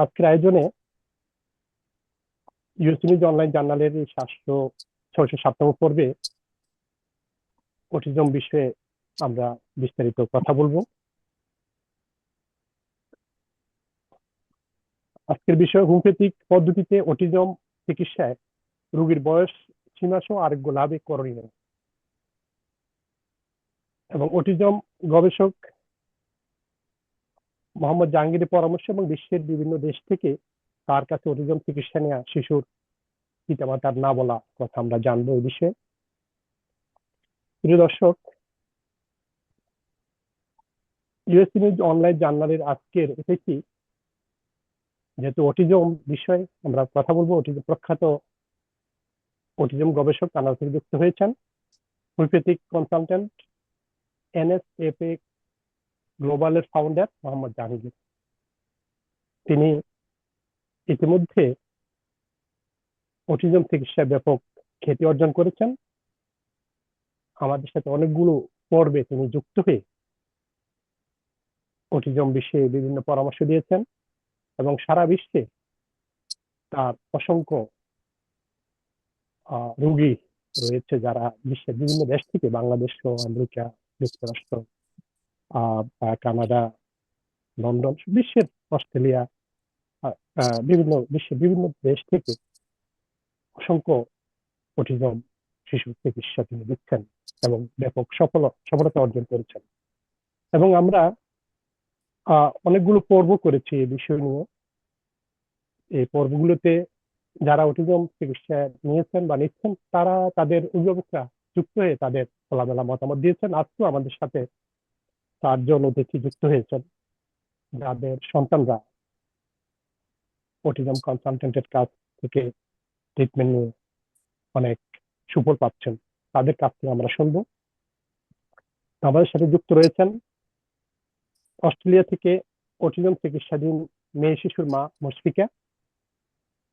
আজকের আয়োজনে US news online জার্নালের এই 607তম পর্বে অটিজম বিষয়ে আমরা বিস্তারিত কথা বলবো। আজকের বিষয় হোমিওপ্যাথিক পদ্ধতিতে অটিজম চিকিৎসায় রোগীর বয়স সীমা সহ আরোগ্য লাভে করণীয় এবং অটিজম গবেষক মোহাম্মদ জাহাঙ্গীরের পরামর্শ এবং বিশ্বের বিভিন্ন দেশ থেকে তার কাছে অটিজম চিকিৎসা নেওয়া শিশুর পিতামাতার না বলা কথা আমরা জানবো। এই বিষয়ে প্রিয় দর্শক, ইউএস নিউজ অনলাইন জার্নালের আজকের এসেছি যেহেতু অটিজম বিষয়ে আমরা কথা বলবো। অটিজম প্রখ্যাত অটিজম গবেষক কানাডা থেকে যুক্ত হয়েছেন হোমিওপ্যাথিক কনসালটেন্ট এনএসএফএ গ্লোবালের ফাউন্ডার মোহাম্মদ জাহাঙ্গীর। তিনি ইতিমধ্যে অটিজম চিকিৎসায় ব্যাপক খ্যাতি অর্জন করেছেন। আমাদের সাথে অনেকগুলো পর্বে তিনি যুক্ত হয়ে অটিজম বিষয়ে বিভিন্ন পরামর্শ দিয়েছেন এবং সারা বিশ্বে তার অসংখ্য রোগী রয়েছে যারা বিশ্বের বিভিন্ন দেশ থেকে, বাংলাদেশ সহ আমেরিকা, যুক্তরাষ্ট্র, কানাডা, লন্ডন, বিশ্বের অস্ট্রেলিয়া, বিশ্বের বিভিন্ন দেশ থেকে অসংখ্য অটিজম শিশু চিকিৎসা তিনি দিচ্ছেন এবং ব্যাপক সফলতা অর্জন করেছেন। এবং আমরা অনেকগুলো পর্ব করেছি এই বিষয় নিয়ে। এই পর্বগুলোতে যারা অটিজম চিকিৎসা নিয়েছেন বা নিচ্ছেন তারা তাদের অভিভাবকরা যুক্ত হয়ে তাদের খোলামেলা মতামত দিয়েছেন। আজকেও আমাদের সাথে 4জন অতিথি যুক্ত হয়েছেন যাদের সন্তানরা অটিজম কনসালটেন্টের কাছ থেকে ট্রিটমেন্ট নিয়ে অনেক সুফল পাচ্ছেন। তাদের কাছ থেকে আমরা শুনবো। আমাদের সাথে যুক্ত রয়েছেন অস্ট্রেলিয়া থেকে অটিজম চিকিৎসাধীন মেয়ে শিশুর মা মুশফিকা,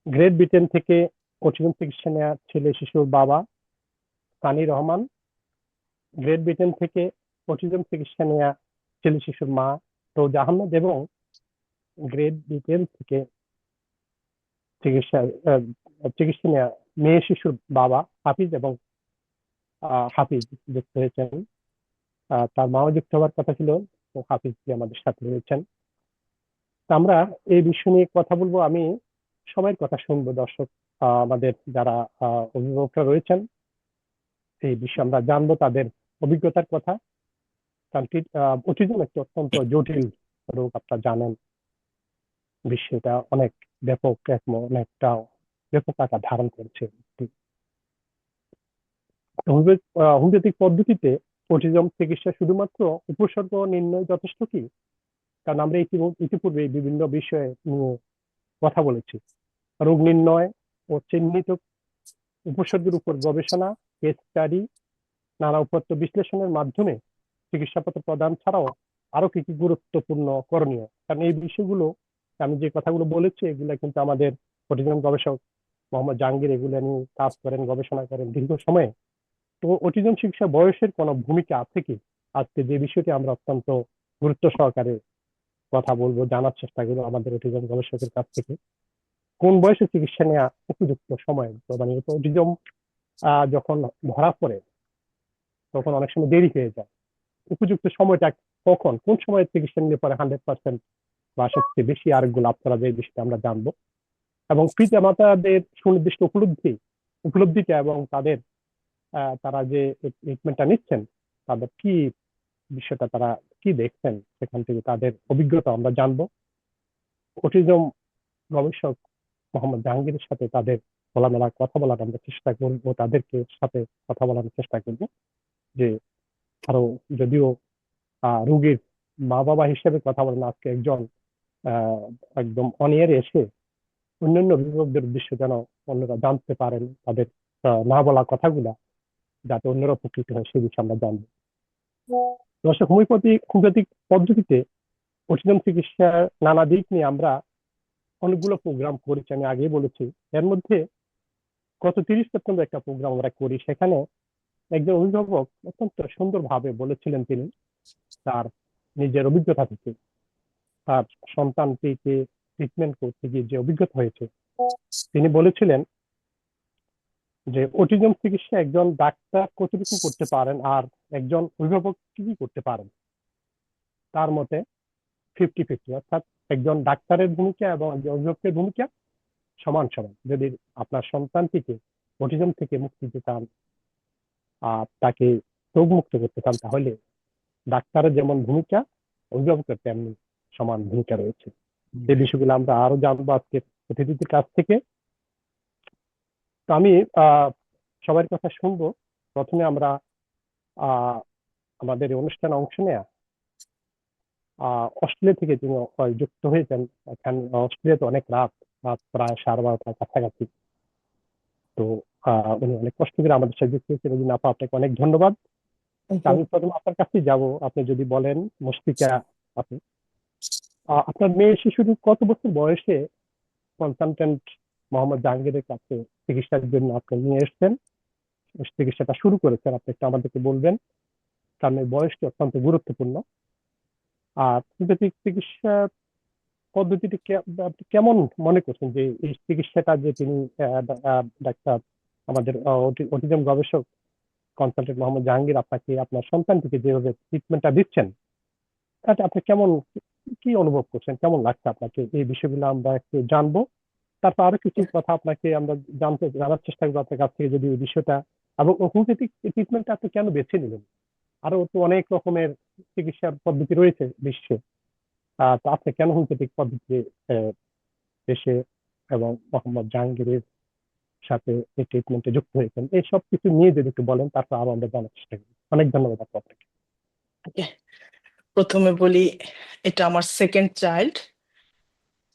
গ্রেট ব্রিটেন থেকে অটিজম চিকিৎসা নেওয়া ছেলে শিশুর বাবা সানি রহমান, গ্রেট ব্রিটেন থেকে অটিজম চিকিৎসা নেওয়া ছেলে শিশুর মা রোজা আহমেদ এবং গ্রেট ব্রিটেন থেকে চিকিৎসা চিকিৎসা নেওয়া মেয়ে শিশুর বাবা হাফিজ এবং হাফিজ যুক্ত হয়েছেন। তার মাও যুক্ত হওয়ার কথা ছিল, তো হাফিজ আমাদের সাথে রয়েছেন। আমরা এই বিষয় নিয়ে কথা বলবো। আমি সময়ের কথা শুনবো। দর্শক, আমাদের যারা অভিভাবকরা রয়েছেন এই বিষয়ে আমরা জানবো তাদের অভিজ্ঞতার কথা। কারণ অটিজম একটি অত্যন্ত জটিল রোগ, আপনারা জানেন। বিশ্বে এটা অনেক অনেকটা ব্যাপক আকার ধারণ করেছে। হোমিওপ্যাথিক পদ্ধতিতে অটিজম চিকিৎসা শুধুমাত্র উপসর্গ নির্ণয় যথেষ্ট কি? কারণ আমরা ইতিপূর্বে বিভিন্ন বিষয়ে নিয়ে কথা বলেছি। রোগ নির্ণয় ও চিহ্নিত উপসর্গের উপর গবেষণা, কেস স্টাডি, নানা উপাত্ত বিশ্লেষণের মাধ্যমে চিকিৎসাপত্র প্রদান ছাড়াও আরো কি কি গুরুত্বপূর্ণ করণীয়। কারণ এই বিষয়গুলো, আমি যে কথাগুলো বলেছি, এগুলো কিন্তু আমাদের অটিজম গবেষক মোহাম্মদ জাহাঙ্গীর এগুলো নিয়ে কাজ করেন, গবেষণা করেন দীর্ঘ সময়ে। তো অটিজম চিকিৎসা বয়সের কোনো ভূমিকা আছে কি? আজকে যে বিষয়টি আমরা অত্যন্ত গুরুত্ব সহকারে কথা বলবো, জানার চেষ্টা করবো আমাদের অটিজম গবেষকের কাছ থেকে। কোন বয়সে চিকিৎসা নেওয়া উপযুক্ত সময়? তো মানে অটিজম যখন ধরা পড়ে তখন অনেক সময় দেরি হয়ে যায়। উপযুক্ত সময়টা কখন, কোন সময় চিকিৎসা নিলে পরে 100% বা সবচেয়ে বেশি আরোগ্য লাভ করা যায়, এই বিষয়টা আমরা জানবো। এবং পিতা মাতাদের সুনির্দিষ্ট উপলব্ধিটা এবং তারা যে ট্রিটমেন্টটা নিচ্ছেন তাদের কি বিষয়টা, তারা কি দেখছেন, সেখান থেকে তাদের অভিজ্ঞতা আমরা জানবো। অটিজম গবেষক মোহাম্মদ জাহাঙ্গীরের সাথে তাদের খোলামেলা কথা বলার আমরা চেষ্টা করবো, তাদেরকে সাথে কথা বলার চেষ্টা করবো। যে আরো যদিও রোগীর মা বাবা হিসেবে কথা বলেন, আজকে একজন আহ একদম অনিয়ারে এসে অন্যান্য অভিভাবকদের উদ্দেশ্য যেন অন্যরা জানতে পারেন তাদের না বলা কথাগুলা, যাতে অন্যরা উপকৃত হয়, সে বিষয়ে আমরা জানবো। দর্শক, হোমিওপ্যাথিক পদ্ধতিতে অটিজম চিকিৎসার নানা দিক নিয়ে আমরা অনেকগুলো প্রোগ্রাম করেছি, আমি আগেই বলেছি। এর মধ্যে গত 30 সেপ্টেম্বর একটা প্রোগ্রাম আমরা করি। সেখানে একজন অভিভাবক অত্যন্ত সুন্দরভাবে বলেছিলেন তিনি তার নিজের অভিজ্ঞতা থেকে তার সন্তানটিকে ট্রিটমেন্ট করতে গিয়ে যে অভিজ্ঞতা হয়েছে, তিনি বলেছিলেন যে অটিজম চিকিৎসা একজন ডাক্তার কতটুকু করতে পারেন আর একজন অভিভাবক কি কি করতে পারেন, তার মতে 50-50, অর্থাৎ একজন ডাক্তারের ভূমিকা এবং একজন অভিভাবকের ভূমিকা সমান সমান। যদি আপনার সন্তানটিকে অটিজম থেকে মুক্তি দিতে চান, তাকে রোগ মুক্ত করতে চান, তাহলে ডাক্তারের যেমন ভূমিকা, অভিভাবকের তেমনি সমান ভূমিকা রয়েছে। এই বিষয়গুলো আমরা আরো জানবো আজকের অতিথিদের কাছ থেকে। তো আমি সবার কথা শুনবো। প্রথমে আমরা আমাদের এই অনুষ্ঠানে অংশ নেয়া অস্ট্রেলিয়া থেকে যিনি যুক্ত হয়েছেন। এখানে অস্ট্রেলিয়াতে অনেক রাত, প্রায় 12:30টার কাছাকাছি। তো উনি অনেক কষ্ট করে আমাদের সাথে যুক্ত হয়েছেন। এই আপা, আপনাকে অনেক ধন্যবাদ। আমি প্রথমে আপনার কাছেই যাব, আপনি যদি বলেন মুশফিকা আপনি, আপনার মেয়ে শিশুর কত বছর বয়সে কনসালটেন্ট মোহাম্মদ জাহাঙ্গীরের কাছে চিকিৎসার জন্য আপনি নিয়ে এসেছেন, চিকিৎসাটা শুরু করেছেন, আপনি একটু আমাদেরকে বলবেন? কারণ এই বয়সটি অত্যন্ত গুরুত্বপূর্ণ। আর হোমিওপ্যাথিক চিকিৎসা পদ্ধতিটি আপনি কেমন মনে করছেন যে এই চিকিৎসাটা যে তিনি ডাক্তার আমাদের অটিজম গবেষক কনসালটেন্ট মোহাম্মদ জাহাঙ্গীর আপনাকে আপনার সন্তানটিকে যেভাবে ট্রিটমেন্টটা দিচ্ছেন, তাতে আপনি কেমন, কি অনুভব করছেন, কেমন লাগছে আপনাকে? এই বিষয়গুলো আমরা একটু জানবো। তারপর আরো কিছু কথা আপনাকে আমরা জানার চেষ্টা করবো আপনার কাছ থেকে, যদি এই বিষয়টা এবং হোমিওপ্যাথিক ট্রিটমেন্টটা আপনি কেন বেছে নিলেন? আরো তো অনেক রকমের চিকিৎসার পদ্ধতি রয়েছে বিশ্বে, তো আপনি কেন হোমিওপ্যাথিক পদ্ধতিতে এসে এবং মোহাম্মদ জাহাঙ্গীরের সাথে এই ট্রিটমেন্টে যুক্ত হয়েছেন, এই সব কিছু নিয়ে যদি একটু বলেন, তারপর আরো আমরা জানার চেষ্টা করি। অনেক ধন্যবাদ আপনাকে। প্রথমে বলি, এটা আমার সেকেন্ড চাইল্ড।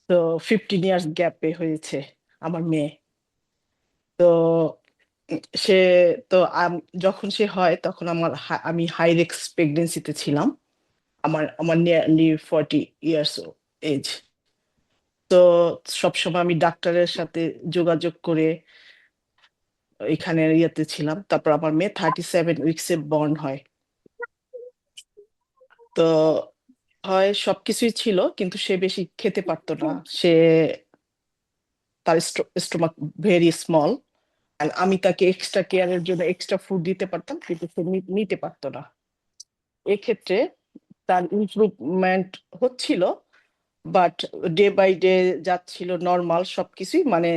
তো 15 ইয়ার্স গ্যাপে হয়েছে আমার মেয়ে। তো সে তো যখন সে হয় তখন আমি হাই রিস্ক প্রেগনেন্সিতে ছিলাম। আমার আমার নিয়ারলি 40 ইয়ার্স এজ। তো সবসময় আমি ডাক্তারের সাথে যোগাযোগ করে এখানে ইয়েতে ছিলাম। তারপর আমার মেয়ে 37 উইকসে বর্ন হয়। তো হয় সবকিছুই ছিল, কিন্তু সে বেশি খেতে পারতো না। সে তার স্টোমাক ভেরি স্মল, আর আমি তাকে এক্সট্রা কেয়ারের জন্য এক্সট্রা ফুড দিতে পারতাম, কিন্তু সে নিতে পারতো না। এক্ষেত্রে তার ইমপ্রুভমেন্ট হচ্ছিল, বাট ডে বাই ডে যাচ্ছিল নর্মাল সবকিছুই, মানে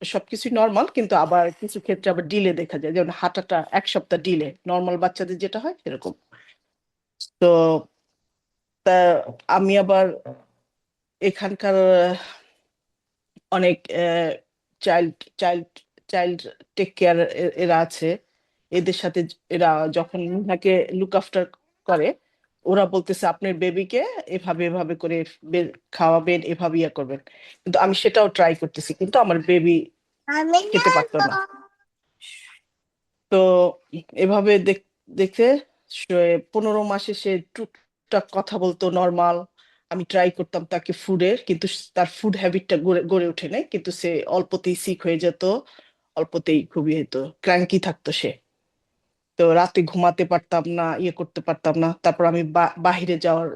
সবকিছুই নর্মাল, কিন্তু আবার কিছু ক্ষেত্রে আবার ডিলে দেখা যায়, যেমন হাঁটাটা 1 সপ্তাহ ডিলে, নর্মাল বাচ্চাদের যেটা হয় এরকম। তো তা আমি আবার এখানকার অনেক child child child take care এরা আছে, এদের সাথে এরা যখন ওনাকে লুক আফটার করে, ওরা বলতেছে আপনার বেবিকে এভাবে এভাবে করে খাওয়াবেন, এভাবে ইয়ে করবেন। কিন্তু আমি সেটাও ট্রাই করতেছি, কিন্তু আমার বেবি খেতে পারতো না। তো এভাবে দেখতে 15 মাসে সে টুকটাক কথা বলতো নর্মাল। আমি ট্রাই করতাম তাকে ফুডের, কিন্তু তার ফুড হ্যাবিটটা গড়ে ওঠে নাই, কিন্তু সে অল্পতেই সিক হয়ে যেত, অল্পতেই খুবই হতো, ক্র্যাঙ্কি থাকতো সে। তো রাতে ঘুমাতে পারতাম না, ইয়ে করতে পারতাম না। তারপর আমি বাহিরে যাওয়ার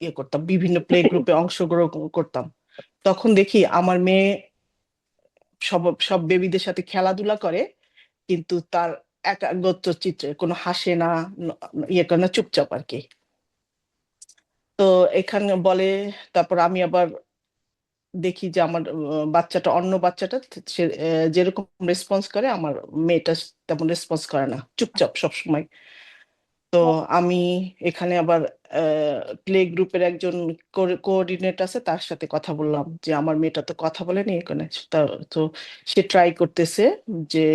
ইয়ে করতাম, বিভিন্ন প্লে গ্রুপে অংশগ্রহণ করতাম। তখন দেখি আমার মেয়ে সব সব বেবিদের সাথে খেলাধুলা করে, কিন্তু তার একাগ্রত চিত্রে কোনো হাসে না, ইয়ে করে না, চুপচাপ আর কি। তো এখানে বলে, তারপর আমি আবার দেখি যে আমার বাচ্চাটা, অন্য বাচ্চাটা সে যেরকম রেসপন্স করে, আমার মেয়েটা তেমন রেসপন্স করে না, চুপচাপ সবসময়। তো আমি এখানে আবার প্লে গ্রুপের একজন কোঅর্ডিনেট আছে, তার সাথে কথা বললাম যে আমার মেয়েটা তো কথা বলেনি এখানে। তো সে ট্রাই করতেছে যে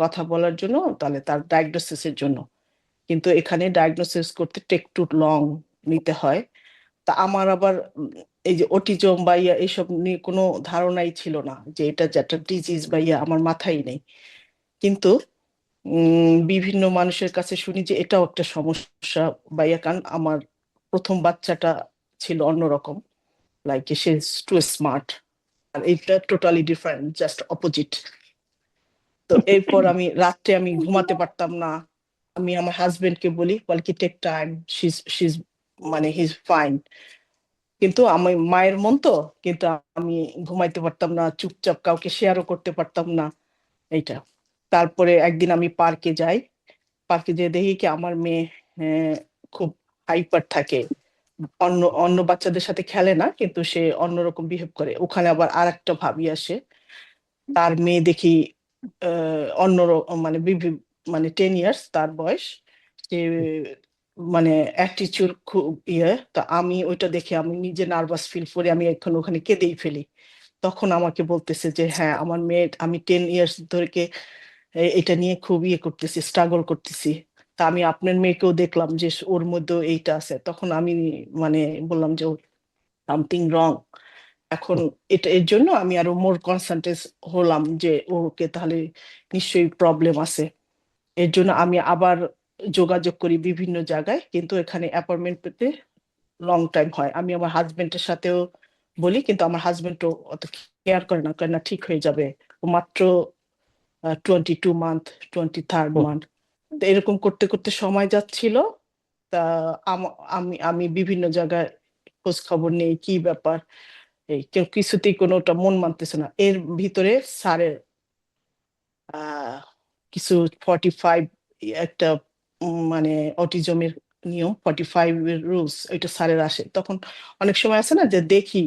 কথা বলার জন্য, তাহলে তার ডায়াগনোসিসের জন্য। কিন্তু এখানে ডায়াগনোসিস করতে টেক টু লং, নিতে হয়। তা আমার আবার এই যে অটিজম বা ইয়া এইসব নিয়ে কোনো ধারণাই ছিল না, যে এটা যে একটা ডিজিজ বা ইয়া আমার মাথায় নেই। কিন্তু বিভিন্ন মানুষের কাছে শুনি যে এটাও একটা সমস্যা বা ইয়া, কারণ আমার প্রথম বাচ্চাটা ছিল অন্যরকম, লাইক সে টু স্মার্ট, আর এটা টোটালি ডিফারেন্ট, জাস্ট অপোজিট। তো এরপর আমি রাত্রে আমি ঘুমাতে পারতাম না। আমি আমার হাজবেন্ডকে বলি, কি টেক টাইম, শিজ মানে হি ইজ ফাইন। কিন্তু আমি মায়ের মন তো, কিন্তু আমি ঘুমাইতে পারতাম না, চুপচাপ কাউকে শেয়ারও করতে পারতাম না এইটা। তারপরে একদিন আমি পার্কে যাই, পার্কে যেয়ে দেখি কি আমার মেয়ে খুব হাইপার থাকে, অন্য অন্য বাচ্চাদের সাথে খেলে না, কিন্তু সে অন্যরকম বিহেভ করে। ওখানে আবার আর একটা ভাবি আসে, তার মেয়ে দেখি অন্য মানে মানে 10 ইয়ার্স তার বয়স, সে মানে অ্যাটিচিউড খুব ইয়ে। তা আমি ওইটা দেখে আমি নিজে নার্ভাস ফিল করি, আমি এখন ওখানে কেঁদেই ফেলি। তখন আমাকে বলতেছে যে হ্যাঁ আমার মেয়ে, আমি 10 ইয়ার্স ধরে এটা নিয়ে খুব ইয়ে করতেছি, স্ট্রাগল করতেছি। তা আমি আপনার মেয়েকেও দেখলাম যে ওর মধ্যেও এইটা আছে। তখন আমি মানে বললাম যে সামথিং রং। এখন এটা এর জন্য আমি আরো মোর কনসান্ট্রেট হলাম যে ওকে তাহলে নিশ্চয়ই প্রবলেম আছে। এর জন্য আমি আবার যোগাযোগ করি বিভিন্ন জায়গায়, কিন্তু এখানে অ্যাপয়েন্টমেন্ট পেতে লং টাইম হয়। আমি আমার হাজবেন্ডের সাথেও বলি, কিন্তু আমার হাজবেন্ডও অত কেয়ার করে না, কেন না ঠিক হয়ে যাবে, ও মাত্র 22 মান্থ, 23rd মান্থ। এরকম করতে করতে সময় যাচ্ছিল। তা আমি আমি বিভিন্ন জায়গায় খোঁজ খবর নেই কি ব্যাপার, এই কেউ কিছুতেই কোনোটা মন মানতেছে না। এর ভিতরে স্যারের আহ কিছু 45 একটা মানে অটিজমের নিয়ম, 45 এর রুলস, ওইটা স্যারের আসে। তখন অনেক সময় আছে না যে দেখি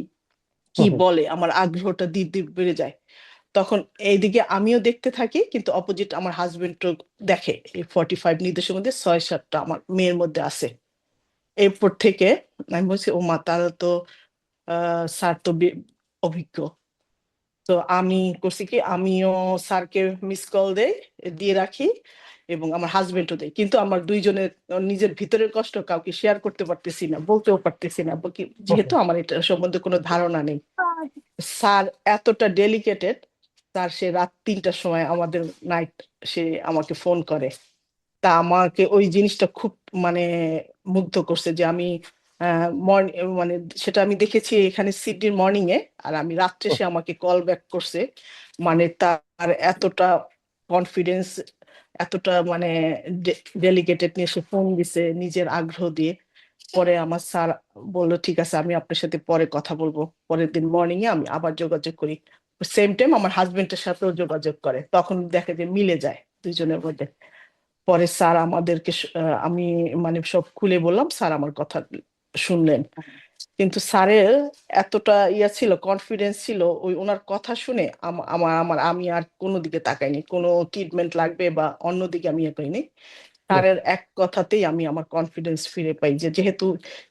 কি বলে, আমার আগ্রহটা দিন দিন বেড়ে যায়। তখন এইদিকে আমিও দেখতে থাকি, কিন্তু অপোজিট আমার হাজবেন্ড দেখে এই 45 নির্দেশের মধ্যে 6-7টা আমার মেয়ের মধ্যে আছে। এরপর থেকে আমি বলছি ও মা, তাহলে তো স্যার তো অভিজ্ঞ। তো আমি করছি কি, আমিও স্যারকে মিস কল দিয়ে রাখি, এবং আমার হাজবেন্ডও দেয়, কিন্তু আমার দুইজনের নিজের ভিতরের কষ্ট কাউকে শেয়ার করতে পারতেছি না, বলতেও পারতেছি না, যেহেতু আমার এটা সম্বন্ধে কোনো ধারণা নেই। স্যার এতটা ডেলিকেটেড, স্যার সে রাত 3টার সময় আমাদের নাইট সে আমাকে ফোন করে। তা আমাকে ওই জিনিসটা খুব মানে মুগ্ধ করছে যে আমি মর্নিং মানে সেটা আমি দেখেছি এখানে সিডনির মর্নিং এ, আর আমি রাত্রে সে আমাকে কল ব্যাক করছে। মানে তার এতটা কনফিডেন্স, এতটা মানে ডেলিকেটেড নিয়ে সে ফোন দিছে নিজের আগ্রহ দিয়ে। পরে আমার স্যার বললো ঠিক আছে, আমি আপনার সাথে পরে কথা বলবো। পরের দিন মর্নিং এ আমি আবার যোগাযোগ করি, সেম টাইম আমার হাজবেন্ডের সাথেও যোগাযোগ করে, তখন দেখে যে মিলে যায় দুইজনের মধ্যে। পরে স্যার আমাদেরকে আমি মানে সব খুলে বললাম, স্যার আমার কথা শুনলেন। কিন্তু স্যারের এতটা ইয়া ছিল, কনফিডেন্স ছিল, ওই ওনার কথা শুনে আমার আমার আমি আর কোনো দিকে তাকাইনি, কোনো ট্রিটমেন্ট লাগবে বা অন্যদিকে আমি ইয়ে করিনি। স্যারের এক কথাতেই আমি আমার কনফিডেন্স ফিরে পাই, যে যেহেতু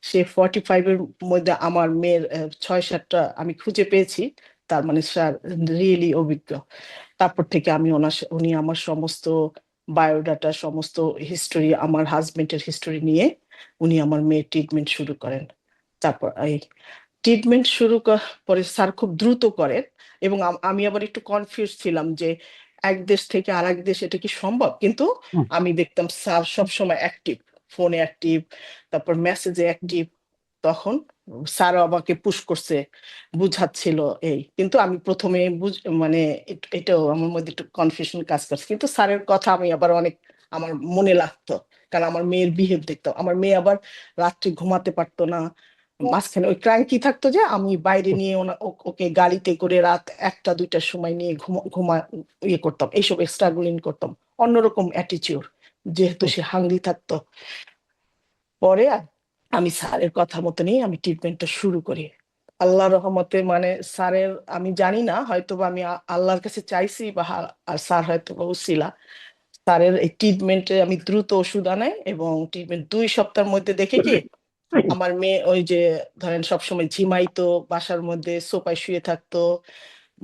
সে 45 এর মধ্যে আমার মেয়ের 6-7টা আমি খুঁজে পেয়েছি, তার মানে স্যার রিয়েলি অভিজ্ঞ। তারপর থেকে আমি উনি আমার সমস্ত বায়োডাটা, সমস্ত হিস্টোরি, আমার হাজবেন্ডের হিস্টোরি নিয়ে উনি আমার মেয়ের ট্রিটমেন্ট শুরু করেন। তারপর এই ট্রিটমেন্ট শুরু পরে স্যার খুব দ্রুত করেন। এবং আমি আবার একটু কনফিউজ ছিলাম যে এক দেশ থেকে আরেক দেশ এটা কি সম্ভব, কিন্তু আমি দেখতাম স্যার সবসময় অ্যাক্টিভ, ফোনে অ্যাক্টিভ, তারপর মেসেজে অ্যাক্টিভ। তখন স্যারও আমাকে পুশ করছে, বুঝাচ্ছিল এই। কিন্তু আমি প্রথমে মানে এটাও আমার মধ্যে একটু কনফিউশন কাজ করছে, কিন্তু স্যারের কথা আমি আবার অনেক আমার মনে লাগতো, কারণ আমার মেয়ের বিহেভ দেখতাম। আমার মেয়ে আবার রাত্রে ঘুমাতে পারতো না, মাঝখানে ওই ক্রাঙ্কি থাকতো, যে আমি বাইরে নিয়ে ওকে গাড়িতে করে রাত 1টা 2টার সময় নিয়ে ঘুমা ইয়ে করতাম, এইসব স্ট্রাগলিং করতাম, অন্যরকম অ্যাটিচিউড, যেহেতু সে হাংরি থাকতো। পরে আমি স্যারের কথা মতো নিয়ে আমি ট্রিটমেন্টটা শুরু করি। আল্লাহর রহমতে মানে স্যারের, আমি জানি না, হয়তো বা আমি আল্লাহর কাছে চাইছি বা আর স্যার হয়তো বা উছিলা, স্যারের এই ট্রিটমেন্টে আমি দ্রুত ওষুধ আনাই, এবং ট্রিটমেন্ট 2 সপ্তাহের মধ্যে দেখে কি আমার মেয়ে ওই যে ধরেন সবসময় ঝিমাইতো, বাসার মধ্যে সোফায় শুয়ে থাকতো,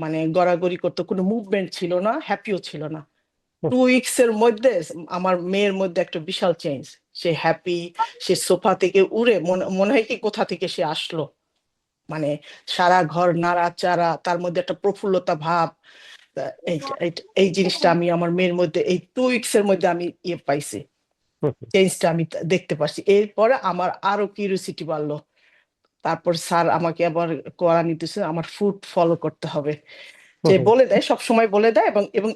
মানে গড়াগড়ি করতো, কোনো মুভমেন্ট ছিল না, হ্যাপিও ছিল না। 2 উইকস এর মধ্যে আমার মেয়ের মধ্যে একটা বিশাল চেঞ্জ, সে হ্যাপি, সে সোফা থেকে উড়ে মনে মনে হয় কি কোথা থেকে সে আসলো, মানে সারা ঘর নাড়াচাড়া, তার মধ্যে একটা প্রফুল্লতা ভাব। এই এই জিনিসটা আমি আমার মেয়ের মধ্যে এই 2 উইকস এর মধ্যে আমি ইয়ে পাইছি, চেঞ্জটা আমি দেখতে পাচ্ছি। এরপরে আমার আরো কিউরিওসিটি বাড়লো। তারপর স্যার আমাকে আবার কড়া নিতেছে, আমার ফুড ফলো করতে হবে, যে বলে দেয়, সব সময় বলে দেয়, এবং এবং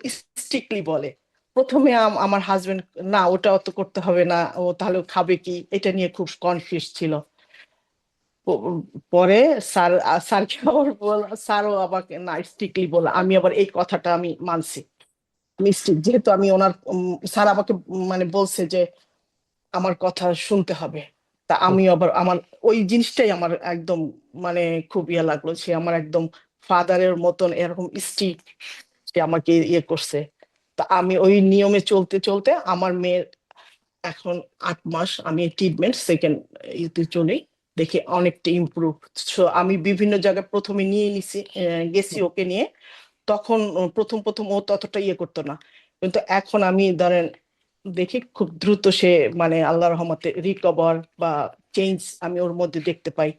স্ট্রিক্টলি বলে। প্রথমে আমার হাজবেন্ড না ওটা অত করতে হবে না, ও তাহলে খাবে কি, এটা নিয়ে খুব কনফিউজ ছিল। প- পরে স্যারকে আবার স্যারও আমাকে না স্ট্রিক্টলি বলল, আমি আবার এই কথাটা আমি মানছি। আমি strict, যেহেতু আমি ওনার স্যার আমাকে মানে বলছে যে আমার কথা শুনতে হবে, তা হুম, আমি আবার আমার ওই জিনিসটাই আমার একদম মানে খুব ইয়ে লাগলো, সে আমার একদম ফাদারের মতন এরকম স্ট্রিক্ট, সে আমাকে ইয়ে করছে। তা আমি ওই নিয়মে চলতে চলতে আমার মেয়ের এখন 8 মাস, আমি ট্রিটমেন্ট সেকেন্ড ইতে চলি, দেখি অনেকটা ইমপ্রুভ। সো আমি বিভিন্ন জায়গায় প্রথমে নিয়ে নিছি, গেছি হুম। ওকে নিয়ে। তখন প্রথম প্রথম ও ততটা ইয়ে করতো না, কিন্তু এখন আমি ধরেন দেখি খুব দ্রুত সে মানে আল্লাহর রহমতে রিকভার বা চেঞ্জ আমি ওর মধ্যে দেখতে পাই।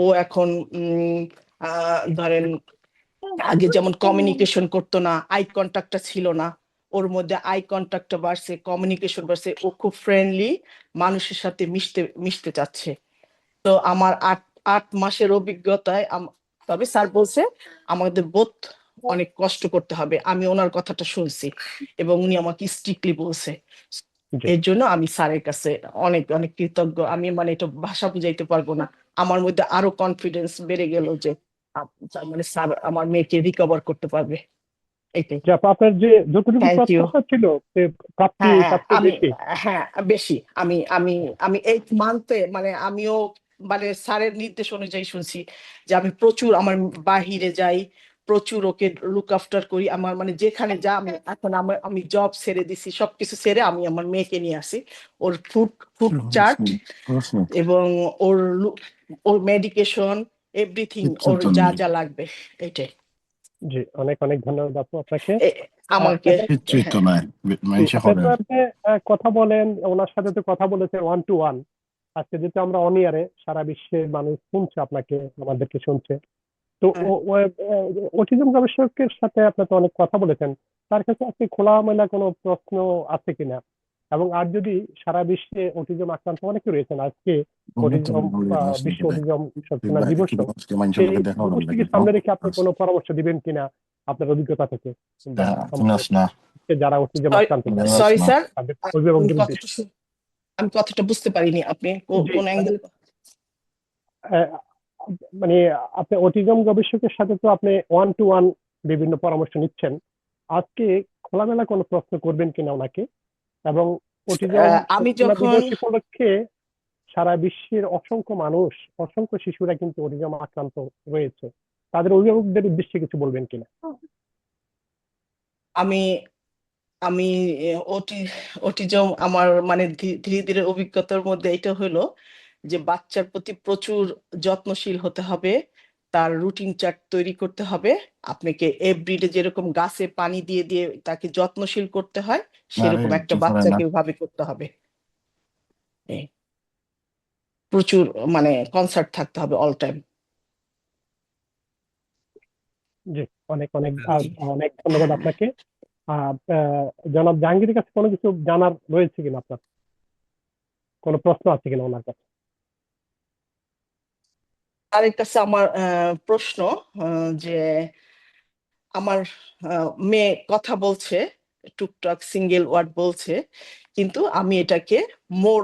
ও এখন ধরেন আগে যেমন কমিউনিকেশন করতো না, আই কন্টাক্টটা ছিল না, ওর মধ্যে আই কন্টাক্টটা বাড়ছে, কমিউনিকেশন বাড়ছে, ও খুব ফ্রেন্ডলি, মানুষের সাথে মিশতে মিশতে চাচ্ছে। তো আমার 8 মাসের অভিজ্ঞতায় তবে স্যার বলছে আমাদের বোধ অনেক কষ্ট করতে হবে, আমি ওনার কথাটা শুনছি এবং উনি আমাকে স্ট্রিক্টলি বলছে। জি। এর জন্য আমি স্যারের কাছে অনেক অনেক কৃতজ্ঞ। আমি মানে এটা ভাষা বুঝাইতে পারবো না, আমার মধ্যে আরো কনফিডেন্স বেড়ে গেল যে মানে স্যার আমার মেয়েকে রিকভার করতে পারবে, এটাই। যে আপনার যে যতটুকু থ্যাংক ইউ। প্রত্যাশা ছিল যে প্রাপ্তি হ্যাঁ হ্যাঁ তার চেয়ে আমি, বেশি। হ্যাঁ বেশি, আমি আমি আমি 8 মান্থে মানে আমিও মানে স্যারের নির্দেশ অনুযায়ী শুনছি যে আমি প্রচুর আমার বাহিরে যাই, প্রচুর ওকে লুক আফটার করি, আমার মানে যেখানে যা আমি এখন আমার আমি জব ছেড়ে দিছি, সবকিছু ছেড়ে আমি আমার মেয়েকে নিয়ে আসি। ওর ফুড ফুড চার্ট এবং ওর ওর মেডিকেশন, এভরিথিং, ওর যা যা লাগবে এটাই। জি, অনেক অনেক ধন্যবাদ আপু আপনাকে। এ- আমাকে এবং হ্যাঁ। আপনি তো আপনি কথা বলেন, ওনার সাথে তো কথা বলেছেন ওয়ান টু ওয়ান। আজকে যেহেতু আমরা অন ইয়ারে, সারা বিশ্বের মানুষ শুনছে আপনাকে, আমাদেরকে শুনছে। তো হ্যাঁ, অটিজম গবেষকের সাথে আপনি তো অনেক কথা বলেছেন, তার কাছে আজকে খোলামেলা কোনো প্রশ্ন আছে কিনা? এবং আর যদি সারা বিশ্বে অটিজম আক্রান্ত অনেকে রয়েছেন আজকে, অটিজম বিশ্ব অটিজম সচেতনতা দিবস, সেই দিবসটিকে সামনে রেখে আপনি কোনো পরামর্শ দিবেন কিনা আপনার অভিজ্ঞতা থেকে, বা আমাদের যারা অটিজম আক্রান্ত সরি স্যার, তাদের আমি অভিভাবকদের কথাটা উদ্দেশ্যে? আমি কথাটা বুঝতে পারিনি, আপনি জি, কোন অ্যাঙ্গেল। আহ, মানে আপনি অটিজম গবেষকের সাথে তো আপনি ওয়ান টু ওয়ান বিভিন্ন পরামর্শ নিচ্ছেন, আজকে খোলামেলা কোনো প্রশ্ন করবেন কিনা ওনাকে? এবং অটিজম আমি সচেতনতা যখন দিবস উপলক্ষে সারা বিশ্বের অসংখ্য মানুষ, অসংখ্য শিশুরা কিন্তু অটিজম আক্রান্ত রয়েছে, তাদের অভিভাবকদের উদ্দেশ্যে কিছু বলবেন কিনা? আমি আমি অটিজম আমার মানে ধীরে ধীরে অভিজ্ঞতার মধ্যে এটা হলো যে বাচ্চার প্রতি প্রচুর যত্নশীল হতে হবে, তার রুটিন চার্ট তৈরি করতে হবে। আপনাকে এভরিডে যেরকম গাছে পানি দিয়ে দিয়ে তাকে যত্নশীল করতে হয়, সেরকম একটা বাচ্চাকে ওইভাবে করতে হবে। এই, প্রচুর মানে কনসার্ট থাকতে হবে অল টাইম। জি, অনেক অনেক অনেক ধন্যবাদ আপনাকে। আহ, আহ, জনাব জাহাঙ্গীরের কাছে কোনো কিছু জানার রয়েছে কিনা আপনার? কোনো প্রশ্ন আছে কিনা ওনার কাছে? তার কাছে আমার প্রশ্ন, যে আমার মেয়ে কথা বলছে, টুকটাক সিঙ্গেল ওয়ার্ড বলছে, কিন্তু আমি এটাকে মোর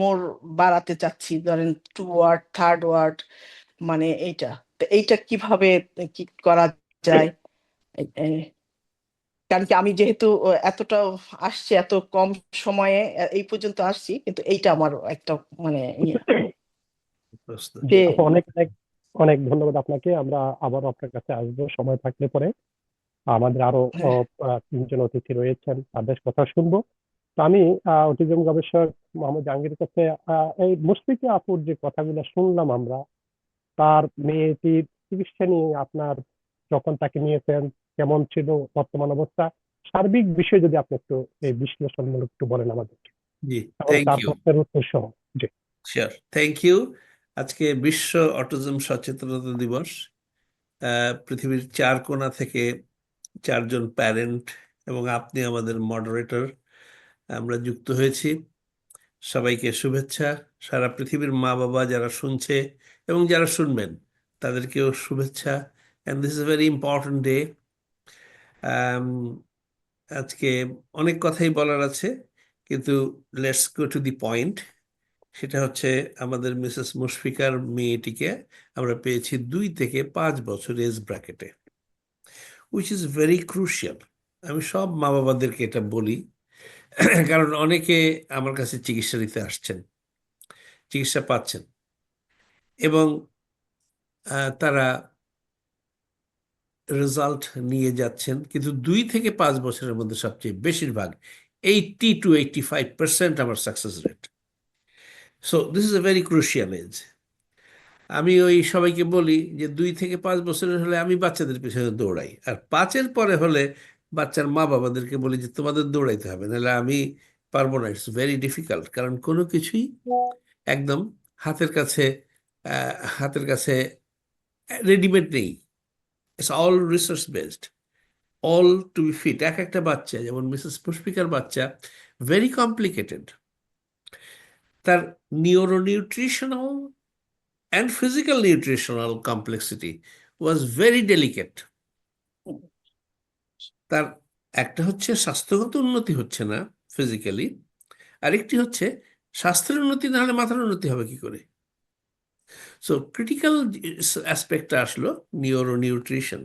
মোর বাড়াতে চাচ্ছি, ধরেন 2 ওয়ার্ড, থার্ড ওয়ার্ড, মানে এইটা। তো এইটা কিভাবে কি করা যায়? এ- এ, কারণ কি আমি যেহেতু এতটা আসছি, এত কম সময়ে এই পর্যন্ত আসছি, কিন্তু এইটা আমার একটা মানে ইয়ে জি যে আপু, অনেক অনেক অনেক ধন্যবাদ আপনাকে। আমরা আবারও আপনার কাছে আসবো সময় থাকলে পরে। আমাদের আরো হ্যাঁ, তিনজন অতিথি রয়েছেন, তাদের কথা শুনবো। তো আমি অটিজম গবেষক মোহাম্মদ জাহাঙ্গীরের কাছে এই মুশফিকা আপুর যে কথাগুলো শুনলাম আমরা, তার মেয়েটির চিকিৎসা নিয়ে আপনার, যখন তাকে নিয়েছেন কেমন ছিল বর্তমান অবস্থা, সার্বিক বিষয় যদি আপনি একটু এই বিশ্লেষণমূলক একটু বলেন আমাদেরকে, জি, এবং থ্যাংক তার ইউ। প্রশ্নের উত্তর সহ। জি। Sure, thank you. আজকে বিশ্ব অটিজম সচেতনতা দিবস। পৃথিবীর 4 কোণা থেকে 4জন প্যারেন্ট এবং আপনি আমাদের মডারেটর আমরা যুক্ত হয়েছি। সবাইকে শুভেচ্ছা। সারা পৃথিবীর মা বাবা যারা শুনছে এবং যারা শুনবেন তাদেরকেও শুভেচ্ছা। And this is very important day. আজকে অনেক কথাই বলার আছে, কিন্তু let's go to the point. সেটা হচ্ছে আমাদের মিসেস মুশফিকার মেয়েটিকে আমরা পেয়েছি 2 থেকে 5 বছর এজ ব্র্যাকেটে, উইচ ইজ ভেরি ক্রুশিয়াল। আমি সব মা বাবাদেরকে এটা বলি, কারণ অনেকে আমার কাছে চিকিৎসা নিতে আসছেন, চিকিৎসা পাচ্ছেন, এবং তারা রেজাল্ট নিয়ে যাচ্ছেন, কিন্তু 2 থেকে 5 বছরের মধ্যে সবচেয়ে বেশিরভাগ 80 to 85% আমার success rate. So this is a very crucial age. আমি ওই সবাইকে বলি যে 2 থেকে 5 বছরের হলে আমি বাচ্চাদের পিছনে দৌড়াই, আর 5-এর পরে হলে বাচ্চার মা বাবাদেরকে বলি যে তোমাদের দৌড়াইতে হবে, নাহলে আমি পারবো না। ইটস ভেরি ডিফিকাল্ট, কারণ কোনো কিছুই একদম হাতের কাছে হাতের কাছে রেডিমেড নেই। It's all research based, all to be fit. এক একটা বাচ্চা, যেমন মিসেস পুষ্পিকার বাচ্চা, ভেরি কমপ্লিকেটেড। তার নিউরোনিউট্রিশনাল and physical nutritional complexity was very delicate. তার একটা হচ্ছে স্বাস্থ্যগত উন্নতি হচ্ছে না ফিজিক্যালি, আরেকটি হচ্ছে স্বাস্থ্যের উন্নতি না হলে মাথার উন্নতি হবে কি করে। সো ক্রিটিক্যাল অ্যাসপেক্টটা আসলো নিউরো নিউট্রিশন।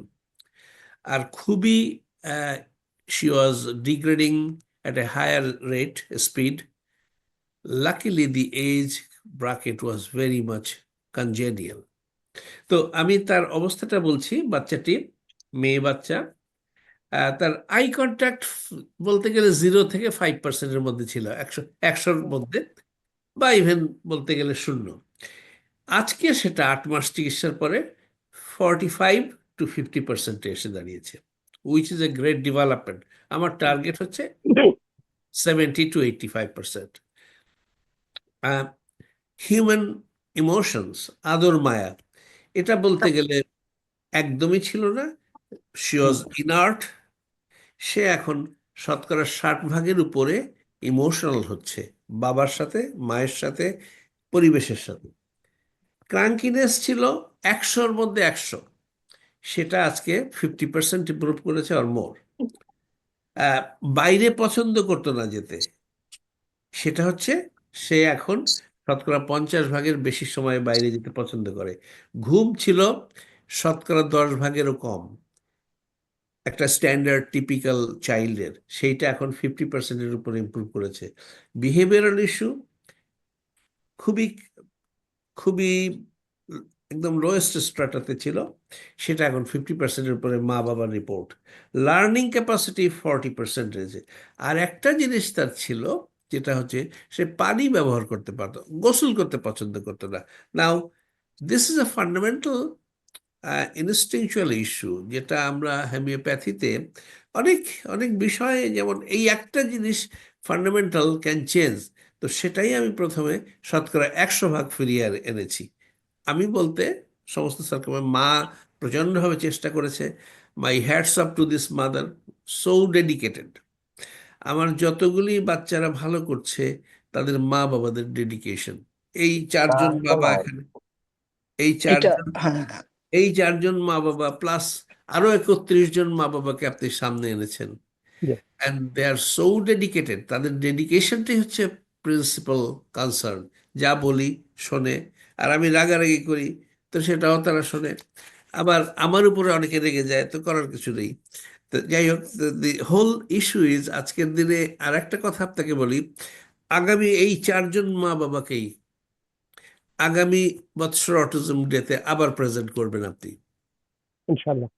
আর খুবই she was degrading at a higher rate speed. Luckily the age bracket was very much congenial. তো আমি তার অবস্থাটা বলছি। বাচ্চাটি মেয়ে বাচ্চা, তার আই কন্ট্যাক্ট বলতে গেলে 0 থেকে 5%-এর মধ্যে ছিল, 100-100-র মধ্যে, বা ইভেন বলতে গেলে 0। আজকে সেটা 8 মাস চিকিৎসার পরে 45-50%-এ এসে দাঁড়িয়েছে, which is a great development. আমার টার্গেট হচ্ছে 70-85%। হিউম্যান ইমোশনস, আদর মায়া, এটা বলতে গেলে একদমই ছিল না। She was inert. সে এখন 60% উপরে ইমোশনাল হচ্ছে, বাবার সাথে, মায়ের সাথে, পরিবেশের সাথে। ক্রাঙ্কিনেস ছিল 100-র মধ্যে 100, সেটা আজকে 50% ইমপ্রুভ করেছে অর মোর। বাইরে পছন্দ করতো না যেতে, সেটা হচ্ছে সে এখন 50% বেশি সময় বাইরে যেতে পছন্দ করে। ঘুম ছিল 10%-ও কম, একটা স্ট্যান্ডার্ড টিপিক্যাল চাইল্ডের, সেইটা এখন 50%-এর উপরে ইমপ্রুভ করেছে। বিহেভিয়ারাল ইস্যু খুবই খুবই একদম লোয়েস্ট স্ট্রাটাতে ছিল, সেটা এখন 50%-এর উপরে মা বাবার রিপোর্ট। লার্নিং ক্যাপাসিটি 40% রয়েছে। আর একটা জিনিস তার ছিল, যেটা হচ্ছে সে পানি ব্যবহার করতে পারতো, গোসল করতে পছন্দ করতো না। Now this is a fundamental instinctual issue, যেটা আমরা হোমিওপ্যাথিতে অনেক অনেক বিষয়ে, যেমন এই একটা জিনিস ফান্ডামেন্টাল ক্যান চেঞ্জ। তো সেটাই আমি প্রথমে 100% ফিরিয়ে এনেছি। আমি বলতে সমস্ত সার্কেল, মা প্রচণ্ডভাবে চেষ্টা করেছে। My hats off to this mother, so dedicated. আমার যতগুলি বাচ্চারা ভালো করছে তাদের মা বাবাদের ডেডিকেশন। এই 4 জন বাবা এখানে, এই এটা 4 জন, হ্যাঁ, এই 4 জন মা বাবা প্লাস আরো 31 জন মা বাবাকে আপনি সামনে এনেছেন, Yes, and they are so dedicated. তাদের ডেডিকেশনটাই হচ্ছে প্রিন্সিপাল কনসার্ন। যা বলি শোনে, আর আমি রাগারাগি করি তো সেটাও তারা শোনে। আবার আমার উপরে অনেকে রেগে যায়, তো করার কিছু নেই। তো যাই হোক, দি হোল ইস্যু ইজ, আজকের দিনে আর একটা কথা আপনাকে বলি, আগামী এই 4 জন মা বাবাকেই আগামী বৎসর অটিজম ডেতে আবার প্রেজেন্ট করবেন আপনি। ইনশাল্লাহ।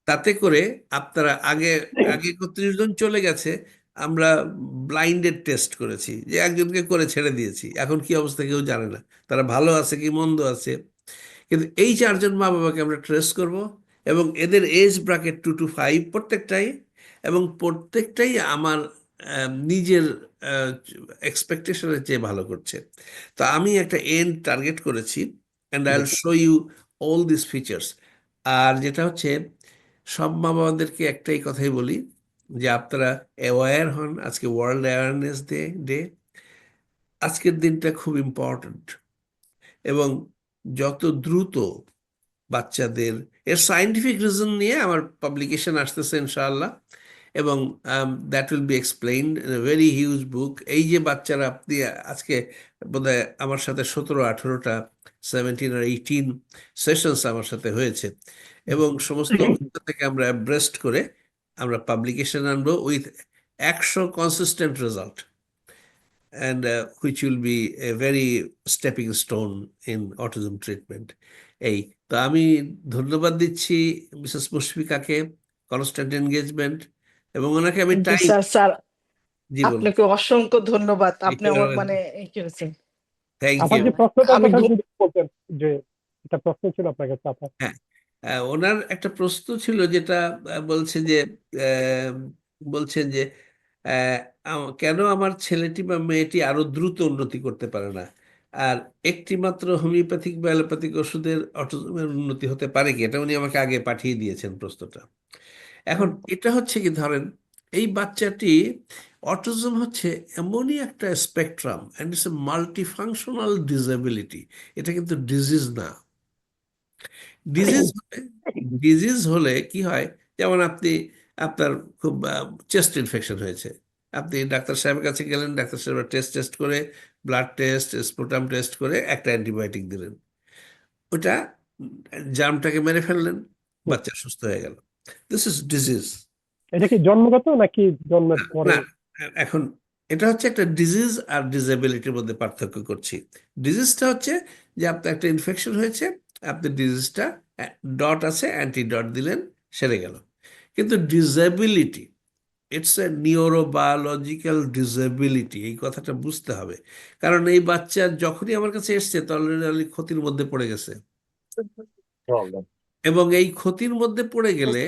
তাতে করে আপনারা আগে আগে 31 জন চলে গেছে, আমরা ব্লাইন্ডেড টেস্ট করেছি, যে একজনকে করে ছেড়ে দিয়েছি, এখন কি অবস্থা কেউ জানে না, তারা ভালো আছে কি মন্দ আছে। কিন্তু এই 4 জন মা বাবাকে আমরা ট্রেস করব, এবং এদের এজ ব্র্যাকেট 2 to 5 প্রত্যেকটাই, এবং প্রত্যেকটাই আমার নিজের এক্সপেকটেশনের চেয়ে ভালো করছে। তো আমি একটা এন্ড টার্গেট করেছি, and I will show you all this features. আর যেটা হচ্ছে, সব মা বাবাদেরকে একটাই কথাই বলি, যে আপনারা অ্যাওয়্যার হন। আজকে ওয়ার্ল্ড অ্যাওয়ারনেস ডে। আজকের দিনটা খুব ইম্পর্ট্যান্ট, এবং যত দ্রুত বাচ্চাদের, এর সায়েন্টিফিক রিজন নিয়ে আমার পাবলিকেশন আসতেছে ইনশাআল্লাহ, এবং that will be explained in a very huge book. এই যে বাচ্চারা আপনি আজকে বোধহয় আমার সাথে 17-18টা 17 or 18 সেশনস আমার সাথে হয়েছে, এবং সমস্ত অভিজ্ঞতা থেকে আমরা ব্রেস্ট করে আমরা পাবলিকেশন আনবো with 100 consistent result, and which will be a very stepping stone in autism treatment. এই তো আমি ধন্যবাদ দিচ্ছি মিসেস মুশফিকাকে, কনস্ট্যান্ট এনগেজমেন্ট, এবং ওনাকে আমি জি টাইম। স্যার, স্যার জি বলুন। আপনাকে অসংখ্য ধন্যবাদ, আপনি আমার মানে এই করেছেন। থ্যাংক আপনার ইউ। যে প্রশ্নটার আমি কথা যদি বলতেন, যে একটা প্রশ্ন ছিল আপনার কাছে আপনার। হ্যাঁ, ওনার একটা প্রশ্ন ছিল যেটা বলছে যে আহ, বলছেন যে আহ, কেন আমার ছেলেটি বা মেয়েটি আরো দ্রুত উন্নতি করতে পারে না, আর একটি মাত্র হোমিওপ্যাথিক বা অ্যালোপ্যাথিক ওষুধের অটিজমের উন্নতি হতে পারে কি? এটা উনি আমাকে আগে পাঠিয়ে দিয়েছেন প্রশ্নটা। এখন এটা হচ্ছে কি, ধরেন এই বাচ্চাটি, অটিজম হচ্ছে এমনই একটা spectrum and it's a multifunctional disability. এটা কিন্তু ডিজিজ না। ডিজিজ ডিজিজ হলে কি হয়, যেমন আপনার খুব চেস্ট ইনফেকশন হয়েছে, আপনি ডাক্তার সাহেবের কাছে গেলেন, ডাক্তার সাহেব টেস্ট টেস্ট করে, ব্লাড টেস্ট, স্পুটাম টেস্ট করে একটা অ্যান্টিবায়োটিক দিলেন, ওটা জার্মটাকে মেরে ফেললেন, বাচ্চা সুস্থ হয়ে গেল। This is disease. এটা কি জন্মগত নাকি জন্মের না, পরে? না, এখন এটা হচ্ছে একটা ডিজিজ আর ডিসএবিলিটির মধ্যে পার্থক্য করছি। ডিজিজটা হচ্ছে যে আপনার একটা ইনফেকশন হয়েছে, আপনি ডিজিজটা ডট আছে, অ্যান্টিডট দিলেন, সেরে গেল। কিন্তু disability, it's a neurobiological disability, এই কথাটা বুঝতে হবে। কারণ এই বাচ্চা যখনই আমার কাছে এসছে তখন অলরেডি ক্ষতির মধ্যে পড়ে গেছে, এবং এই ক্ষতির মধ্যে পড়ে গেলে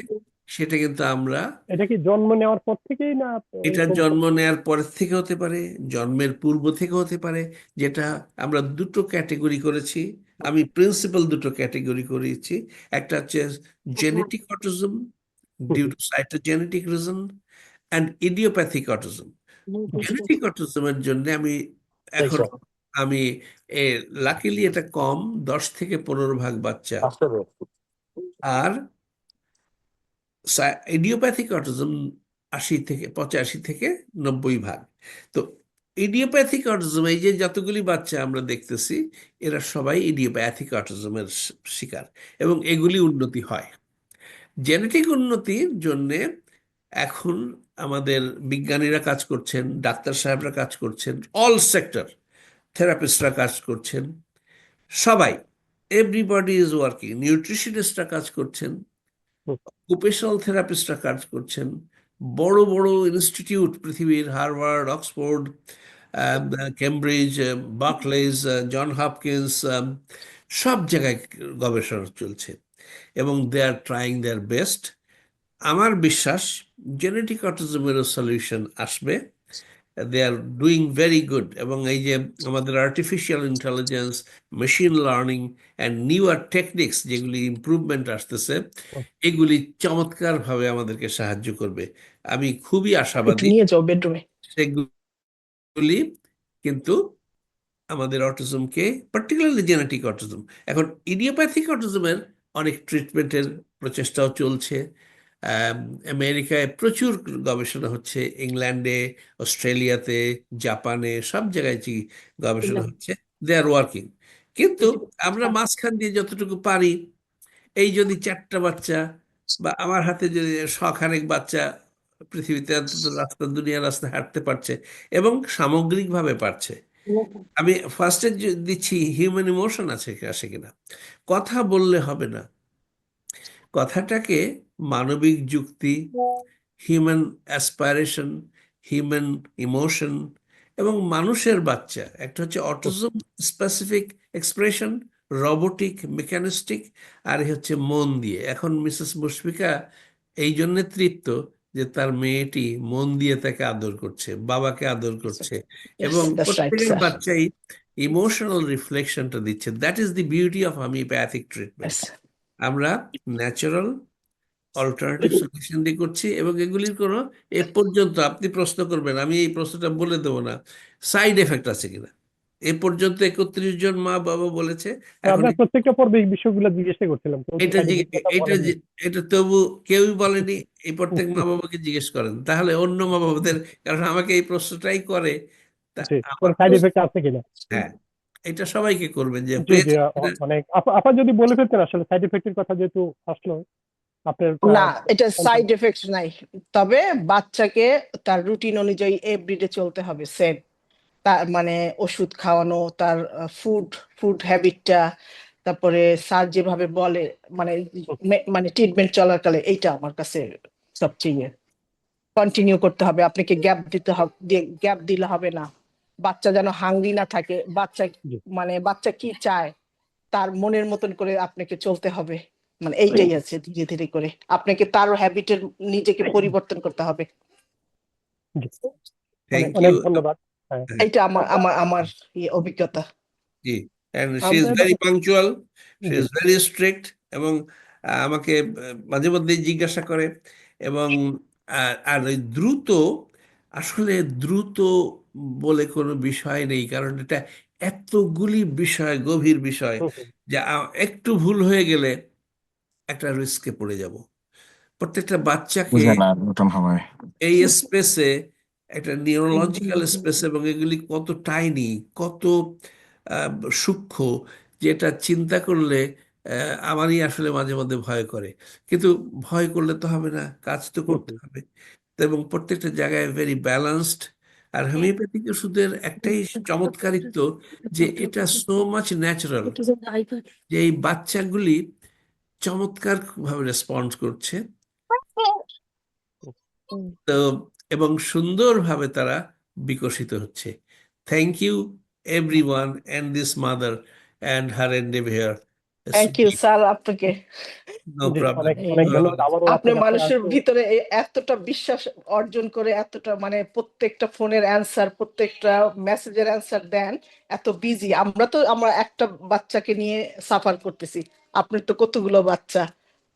সেটা কিন্তু আমরা, এটা কি জন্ম নেওয়ার পর থেকেই না এটা এরকম? জন্ম নেয়ার পরের থেকে হতে পারে, জন্মের পূর্ব থেকে হতে পারে, যেটা আমরা দুটো ক্যাটেগরি করেছি। আমি প্রিন্সিপাল দুটো ক্যাটেগরি করেছি। একটা হচ্ছে genetic autism due to cytogenetic reason, and idiopathic autism. Genetic অটিজমের জন্য এখন আমি লাকিলি এটা কম, 10 থেকে 15 ভাগ বাচ্চা, আর ইডিওপ্যাথিক অটিজম 80 থেকে 85 থেকে 90 ভাগ। তো ইডিওপ্যাথিক অটিজম, এই যে যতগুলি বাচ্চা আমরা দেখতেছি, এরা সবাই ইডিওপ্যাথিক অটিজমের শিকার, এবং এগুলি উন্নতি হয়। জেনেটিক উন্নতির জন্যে এখন আমাদের বিজ্ঞানীরা কাজ করছেন, ডাক্তার সাহেবরা কাজ করছেন, অল সেক্টর, থেরাপিস্টরা কাজ করছেন, সবাই, এভরিবডি ইজ ওয়ার্কিং, নিউট্রিশনিস্টরা কাজ করছেন, অকুপেশনাল থেরাপিস্টরা কাজ করছেন, বড় বড় ইনস্টিটিউট পৃথিবীর, Harvard, Oxford, Cambridge, Berkeley's, John Hopkins, সব জায়গায় গবেষণা চলছে, এবং দে আর ট্রাইং দেয়ার বেস্ট। আমার বিশ্বাস জেনেটিক অটিজমেরও সলিউশন আসবে। দে আর ডুইং ভেরি গুড, এবং এই যে আমাদের artificial intelligence, machine learning and newer techniques, যেগুলি ইমপ্রুভমেন্ট আসতেছে, এগুলি চমৎকারভাবে আমাদেরকে সাহায্য করবে। আমি খুবই একটু আশাবাদী নিয়ে যাও বেডরুমে। সেগুলি কিন্তু আমাদের অটিজমকে, পার্টিকুলারলি জেনেটিক অটিজম, এখন ইডিওপ্যাথিক অটিজমের অনেক ট্রিটমেন্টের প্রচেষ্টাও চলছে। আমেরিকায় প্রচুর গবেষণা হচ্ছে, ইংল্যান্ডে, অস্ট্রেলিয়াতে, জাপানে, সব জায়গায় গবেষণা হচ্ছে। দে আর ওয়ার্কিং। কিন্তু আমরা মাঝখান দিয়ে যতটুকু পারি, এই যদি 4টা বাচ্চা, বা আমার হাতে যদি শখানেক বাচ্চা পৃথিবীতে অন্তত দুনিয়ার রাস্তায় হাঁটতে পারছে এবং সামগ্রিকভাবে পারছে, আমি ফার্স্টে দিচ্ছি হিউম্যান ইমোশন আসে কিনা। কথা বললে হবে না, কথাটাকে মানবিক যুক্তি, হিউম্যান অ্যাসপাইরেশন, হিউম্যান ইমোশন, এবং মানুষের বাচ্চা, একটা হচ্ছে অটিজম স্পেসিফিক এক্সপ্রেশন, রোবোটিক, মেকানিস্টিক, আর হচ্ছে মন দিয়ে। এখন মিসেস মুশফিকা এই জন্যে তৃপ্ত যে তার মেয়েটি মন দিয়ে তাকে আদর করছে, বাবাকে আদর করছে, এবং That's right, প্রত্যেকের sir. বাচ্চাই ইমোশনাল রিফ্লেকশনটা দিচ্ছে। That is the beauty of homeopathic treatment. Yes. আমরা ন্যাচারাল অল্টারনেটিভ সলিউশন দিয়ে করছি, এবং এগুলির কোনো, এ পর্যন্ত আপনি প্রশ্ন করবেন, আমি এই প্রশ্নটা বলে দেবো না, সাইড এফেক্ট আছে কিনা। এ পর্যন্ত 31 জন মা বাবা বলেছে। এখন আমরা প্রত্যেকটা পর্বে এই বিষয়গুলো জিজ্ঞাসা করছিলাম, কেউ তো এটা সাইড যে এফেক্ট কথা এটা বলেননি। এটা তবু কেউই বলেনি। এই প্রত্যেক মা বাবাকে জিজ্ঞেস করেন, তাহলে অন্য মা বাবাদের, কারণ আমাকে এই প্রশ্নটাই করে। তা জি, আমার কোন সাইড প্রশ্ন, এফেক্ট আছে কিনা। হ্যাঁ, এটা সবাইকে করবেন যে জি জি, হয়েছে কিনা। অনেক আপা যদি বলে ফেলতেন আসলে সাইড এফেক্টের কথা যেহেতু আসলো আপনার না, এটা সন্তান। সাইড এফেক্ট নাই, তবে বাচ্চাকে তার রুটিন অনুযায়ী এভরিডে চলতে হবে সেম। তার মানে ওষুধ খাওয়ানো, তার ফুড ফুড হ্যাবিটটা, তারপরে স্যার যেভাবে বলে, মানে মানে ট্রিটমেন্ট চলাকালে, এইটা আমার কাছে সবচেয়ে কন্টিনিউ করতে হবে। আপনাকে গ্যাপ দিতে হবে, গ্যাপ দিলে হবে না। বাচ্চা যেন হাঙ্গরি না থাকে, বাচ্চা জি মানে বাচ্চা কি চায় তার মনের মতন করে আপনাকে চলতে হবে। মানে এইটাই আছে, ধীরে ধীরে করে আপনাকে তার হ্যাবিটের নিজেকে পরিবর্তন করতে হবে। জি, অনেক থ্যাংক অনেক ইউ। ধন্যবাদ। হ্যাঁ এইটা আমার অভিজ্ঞতা। জি, and she is আমরা very punctual, she G is very strict, এবং আমাকে মাঝে মধ্যে জিজ্ঞাসা করে, এবং আর ওই দ্রুত, আসলে দ্রুত বলে কোনো বিষয় নেই, কারণ এটা এতগুলি বিষয়, গভীর বিষয়, হুম, হুম, যা একটু ভুল হয়ে গেলে একটা রিস্কে পড়ে যাব। প্রত্যেকটা বাচ্চাকে বুঝে না নতুন হবে। এই স্পেসে, একটা নিউরোলজিক্যাল স্পেস, এবং এগুলি কত টাইনি, কত আহ, সূক্ষ্ম, যেটা চিন্তা করলে আমারই আসলে মাঝে মধ্যে ভয় করে। কিন্তু ভয় করলে তো হবে না, কাজ তো হুম, করতে হুম, হবে। তো এবং প্রত্যেকটা জায়গায় ভেরি ব্যালেন্সড। আর হোমিওপ্যাথিক ওষুধের একটাই চমৎকারিত্ব, যে এটা সো মাচ ন্যাচারাল, যে এই বাচ্চাগুলি চমৎকার ভাবে রেসপন্ড করছে। তো এবং সুন্দরভাবে তারা বিকশিত হচ্ছে। Thank you everyone and this mother and her endeavour. Thank you sir, আপনাকে। নো জি, প্রবলেম। অনেক অনেক ধন্যবাদ আবারও আপনি আপনার কাছে মানুষের আসবো। ভিতরে এতটা বিশ্বাস অর্জন করে, এতটা মানে প্রত্যেকটা ফোনের অ্যান্সার, প্রত্যেকটা মেসেজের অ্যান্সার দেন। এত বিজি, আমরা একটা বাচ্চাকে নিয়ে সাফার করতেছি, আপনার তো কতগুলো বাচ্চা।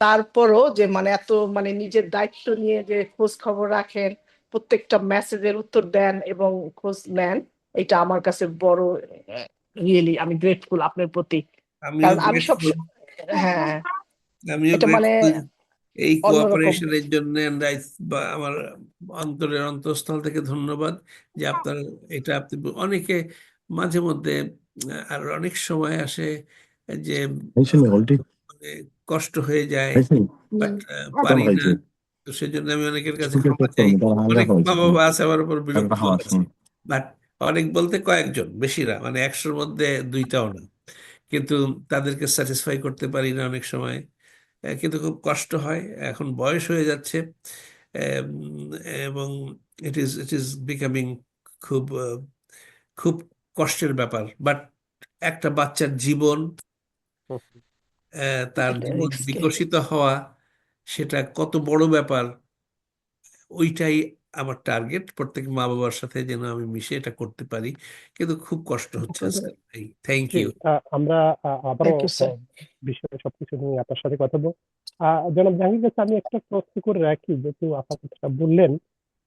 তারপরও যে মানে এত মানে নিজের দায়িত্ব নিয়ে যে খোঁজ খবর রাখেন, প্রত্যেকটা মেসেজের উত্তর দেন এবং খোঁজ নেন, এটা আমার কাছে বড়, রিয়েলি আমি গ্রেটফুল আপনার প্রতি। আমিও কারণ আমি সব গ্রেটফুল, হ্যাঁ, আমিও এটা মানে গ্রেটফুল এই অন্যরকম। কোঅপারেশনের জন্য। বা আমার অন্তরের অন্তঃস্থল থেকে ধন্যবাদ, যে আপনার এটা আপনি অনেকে মাঝে মধ্যে আর অনেক সময় আসে যে হয়েছে অলরেডি মানে কষ্ট হয়ে যায়, হয়েছে বাট কেমন পারি না। হয়েছে তো সেজন্য আমি অনেকের কাছে স্কুল ক্ষমা টেস্ট চাই। করবো তাহলে হালকা অনেক মা হয়েছে বাবা আছে আমার উপর হালকা বিরক্ত হাওয়া আছে আছে, বাট অনেক বলতে কয়েকজন, বেশিরা, মানে 100-র মধ্যে 2টাও না। কিন্তু তাদেরকে স্যাটিসফাই করতে পারি না অনেক সময়। কিন্তু খুব কষ্ট হয়, এখন বয়স হয়ে যাচ্ছে। এম, এবং ইট ইজ বিকামিং খুব খুব কষ্টের ব্যাপার। বাট একটা বাচ্চার জীবন, হুম, তার এটা জীবন রিস্কে। বিকশিত হওয়া, সেটা কত বড় ব্যাপার। ওইটাই আমার টার্গেট, প্রত্যেক মা বাবার সাথে যেন আমি মিশে এটা করতে পারি। কিন্তু খুব কষ্ট হচ্ছে আজকে। Thank ji, you. আমরা আবারও থ্যাংক ইউ স্যার। বিষয়ে সবকিছু নিয়ে আপনার সাথে কথা বলবো। জনাব জাহাঙ্গীর কাছে আমি একটা প্রশ্ন করে রাখি, যেহেতু আপা কথাটা বললেন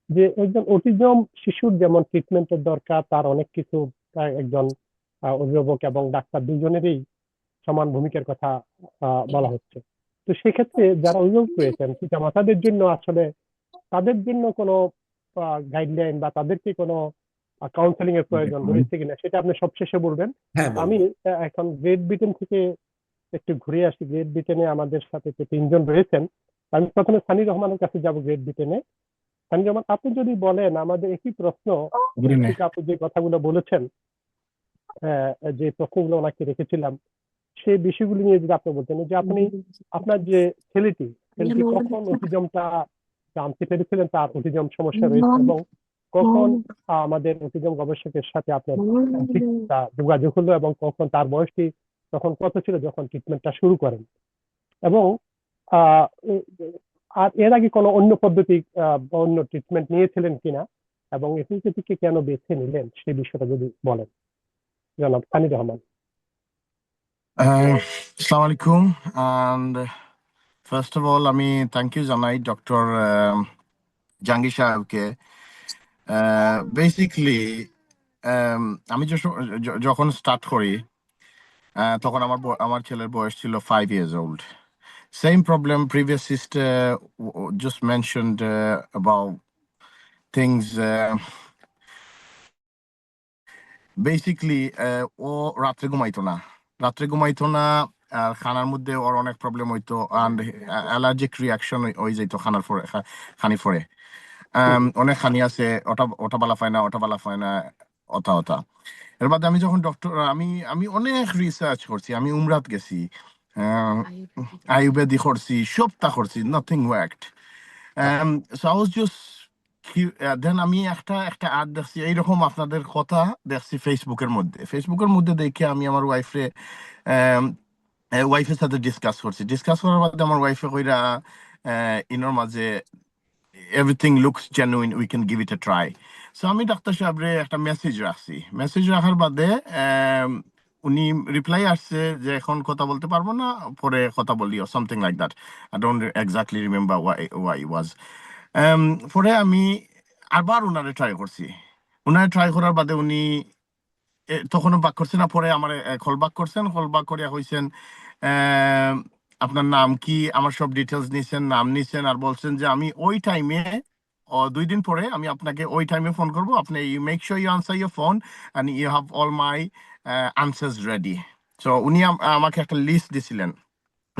যে একজন অটিজম শিশুর যেমন ট্রিটমেন্টের দরকার, তার অনেক কিছু, একজন অভিভাবক এবং ডাক্তার দুজনেরই সমান ভূমিকার কথা বলা হচ্ছে। তো সেক্ষেত্রে যারা অভিভাবক রয়েছেন পিতামাতাদের জন্য আসলে তাদের জন্য কোনো গাইডলাইন বা তাদেরকে কোনো কাউন্সেলিং এর প্রয়োজন রয়েছে কিনা সেটা আপনি সবশেষে বলবেন। হ্যাঁ, আমি বলবো। এখন গ্রেট ব্রিটেন থেকে একটু ঘুরে আসি। গ্রেট ব্রিটেনে আমাদের সাথে যে 3জন রয়েছেন, আমি প্রথমে সানি রহমানের কাছে যাব। গ্রেট ব্রিটেনে সানি রহমান, আপনি যদি বলেন আমাদের একই প্রশ্ন, থেকে আপনি যে কথাগুলো বলেছেন, যে প্রশ্নগুলো ওনাকে রেখেছিলাম সেই বিষয়গুলো নিয়ে যদি আপনি বলতেন, যে আপনি আপনার যে ছেলেটি ছেলেটি কখন অটিজমটা জানতে পেরেছিলেন, তার অটিজম সমস্যা রয়েছে, এবং কখন আমাদের অটিজম গবেষকের সাথে আপনার যোগাযোগ হলো, এবং কখন তার বয়সটি তখন কত ছিল যখন ট্রিটমেন্টটা শুরু করেন, এবং আহ, আর এর আগে কোনো অন্য পদ্ধতি বা অন্য ট্রিটমেন্ট নিয়েছিলেন কিনা, এবং এপিওপ্যাথিকে কেন বেছে নিলেন সেই বিষয়টা যদি বলেন, জনাব সানি রহমান। আসসালামু আলাইকুম and first of all আমি থ্যাংক ইউ জানাই ডক্টর জাহাঙ্গীর সাহেবকে। বেসিকলি আমি যখন স্টার্ট করি তখন আমার ছেলের বয়স ছিল 5 years old. Same problem previous sister just mentioned about things. Basically, ও রাত্রে ঘুমাইতো না আর খানার মধ্যে ওর অনেক প্রবলেম হইতো and অ্যালার্জিক রিয়াকশন হয়ে যেত খানি পরে অনেক খানি আছে ওটা বালা পায় না ওটা এর বাদে আমি যখন আমি অনেক রিসার্চ করছি, আমি উমরাত গেছি, আয়ুর্বেদিক করছি, সবটা করছি, nothing worked. So I was just দেন আমি একটা অ্যাড দেখছি এইরকম আপনাদের কথা দেখছি ফেসবুকের মধ্যে দেখে আমি আমার ওয়াইফের সাথে ডিসকাস করার বাদে আমার ওয়াইফে কইরা ইনোর মাঝে everything looks genuine, we can give it A try. So আমি ডাক্তার সাহেবরে একটা মেসেজ রাখার বাদে উনি রিপ্লাই আসছে যে এখন কথা বলতে পারবো না, পরে কথা বলিও, something like that. I don't exactly remember why was. পরে আমি আবার উনারে ট্রাই করার বাদে উনি তখনও বাক করছেন না, পরে আমার কল বাক করিয়া হয়েছেন আপনার নাম কি, আমার সব ডিটেলস নাম নিছেন আর বলছেন যে আমি ওই টাইমে 2 দিন পরে আমি আপনাকে ওই টাইমে ফোন করবো, আপনি you make sure you answer your phone and you have all my answers ready. So উনি আমাকে একটা লিস্ট দিছিলেন,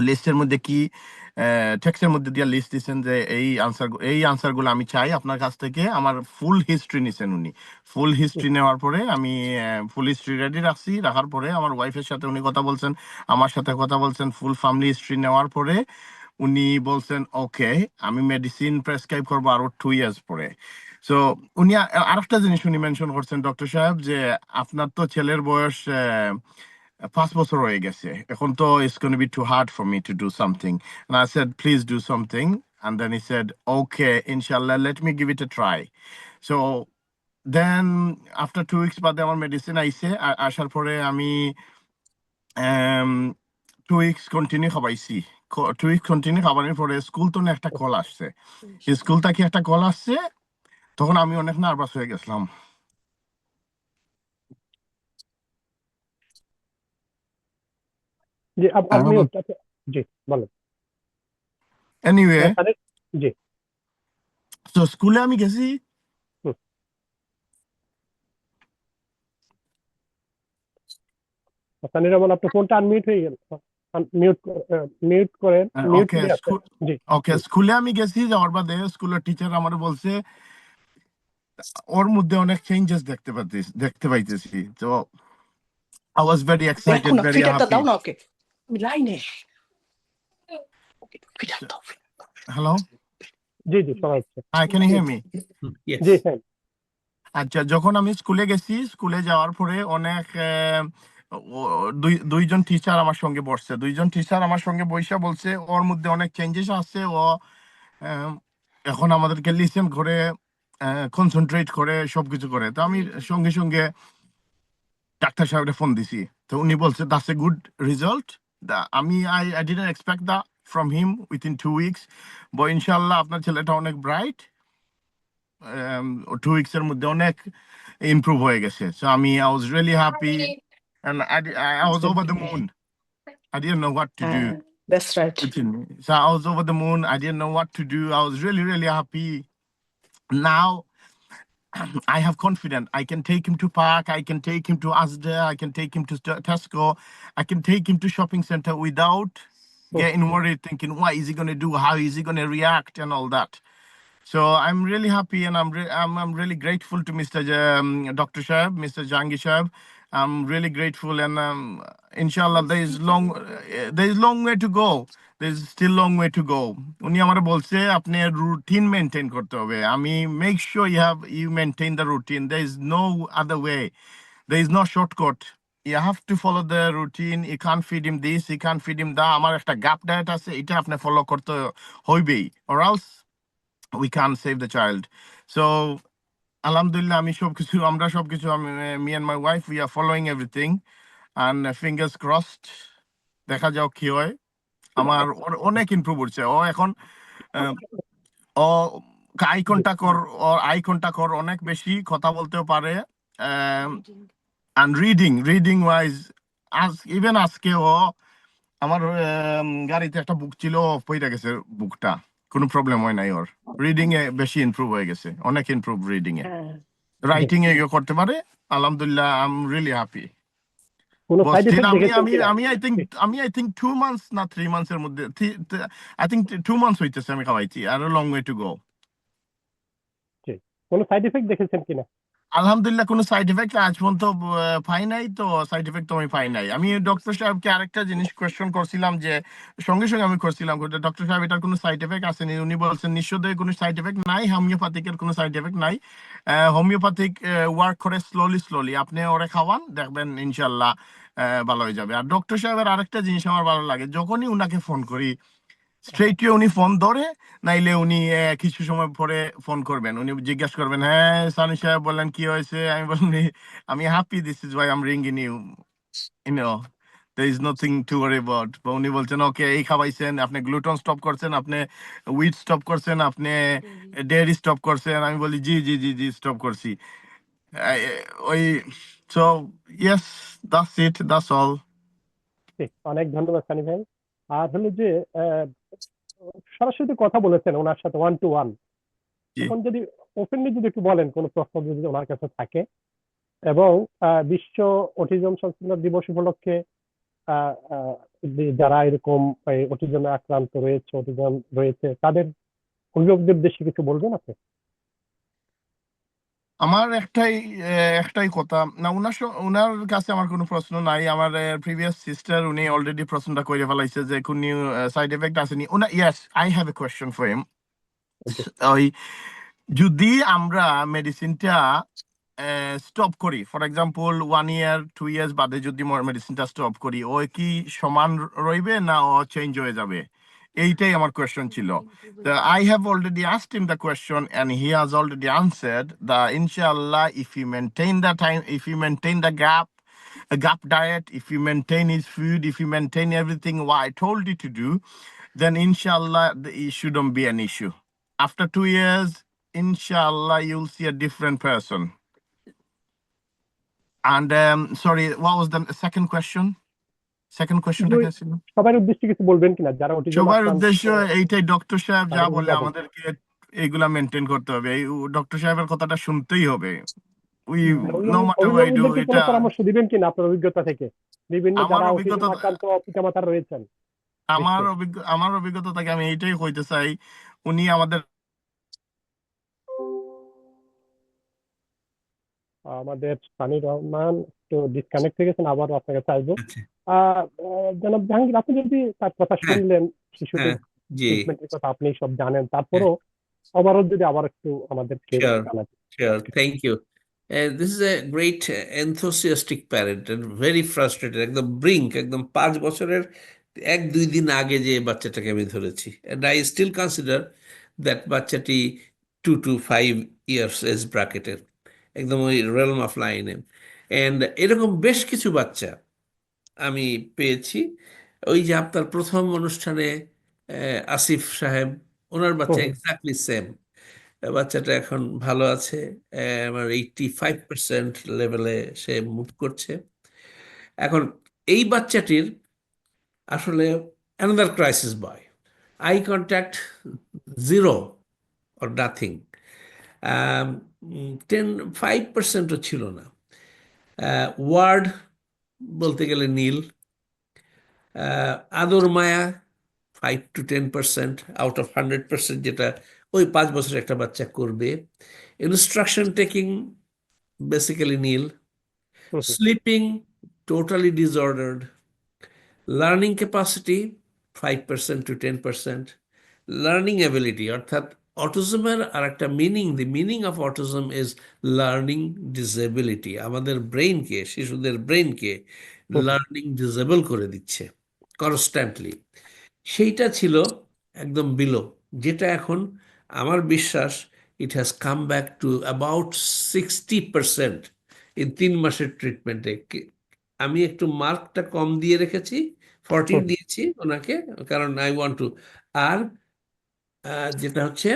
লিস্টের মধ্যে কি টেক্সটের মধ্যে দিয়ে লিস্ট দিচ্ছেন যে এই আনসার গুলো আমি চাই আপনার কাছ থেকে. আমার ফুল হিস্ট্রি নিছেন উনি. ফুল হিস্ট্রি নেওয়ার পরে আমি ফুল হিস্ট্রি রেডি রাখার পরে আমার ওয়াইফের সাথে উনি কথা বলছেন, আমার সাথে কথা বলছেন. ফুল ফ্যামিলি হিস্ট্রি নেওয়ার পরে উনি বলছেন ওকে আমি মেডিসিন প্রেসক্রাইব করবো আরো 2 years পরে. সো উনি আরেকটা জিনিস উনি মেনশন করছেন ডক্টর সাহেব, যে আপনার তো ছেলের বয়স 5 বছর হয়ে গেছে, এখন তো it's going to be too hard for me to do something. And I said please do something, and then he said okay inshallah let me give it a try. So then after 2 weeks বাদে আমার medicine আসার পরে আমি 2 weeks continue খাবাইছি. 2 weeks continue খাবানোর পরে school তো একটা call আসছে, school থেকে একটা কল আসছে, তখন আমি অনেক নার্ভাস হয়ে গেছিলাম. জি আপনি জি বলেন. এনিওয়ে জি তো স্কুলে আমি গেছি. সানি রহমান আপনার ফোনটা আনমিউট হয়ে গেল, মিউট করেন. ওকে স্কুলে আমি গেছি, যাওয়ার বাদে স্কুলের টিচার আমারে বলছে ওর মধ্যে অনেক চেঞ্জেস দেখতে পাইতেছি. তো I was very excited, very happy. দাও না ওকে লাইনে. Hello? জি শোনা যাচ্ছে. Hi, can you hear me? Yes. জি হ্যাঁ. আচ্ছা, যখন আমি স্কুলে গেছি, স্কুলে যাওয়ার পরে অনেক দুইজন টিচার আমার সঙ্গে বসছে, বসে বলছে ওর মধ্যে অনেক চেঞ্জেস আসছে, ও এখন আমাদেরকে লিসেন করে কনসেন্ট্রেট করে সবকিছু করে. তো আমি সঙ্গে সঙ্গে ডাক্তার সাহেবের ফোন দিছি, তো উনি বলছে দ্যাটস এ গুড রেজাল্ট. আমি I didn't expect that from him within 2 weeks, but ইনশাআল্লাহ আপনার ছেলেটা অনেক ব্রাইট, 2 weeks এর মধ্যে অনেক ইমপ্রুভ হয়ে গেছে. So I was really happy and I was over the moon. I didn't know what to do. That's right. So I was over the moon. I didn't know what to do. I was really, really happy. Now I have confidence. I can take him to park. I can take him to Asda. I can take him to Tesco. I can take him to shopping center without getting worried, thinking, what is he going to do? How is he going to react and all that. So I'm really happy, and I'm really grateful to Dr. Shahab, Mr. Jangi Shahab. I'm really grateful, and inshallah there is long way to go. There's still long way to go. উনি আমারে বলছে আপনি routine maintain করতে হবে. আমি make sure you maintain the routine. There is no other way. There is no shortcut. You have to follow the routine. You can't feed him this, you can't feed him that. আমার একটা gap diet আছে, এটা আপনি follow করতে হইবেই, or else we can't save the child. So alhamdulillah আমরা সবকিছু me and my wife, we are following everything, and fingers crossed দেখা যাও কি হয়. আমার অনেক ইমপ্রুভ হচ্ছে. ও এখন আই কন্টাক্ট অনেক বেশি কথা বলতেও পারে, and reading wise, even আজকেও আমার গাড়িতে একটা বুক ছিল, পড়ে গেছে বুকটা, কোনো প্রবলেম হয় নাই ওর। রিডিং এ বেশি ইমপ্রুভ হয়ে গেছে, অনেক ইমপ্রুভ রিডিং এ, হ্যাঁ রাইটিং এ ইয়ে করতে পারে। আলহামদুলিল্লাহ, আই এম রিয়েলি হ্যাপি। কোনো But সাইড still, এফেক্ট দেখেছেন কিনা? I think 2 months, not 3 months এর মধ্যে, I think 2 months হইতেছে আমি খাওয়াইছি, আর a long way to go. জি। কোনো সাইড এফেক্ট দেখেছেন কিনা? আলহামদুলিল্লাহ, কোনো সাইড এফেক্ট আজ পর্যন্ত পাই নাই। তো সাইড এফেক্ট তো আমি পাই নাই। আমি ডক্টর সাহেবকে আরেকটা জিনিস কোয়েশ্চন করছিলাম, যে সঙ্গে সঙ্গে আমি করছিলাম, ডক্টর সাহেব এটার কোনো সাইড এফেক্ট আছে নি? উনি বলছেন নিঃসন্দেহে কোনো সাইড এফেক্ট নাই, হোমিওপ্যাথিকের কোনো সাইড এফেক্ট নাই। হোমিওপ্যাথিক ওয়ার্ক করে স্লোলি, আপনি ওরে খাওয়ান, দেখবেন ইনশাল্লাহ ভালো হয়ে যাবে। আর ডক্টর সাহেবের আরেকটা জিনিস আমার ভালো লাগে, যখনই উনাকে ফোন করি স্ট্রেট উনি ফোন ধরে, নাইলে উনি কিছু সময় পরে ফোন করবেন, উনি জিজ্ঞাসা করবেন, হ্যাঁ সানি সাহেব বললেন কি হয়েছে। আমি বললাম, আমি happy, this is why I am রিংিং you, you know, there is nothing to worry about. বা উনি বলছেন, ওকে এই খাওয়াইছেন, আপনি গ্লুটন স্টপ করছেন, আপনি উইট স্টপ করছেন, আপনি ডেয়ারি স্টপ করছেন। আমি বলি জি জি জি জি স্টপ করছি। ওই so yes, that's it, that's all. ঠিক, অনেক ধন্যবাদ সানি ভাই। আর হলো যে সরাসরি কথা বলেছেন ওনার সাথে 1 to 1। জি। এখন যদি ওপেনলি যদি একটু বলেন, কোনো প্রশ্ন যদি ওনার কাছে থাকে, এবং বিশ্ব অটিজম সচেতনতা দিবস উপলক্ষে যারা এরকম অটিজমে আক্রান্ত রয়েছে, অটিজম রয়েছে, তাদের অভিভাবকদের উদ্দেশ্যে কিছু বলবেন আপনি? আমার একটাই কথা, না উনার কাছে আমার কোনো প্রশ্ন নাই। আমার প্রিভিয়াস সিস্টার, উনি অলরেডি প্রশ্নটা করে ফেলাইছে যে কোন সাইড এফেক্ট আসেনি। Yes, I have a question for him. ওই যদি আমরা মেডিসিনটা স্টপ করি, ফর এক্সাম্পল 1 year 2 years বাদে যদি মেডিসিনটা স্টপ করি, ও কি সমান রইবে না ও চেঞ্জ হয়ে যাবে? এইটাই আমার কোয়েশ্চন ছিল। I have already asked him the question and he has already answered that inshallah, if he maintain the time, if he maintain the gap diet, if he maintain his food, if he maintain everything what I told you to do, then inshallah it shouldn't be an issue. After 2 years, inshallah you'll see a different person. And sorry, what was the second question? Second question টা কি ছিল? সবার উদ্দেশ্যে কিছু বলবেন কিনা যারা autism সবার আক্রান্ত? উদ্দেশ্য এইটাই, ডক্টর সাহেব যা তাদের বলে অভিভাবক। আমাদেরকে এইগুলা মেনটেন করতে হবে। এই ডক্টর সাহেবের কথাটা শুনতেই হবে। We no matter what do. অভিভাবকদেরকে কোনো এটা পরামর্শ দিবেন কিনা আপনার অভিজ্ঞতা থেকে? বিভিন্ন আমার যারা অভিজ্ঞতা, অটিজম আক্রান্ত পিতামাতা রয়েছেন আমার অভিজ্ঞতা থেকে আমি এইটাই কইতে চাই, উনি আমাদের সানি রহমান একটু ডিসকানেক্ট হয়ে গেছেন, আবার আপনাকে চাইবো। আচ্ছা, জনাব জাহাঙ্গীর, আপনি যদি তার কথা হ্যাঁ শুনলেন, শিশুদের হ্যাঁ, জি, ট্রিটমেন্টের কথা আপনি সব জানেন, তারপরও ওভারঅল যদি আবার একটু আমাদেরকে sure, জানাতেন। sure. Thank you. This is a great enthusiastic parent and very frustrated. একদম ব্রিঙ্ক, একদম 5 বছরের 1-2 দিন আগে যে বাচ্চাটাকে আমি ধরেছি, and I still consider that বাচ্চাটি 2 to 5 years এজ ব্র্যাকেটের, একদম ওই realm of লাইনে। and এরকম বেশ কিছু বাচ্চা আমি পেয়েছি। ওই যে আপনার প্রথম অনুষ্ঠানে আসিফ সাহেব, ওনার বাচ্চা এক্স্যাক্টলি সেম। বাচ্চাটা এখন ভালো আছে, আমার 85% লেভেলে সে মুভ করছে। এখন এই বাচ্চাটির আসলে another crisis boy, eye contact 0 or nothing, 5%ও ছিল না। ওয়ার্ড বলতে গেলে নীল, আদর মায়া 5 to 10% আউট অফ 100%, যেটা ওই 5 বছরের একটা বাচ্চা করবে। Instruction taking basically nil, sleeping totally disordered, learning capacity 5% to 10%, learning ability, অর্থাৎ অটিজমের আর একটা meaning, the meaning of autism is learning disability. আমাদের ব্রেইনকে, শিশুদের ব্রেইনকে লার্নিং ডিসেবল করে দিচ্ছে কনস্ট্যান্টলি। সেইটা ছিল একদম বিলো, যেটা এখন আমার বিশ্বাস it has come back to about 60% এই 3 মাসের ট্রিটমেন্টে। আমি একটু মার্কটা কম দিয়ে রেখেছি, 14 দিয়েছি ওনাকে, কারণ আই ওয়ান্ট টু। আর যেটা হচ্ছে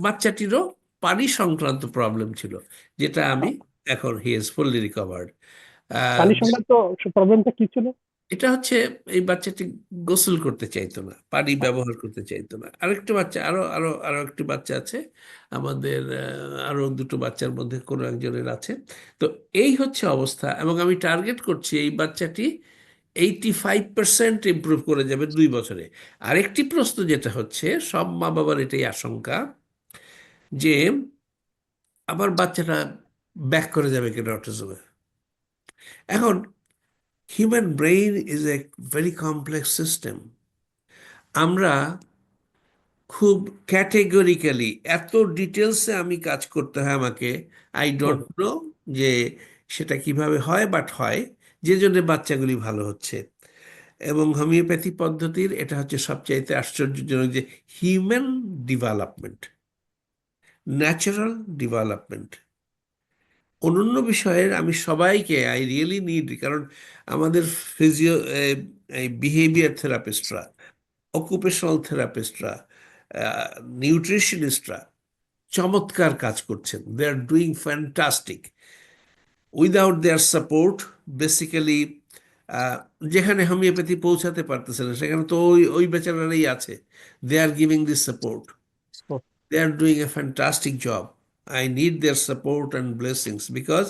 বাচ্চাটিরও পানি সংক্রান্ত প্রবলেম ছিল, যেটা আমি এখন হি ইজ ফুললি রিকভার্ড। পানি সংক্রান্ত প্রবলেমটা কি ছিল? এটা হচ্ছে এই বাচ্চাটি গোসল করতে চাইতো না, পানি ব্যবহার করতে চাইতো না। আরেকটা বাচ্চা, আরো আরো আরো একটি বাচ্চা আছে আমাদের, আরো দুটো বাচ্চার মধ্যে কোনো একজনের আছে। তো এই হচ্ছে অবস্থা, এবং আমি টার্গেট করছি এই বাচ্চাটি 85% ইমপ্রুভ করে যাবে 2 বছরে। আরেকটি প্রশ্ন যেটা হচ্ছে, সব মা বাবার এটাই আশঙ্কা যে আমার বাচ্চাটা ব্যাক করে যাবে কিনা অটিজমে। এখন human brain is a very complex system. আমরা খুব ক্যাটেগরিক্যালি, এত ডিটেলসে আমি কাজ করতে হয় আমাকে, আই ডোন্ট নো যে সেটা কিভাবে হয়, বাট হয়, যে জন্য বাচ্চাগুলি ভালো হচ্ছে। এবং হোমিওপ্যাথি পদ্ধতির এটা হচ্ছে সবচাইতে আশ্চর্যজনক যে হিউম্যান ডেভেলপমেন্ট, ন্যাচারাল ডেভেলপমেন্ট। অন্যান্য বিষয়ের আমি সবাইকে আই রিয়েলি নিড, কারণ আমাদের ফিজিও বিহেভিয়ার থেরাপিস্টরা, অকুপেশনাল থেরাপিস্টরা, নিউট্রিশনিস্টরা চমৎকার কাজ করছেন, they are doing fantastic. Without their support basically যেখানে হোমিওপ্যাথি পৌঁছাতে পারতেছে না, সেখানে তো ওই ওই বেচারারাই আছে। They are giving this support, they are doing a fantastic job. I need their support and blessings, because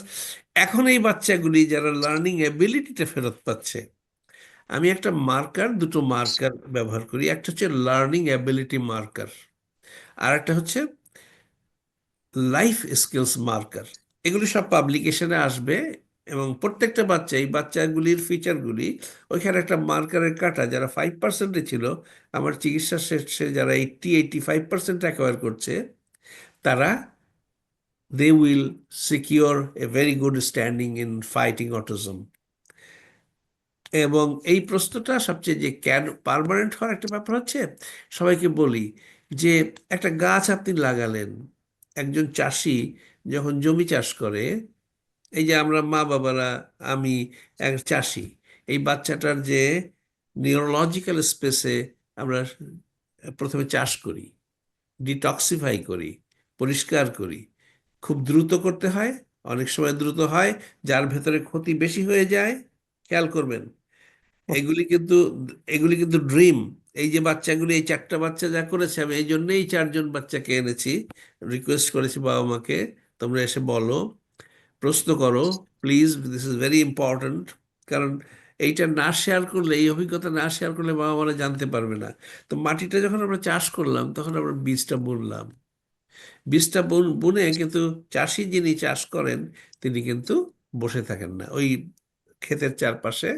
এখন এই বাচ্চাগুলি যারা লার্নিং অ্যাবিলিটিটা ফেরত পাচ্ছে, আমি একটা মার্কার, দুটো মার্কার ব্যবহার করি। একটা হচ্ছে লার্নিং অ্যাবিলিটি মার্কার, আর একটা হচ্ছে লাইফ স্কিলস মার্কার। এগুলি সব পাবলিকেশনে আসবে, এবং প্রত্যেকটা বাচ্চা, এই বাচ্চাগুলির ফিচারগুলি ওইখানে একটা মার্কারের কাটা, যারা 5%-এ ছিল, আমার চিকিৎসা শেষে যারা 85% অ্যাকোয়ার করছে, তারা they will secure a very good standing in fighting autism. এবং এই প্রশ্নটা সবচেয়ে যে কেন পার্মানেন্ট হওয়ার একটা ব্যাপার হচ্ছে, সবাইকে বলি যে একটা গাছ আপনি লাগালেন, একজন চাষি যখন জমি চাষ করে, এই যে আমরা মা বাবারা, আমি এক চাষি, এই বাচ্চাটার যে নিউরোলজিক্যাল স্পেসে আমরা প্রথমে চাষ করি, ডিটক্সিফাই করি, পরিষ্কার করি, খুব দ্রুত করতে হয়, অনেক সময় দ্রুত হয়, যার ভেতরে ক্ষতি বেশি হয়ে যায়। খেয়াল করবেন, এগুলি কিন্তু এগুলি কিন্তু ড্রিম। এই যে বাচ্চাগুলি, এই 4টা বাচ্চা যা করেছে, আমি এই জন্যই 4জন বাচ্চাকে এনেছি, রিকোয়েস্ট করেছি বাবা মাকে, তোমরা এসে বলো, প্রশ্ন করো please, this is very important. কারণ এইটা না শেয়ার করলে, এই অভিজ্ঞতা না শেয়ার করলে বাবা মারা জানতে পারবে না। তো মাটিটা যখন আমরা চাষ করলাম, তখন আমরা বীজটা বুনলাম, বীজটা বুনে, কিন্তু চাষি যিনি চাষ করেন তিনি কিন্তু বসে থাকেন না, ওই ক্ষেতের চারপাশে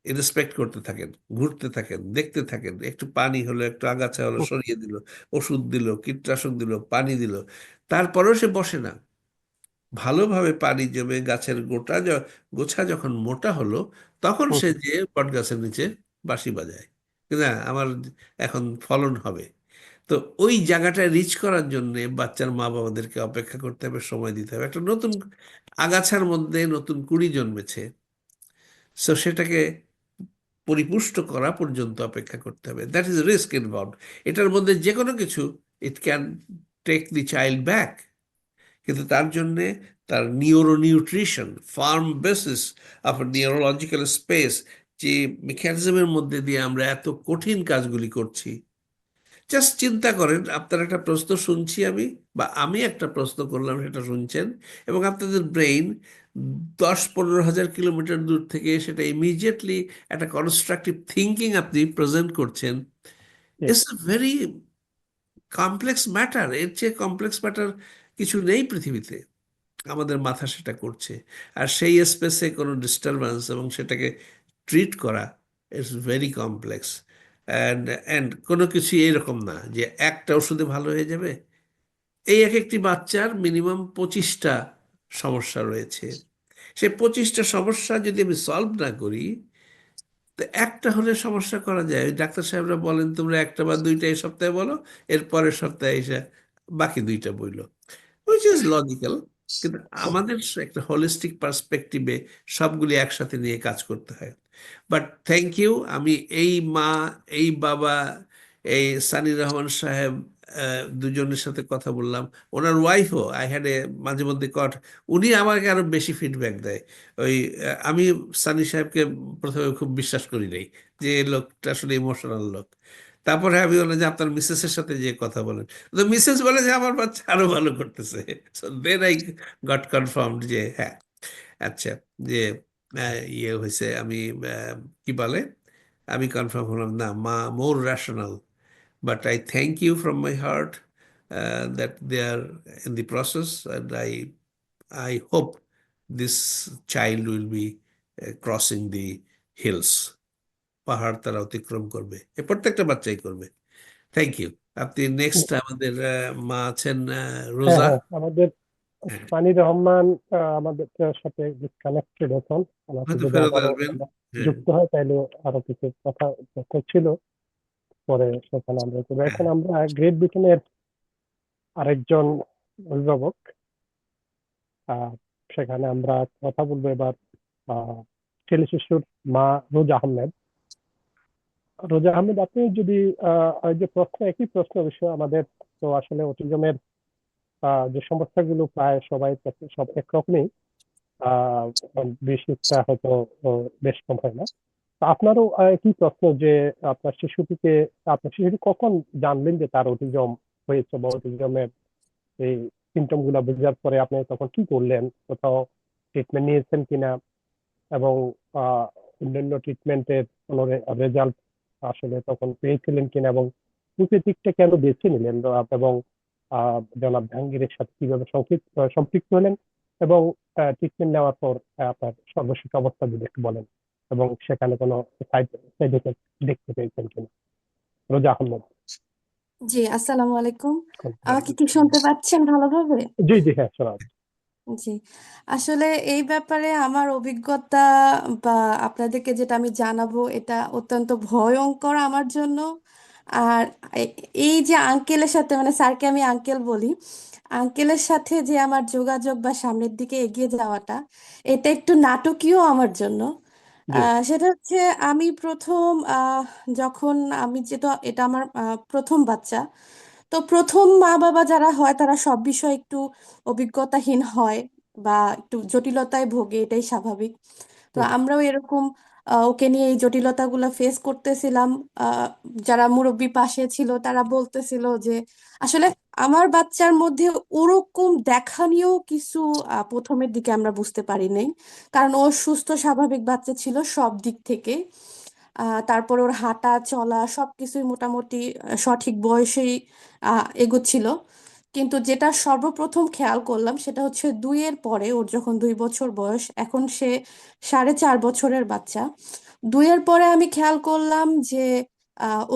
ইন্সপেক্ট করতে থাকেন, ঘুরতে থাকেন, দেখতে থাকেন, একটু পানি হলো, একটু আগাছা হলো, সরিয়ে দিল, ওষুধ দিল, কীটনাশক দিল, পানি দিল, তারপরেও সে বসে না। ভালোভাবে পানি জমে গাছের গোছা যখন মোটা হলো, তখন সে যে বট গাছের নিচে বাঁশি বাজায়, না আমার এখন ফলন হবে। তো ওই জায়গাটায় রিচ করার জন্য বাচ্চার মা বাবাদেরকে অপেক্ষা করতে হবে, সময় দিতে হবে। একটা নতুন আগাছার মধ্যে নতুন কুঁড়ি জন্মেছে, সো সেটাকে পরিপুষ্ট করা পর্যন্ত অপেক্ষা করতে হবে। That is risk involved. এটার মধ্যে যে কোনো কিছু, it can take the child back, কিন্তু তার জন্যে তার neuronutrition, firm basis of neurological space, যে মেকানিজমের মধ্যে দিয়ে আমরা এত কঠিন কাজগুলি করছি। জাস্ট চিন্তা করেন, আপনার একটা প্রশ্ন শুনছি আমি, বা আমি একটা প্রশ্ন করলাম, সেটা শুনছেন, এবং আপনাদের ব্রেইন 10-15 হাজার কিলোমিটার দূর থেকে সেটা ইমিডিয়েটলি একটা কনস্ট্রাকটিভ থিঙ্কিং আপনি প্রেজেন্ট করছেন। It's a very complex matter. এর চেয়ে কমপ্লেক্স ম্যাটার কিছু নেই পৃথিবীতে। আমাদের মাথা সেটা করছে, আর সেই স্পেসে কোনো ডিস্টারবেন্স এবং সেটাকে ট্রিট করা ইটস ভেরি কমপ্লেক্স। অ্যান্ড কোনো কিছু এরকম না যে একটা ওষুধে ভালো হয়ে যাবে। এই এক একটি বাচ্চার মিনিমাম 25টা সমস্যা রয়েছে। সেই 25টা সমস্যা যদি আমি সলভ না করি, তো একটা হলে সমস্যা করা যায়। ওই ডাক্তার সাহেবরা বলেন, তোমরা একটা বা দুইটা এই সপ্তাহে বলো, এর পরের সপ্তাহে এসে বাকি দুইটা বইলো, হুইচ ইজ লজিক্যাল। কিন্তু আমাদের একটা হোলিস্টিক পার্সপেক্টিভে সবগুলি একসাথে নিয়ে কাজ করতে হয়। বাট থ্যাংক ইউ, আমি এই মা, এই বাবা, এই সানি রহমান সাহেব দুজনের সাথে কথা বললাম, ওনার ওয়াইফও আই হ্যাড এ মাঝে মধ্যে উনি আমাকে আরো বেশি ফিডব্যাক দেয়। ওই আমি সানি সাহেবকে প্রথমে খুব বিশ্বাস করি নাই যে এই লোকটা আসলে ইমোশনাল লোক। তারপরে আমি বললাম যে আপনার মিসেসের সাথে যে কথা বলেন, তো মিসেস বলে যে আমার বাচ্চা আরো ভালো করতেছে। So then I got confirmed যে হ্যাঁ, আচ্ছা, যে ইয়ে হয়েছে, আমি কি বলে, আমি কনফার্ম হলাম না, মা মোর rational. But I thank you from my heart that they are in the process, and I hope this child will be crossing the hills. পাহাড় তারা অতিক্রম করবে, এ প্রত্যেকটা বাচ্চাই করবে। Thank you. আপনি নেক্সট আমাদের মা আছেন হ্যাঁ রোজা। হ্যাঁ, আমাদের হ্যাঁ, সানি রহমান আমাদের সাথে কানেক্টেড এখন। আমাকে হয়তো যদি ফেরত আবারও আসবেন। হ্যাঁ, যুক্ত হয় তাহলে আরো কিছু কথা ছিল, পরে সেখানে আমরা করবো। হ্যাঁ, এখন আমরা গ্রেট ব্রিটেনের আরেকজন অভিভাবক, আহ, সেখানে আমরা কথা বলবো এবার ছেলে শিশুর মা রোজা আহমেদ। রোজা আহমেদ, আপনি যদি ওই যে প্রশ্ন, একই প্রশ্ন বিষয় আমাদের, তো আসলে অটিজমের যে সমস্যাগুলো প্রায় সবাই সব একরকমই, আহ বিশেষটা হয়তো বেশ কম হয় না। তো আপনারও একই প্রশ্ন যে আপনার শিশুটি কখন জানলেন যে তার অটিজম হয়েছে, বা অটিজমের এই সিমটম গুলা বোঝার পরে আপনি তখন কি করলেন, কোথাও ট্রিটমেন্ট নিয়েছেন কিনা, এবং আহ অন্যান্য ট্রিটমেন্টের কোনো রেজাল্ট আসলে তখন পেয়েছিলেন কিনা, এবং দিকটা কেন বেছে নিলেন, এবং জনাব জাহাঙ্গীরের সাথে কিভাবে সম্পৃক্ত হলেন, এবং ট্রিটমেন্ট নেওয়ার পর আপনার সর্বশেষ অবস্থা যদি একটু বলেন, এবং সেখানে কোনো সাইড সাইড এফেক্ট দেখতে পেয়েছেন কিনা। রোজা আহমেদ। জি, আসসালামু আলাইকুম। আমাকে কি শুনতে পাচ্ছেন ভালোভাবে? জি জি, হ্যাঁ শোনা যাচ্ছে। জি, আসলে এই ব্যাপারে আমার অভিজ্ঞতা বা আপনাদেরকে যেটা আমি জানাবো এটা অত্যন্ত ভয়ঙ্কর আমার জন্য। আর এ- এই যে আঙ্কেলের সাথে, মানে স্যারকে আমি আঙ্কেল বলি, আঙ্কেলের সাথে যে আমার যোগাযোগ বা সামনের দিকে এগিয়ে যাওয়াটা, এটা একটু নাটকীয় আমার জন্য। জি সেটা হচ্ছে আমি প্রথম যখন আমি যেটা, এটা আমার প্রথম বাচ্চা। তো প্রথম মা বাবা যারা হয় তারা সব বিষয়ে একটু অভিজ্ঞতাহীন হয় বা একটু জটিলতায় ভোগে, এটাই স্বাভাবিক। তো হুম, আমরাও এরকম ওকে নিয়ে এই জটিলতাগুলো ফেস করতেছিলাম। আহ, যারা মুরব্বী পাশে ছিল তারা বলতেছিল যে আসলে আমার বাচ্চার মধ্যে ওরকম দেখানিও কিছু প্রথমের দিকে আমরা বুঝতে পারি নাই, কারণ ও সুস্থ স্বাভাবিক বাচ্চা ছিল সব দিক থেকে। তারপর ওর হাঁটা চলা সবকিছুই মোটামুটি সঠিক বয়সেই এগোচ্ছিল। কিন্তু যেটা সর্বপ্রথম খেয়াল করলাম সেটা হচ্ছে 2-এর পরে, ওর যখন 2 বছর বয়স, এখন সে 4.5 বছরের বাচ্চা। 2-এর পরে আমি খেয়াল করলাম যে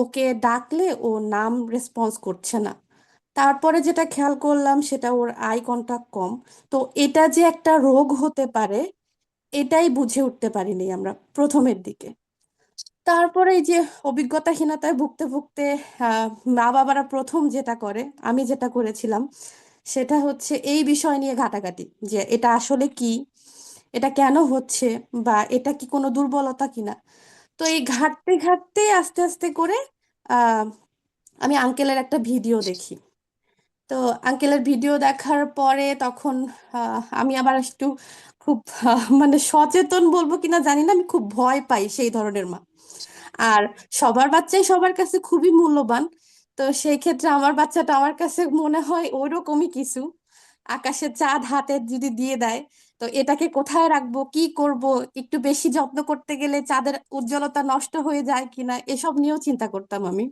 ওকে ডাকলে ও নাম রেসপন্স করছে না। তারপরে যেটা খেয়াল করলাম সেটা ওর আই কন্টাক্ট কম। তো এটা যে একটা রোগ হতে পারে এটাই বুঝে উঠতে পারিনি আমরা প্রথমের দিকে। তারপরে এই যে অভিজ্ঞতাহীনতায় ভুগতে ভুগতে আহ, মা বাবারা প্রথম যেটা করে, আমি যেটা করেছিলাম সেটা হচ্ছে এই বিষয় নিয়ে ঘাটাঘাটি, যে এটা আসলে কি, এটা কেন হচ্ছে, বা এটা কি কোনো দুর্বলতা কিনা। তো এই ঘাটতে ঘাটতে আস্তে আস্তে করে আহ আমি আঙ্কেলের একটা ভিডিও দেখি। তো আঙ্কেলের ভিডিও দেখার পরে তখন আমি আবার একটু খুব মানে সচেতন বলবো কিনা জানি না, আমি খুব ভয় পাই সেই ধরনের মা। আর সবার বাচ্চাই সবার কাছে খুবই মূল্যবান। তো সেই ক্ষেত্রে আমার বাচ্চাটা আমার কাছে মনে হয় ওইরকমই কিছু, আকাশের চাঁদ হাতে যদি দিয়ে দেয়, তো এটাকে কোথায় রাখবো, কি করব, একটু বেশি যত্ন করতে গেলে চাঁদের উজ্জ্বলতা নষ্ট হয়ে যায় কিনা, এসব নিয়েও চিন্তা করতাম আমি।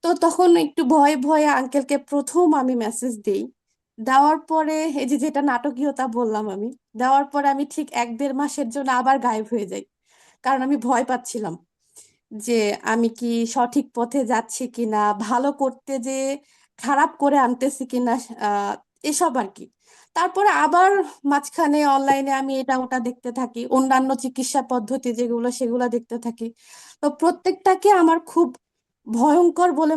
তো তখন একটু ভয়ে ভয়ে আঙ্কেলকে প্রথম আমি মেসেজ দেই। দেওয়ার পরে এই যে যেটা নাটকীয়তা বললাম আমি, দেওয়ার পরে আমি ঠিক 1-1.5 মাসের জন্য আবার গায়েব হয়ে যাই, কারণ আমি ভয় পাচ্ছিলাম যে আমি কি সঠিক পথে যাচ্ছি কিনা, ভালো করতে যে খারাপ করে আনতেছি কিনা, আহ এসব আর কি। তারপরে আবার মাঝখানে অনলাইনে আমি এটা ওটা দেখতে থাকি, অন্যান্য চিকিৎসা পদ্ধতি যেগুলো সেগুলো দেখতে থাকি। তো প্রত্যেকটাকে আমার খুব ভয়ঙ্কর বলে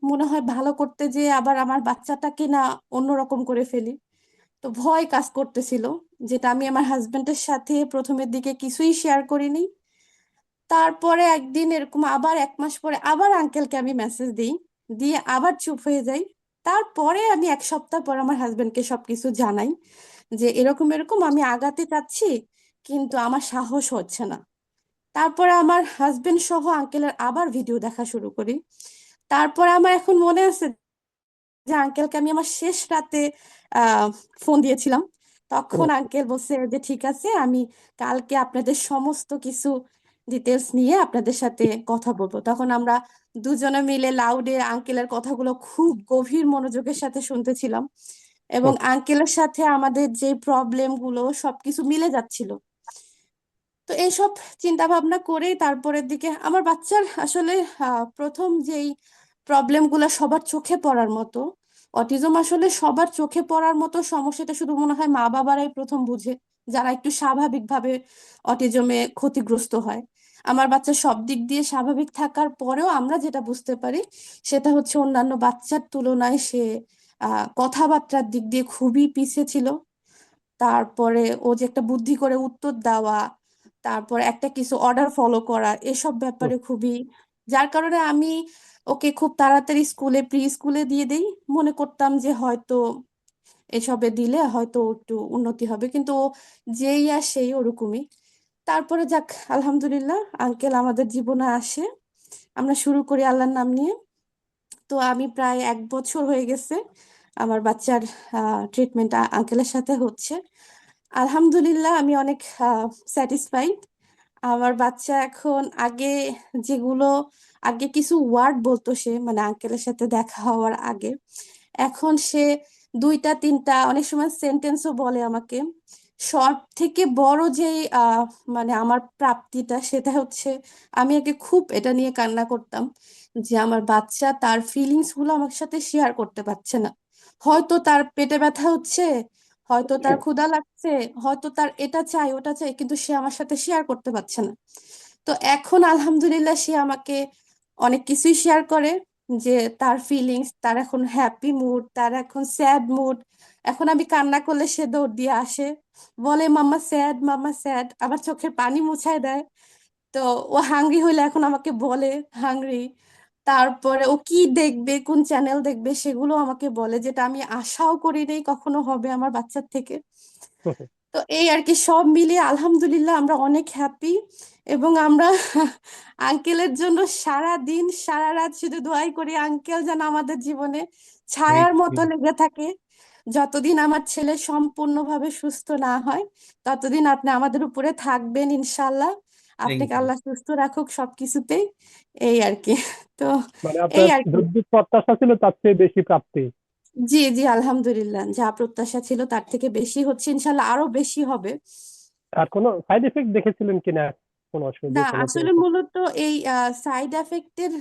মনে হয় ভালো করতে যে আবার আমার বাচ্চাটাকে না অন্যরকম করে ফেলি। তো ভয় কাজ করতেছিল, যেটা আমি আমার হাজবেন্ডের সাথে প্রথমের দিকে কিছুই শেয়ার করিনি। তারপরে একদিন এরকম আবার 1 মাস পরে আবার আঙ্কেলকে আমি মেসেজ দিই দিয়ে আবার চুপ হয়ে যাই। তারপরে আমি এক সপ্তাহ পর আমার হাজবেন্ডকে সবকিছু জানাই যে এরকম এরকম আমি আগাতে চাচ্ছি, কিন্তু আমার সাহস হচ্ছে না। তারপরে আমার হাজবেন্ড সহ আঙ্কেলের আবার ভিডিও দেখা শুরু করি। তারপরে আমার এখন মনে আছে যে আঙ্কেলকে আমি আমার শেষ রাতে আহ ফোন দিয়েছিলাম। তখন আঙ্কেল বলছে যে ঠিক আছে, আমি কালকে আপনাদের সমস্ত কিছু ডিটেলস নিয়ে আপনাদের সাথে কথা বলবো। তখন আমরা দুজনে মিলে লাউডে আঙ্কেলের কথাগুলো খুব গভীর মনোযোগের সাথে শুনতেছিলাম, এবং আঙ্কেলের সাথে আমাদের যে প্রবলেম গুলো সবকিছু মিলে যাচ্ছিল। তো এইসব চিন্তা ভাবনা করেই তারপরের দিকে আমার বাচ্চার আসলে প্রথম যেই প্রবলেম গুলো সবার চোখে পড়ার মতো, অটিজম আসলে সবার চোখে পড়ার মতো সমস্যাটা শুধু মনে হয় মা বাবারাই প্রথম বুঝে, যারা একটু স্বাভাবিকভাবে অটিজমে ক্ষতিগ্রস্ত হয়। আমার বাচ্চা সব দিক দিয়ে স্বাভাবিক থাকার পরেও আমরা যেটা বুঝতে পারি সেটা হচ্ছে অন্যান্য বাচ্চার তুলনায় সে কথাবার্তার দিক দিয়ে খুবই পিছিয়ে ছিল। তারপরে ও যে একটা বুদ্ধি করে উত্তর দেওয়া, তারপর একটা কিছু অর্ডার ফলো করা, এসব ব্যাপারে খুবই, যার কারণে আমি ওকে খুব তাড়াতাড়ি প্রি স্কুলে দিয়ে দেই। মনে করতাম যে হয়তো এসবে দিলে হয়তো ও একটু উন্নতি হবে, কিন্তু ও যেই আর সেই ওরকমই। তারপরে যাক, আলহামদুলিল্লাহ আঙ্কেল আমাদের জীবনে আসে, আমরা শুরু করি আল্লাহর নাম নিয়ে। তো আমি প্রায় 1 বছর হয়ে গেছে আমার বাচ্চার ট্রিটমেন্ট আঙ্কেলের সাথে হচ্ছে। আলহামদুলিল্লাহ আমি অনেক স্যাটিসফাইড। আমার বাচ্চা এখন যেগুলো আগে কিছু ওয়ার্ড বলতো সে, মানে আঙ্কেলের সাথে দেখা হওয়ার আগে, এখন সে 2টা 3টা অনেক সময় সেন্টেন্সও বলে আমাকে। সব থেকে বড় যে মানে আমার প্রাপ্তিটা সেটা হচ্ছে, আমি আগে খুব এটা নিয়ে কান্না করতাম যে আমার বাচ্চা তার ফিলিংস গুলো আমার সাথে শেয়ার করতে পারছে না। হয়তো তার পেটে ব্যথা হচ্ছে, হয়তো তার ক্ষুধা লাগছে, হয়তো তার এটা চাই ওটা চাই, কিন্তু সে আমার সাথে শেয়ার করতে পারছে না। তো এখন আলহামদুলিল্লাহ সে আমাকে অনেক কিছুই শেয়ার করে, যে তার ফিলিংস, তার এখন হ্যাপি মুড, তার এখন স্যাড মুড। এখন আমি কান্না করলে সে দৌড় দিয়ে আসে, বলে মাম্মা স্যাড, মাম্মা স্যাড, আবার চোখের পানি মুছায় দেয়। তো ও হাংরি হইলে এখন আমাকে বলে হাংরি। তারপরে ও কি দেখবে, কোন চ্যানেল দেখবে, সেগুলো আমাকে বলে, যেটা আমি আশাও করি নাই কখনো হবে আমার বাচ্চার থেকে। তো এই আর কি, সব মিলিয়ে আলহামদুলিল্লাহ আমরা অনেক হ্যাপি। এবং আমরা আঙ্কেলের জন্য সারা দিন সারা রাত শুধু দোয়াই করি আঙ্কেল যেন আমাদের জীবনে ছায়ার মতো লেগে থাকে। যতদিন আমার ছেলে সম্পূর্ণভাবে সুস্থ না হয় ততদিন আপনি আমাদের উপরে থাকবেন ইনশাল্লাহ। আপনাকে আল্লাহ সুস্থ রাখুক সবকিছুতেই। এই আর কি। তো মানে এই আপনার আর কি। যদ্দূর প্রত্যাশা ছিল তার চেয়ে বেশি প্রাপ্তি। জি জি, আলহামদুলিল্লাহ, যা প্রত্যাশা ছিল তার থেকে বেশি হচ্ছে, ইনশাল্লাহ আরো বেশি হবে। আর কোনো সাইড এফেক্ট দেখেছিলেন কিনা কোনো না, সমস্যা আসলে মূলত এই সাইড এফেক্টের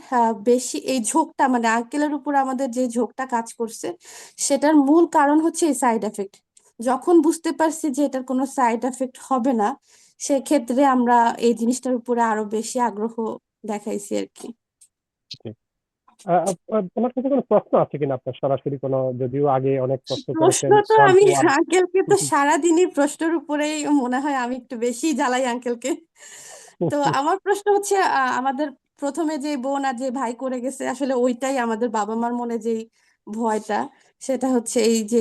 বেশি এই ঝোঁকটা, মানে আঙ্কেলের উপর আমাদের যে ঝোঁকটা কাজ করছে সেটার মূল কারণ হচ্ছে এই সাইড এফেক্ট। যখন বুঝতে পারছি যে এটার কোনো সাইড এফেক্ট হবে না, সেক্ষেত্রে আমরা এই জিনিসটার উপরে আরো বেশি আগ্রহ দেখাইছি আর কি। আমার কাছে কোনো প্রশ্ন আছে কিনা আপনার, সরাসরি কোনো, যদিও আগে অনেক প্রশ্ন প্রশ্ন করেছেন তো ওয়ান আমি টু ওয়ান। আঙ্কেলকে তো সারাদিনই প্রশ্নের উপরেই মনে হয় আমি একটু বেশি জ্বালাই আঙ্কেলকে। তো আমার প্রশ্ন হচ্ছে, আমাদের প্রথমে যে বোন আর যে ভাই করে গেছে আসলে ওইটাই আমাদের বাবা মার মনে যেই ভয়টা, সেটা হচ্ছে এই যে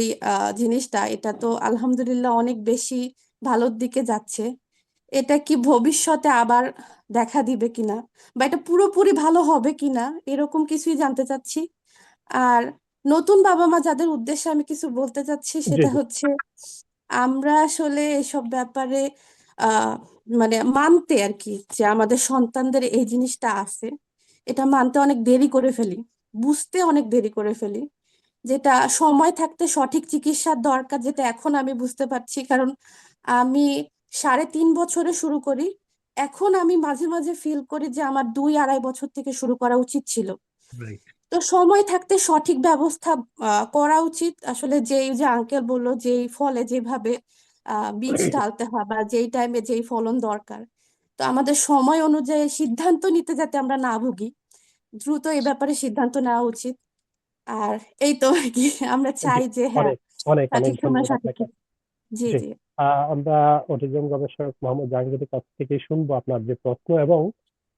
জিনিসটা, এটা তো আলহামদুলিল্লাহ অনেক বেশি ভালোর দিকে যাচ্ছে। এটা কি ভবিষ্যতে আবার দেখা দিবে কিনা, বা এটা পুরোপুরি ভালো হবে কিনা, এরকম কিছুই জানতে চাচ্ছি। আর নতুন বাবা মা যাদের উদ্দেশ্যে আমি কিছু বলতে চাচ্ছি জি সেটা জি। হচ্ছে, আমরা আসলে এসব ব্যাপারে আহ মানে মানতে আর কি, যে আমাদের সন্তানদের এই জিনিসটা আছে, এটা মানতে অনেক দেরি করে ফেলি, বুঝতে অনেক দেরি করে ফেলি। যেটা সময় থাকতে সঠিক চিকিৎসার দরকার, যেটা এখন আমি বুঝতে পারছি, কারণ আমি 3.5 বছরে শুরু করি। এখন আমি মাঝে মাঝে ফিল করি যে আমার 2-2.5 বছর থেকে শুরু করা উচিত ছিল। রাইট। তো সময় থাকতে সঠিক ব্যবস্থা করা উচিত। আসলে যেই যে আঙ্কেল বললো, যেই ফলে যেভাবে বীজ ঢালতে হয় বা যেই টাইমে যেই ফলন দরকার, তো আমাদের সময় অনুযায়ী সিদ্ধান্ত নিতে যাতে আমরা না ভুগি, দ্রুত এই ব্যাপারে সিদ্ধান্ত নেওয়া উচিত। আর এই তো আর কি, আমরা জি, চাই যে হ্যাঁ, অনেক অনেক অনেক সঠিক সময় ধন্যবাদ সঠিক আপনাকে। জি জি। জি। আমরা অটিজম গবেষক মোহাম্মদ জাহাঙ্গীরের কাছ থেকে শুনবো আপনার যে প্রশ্ন, এবং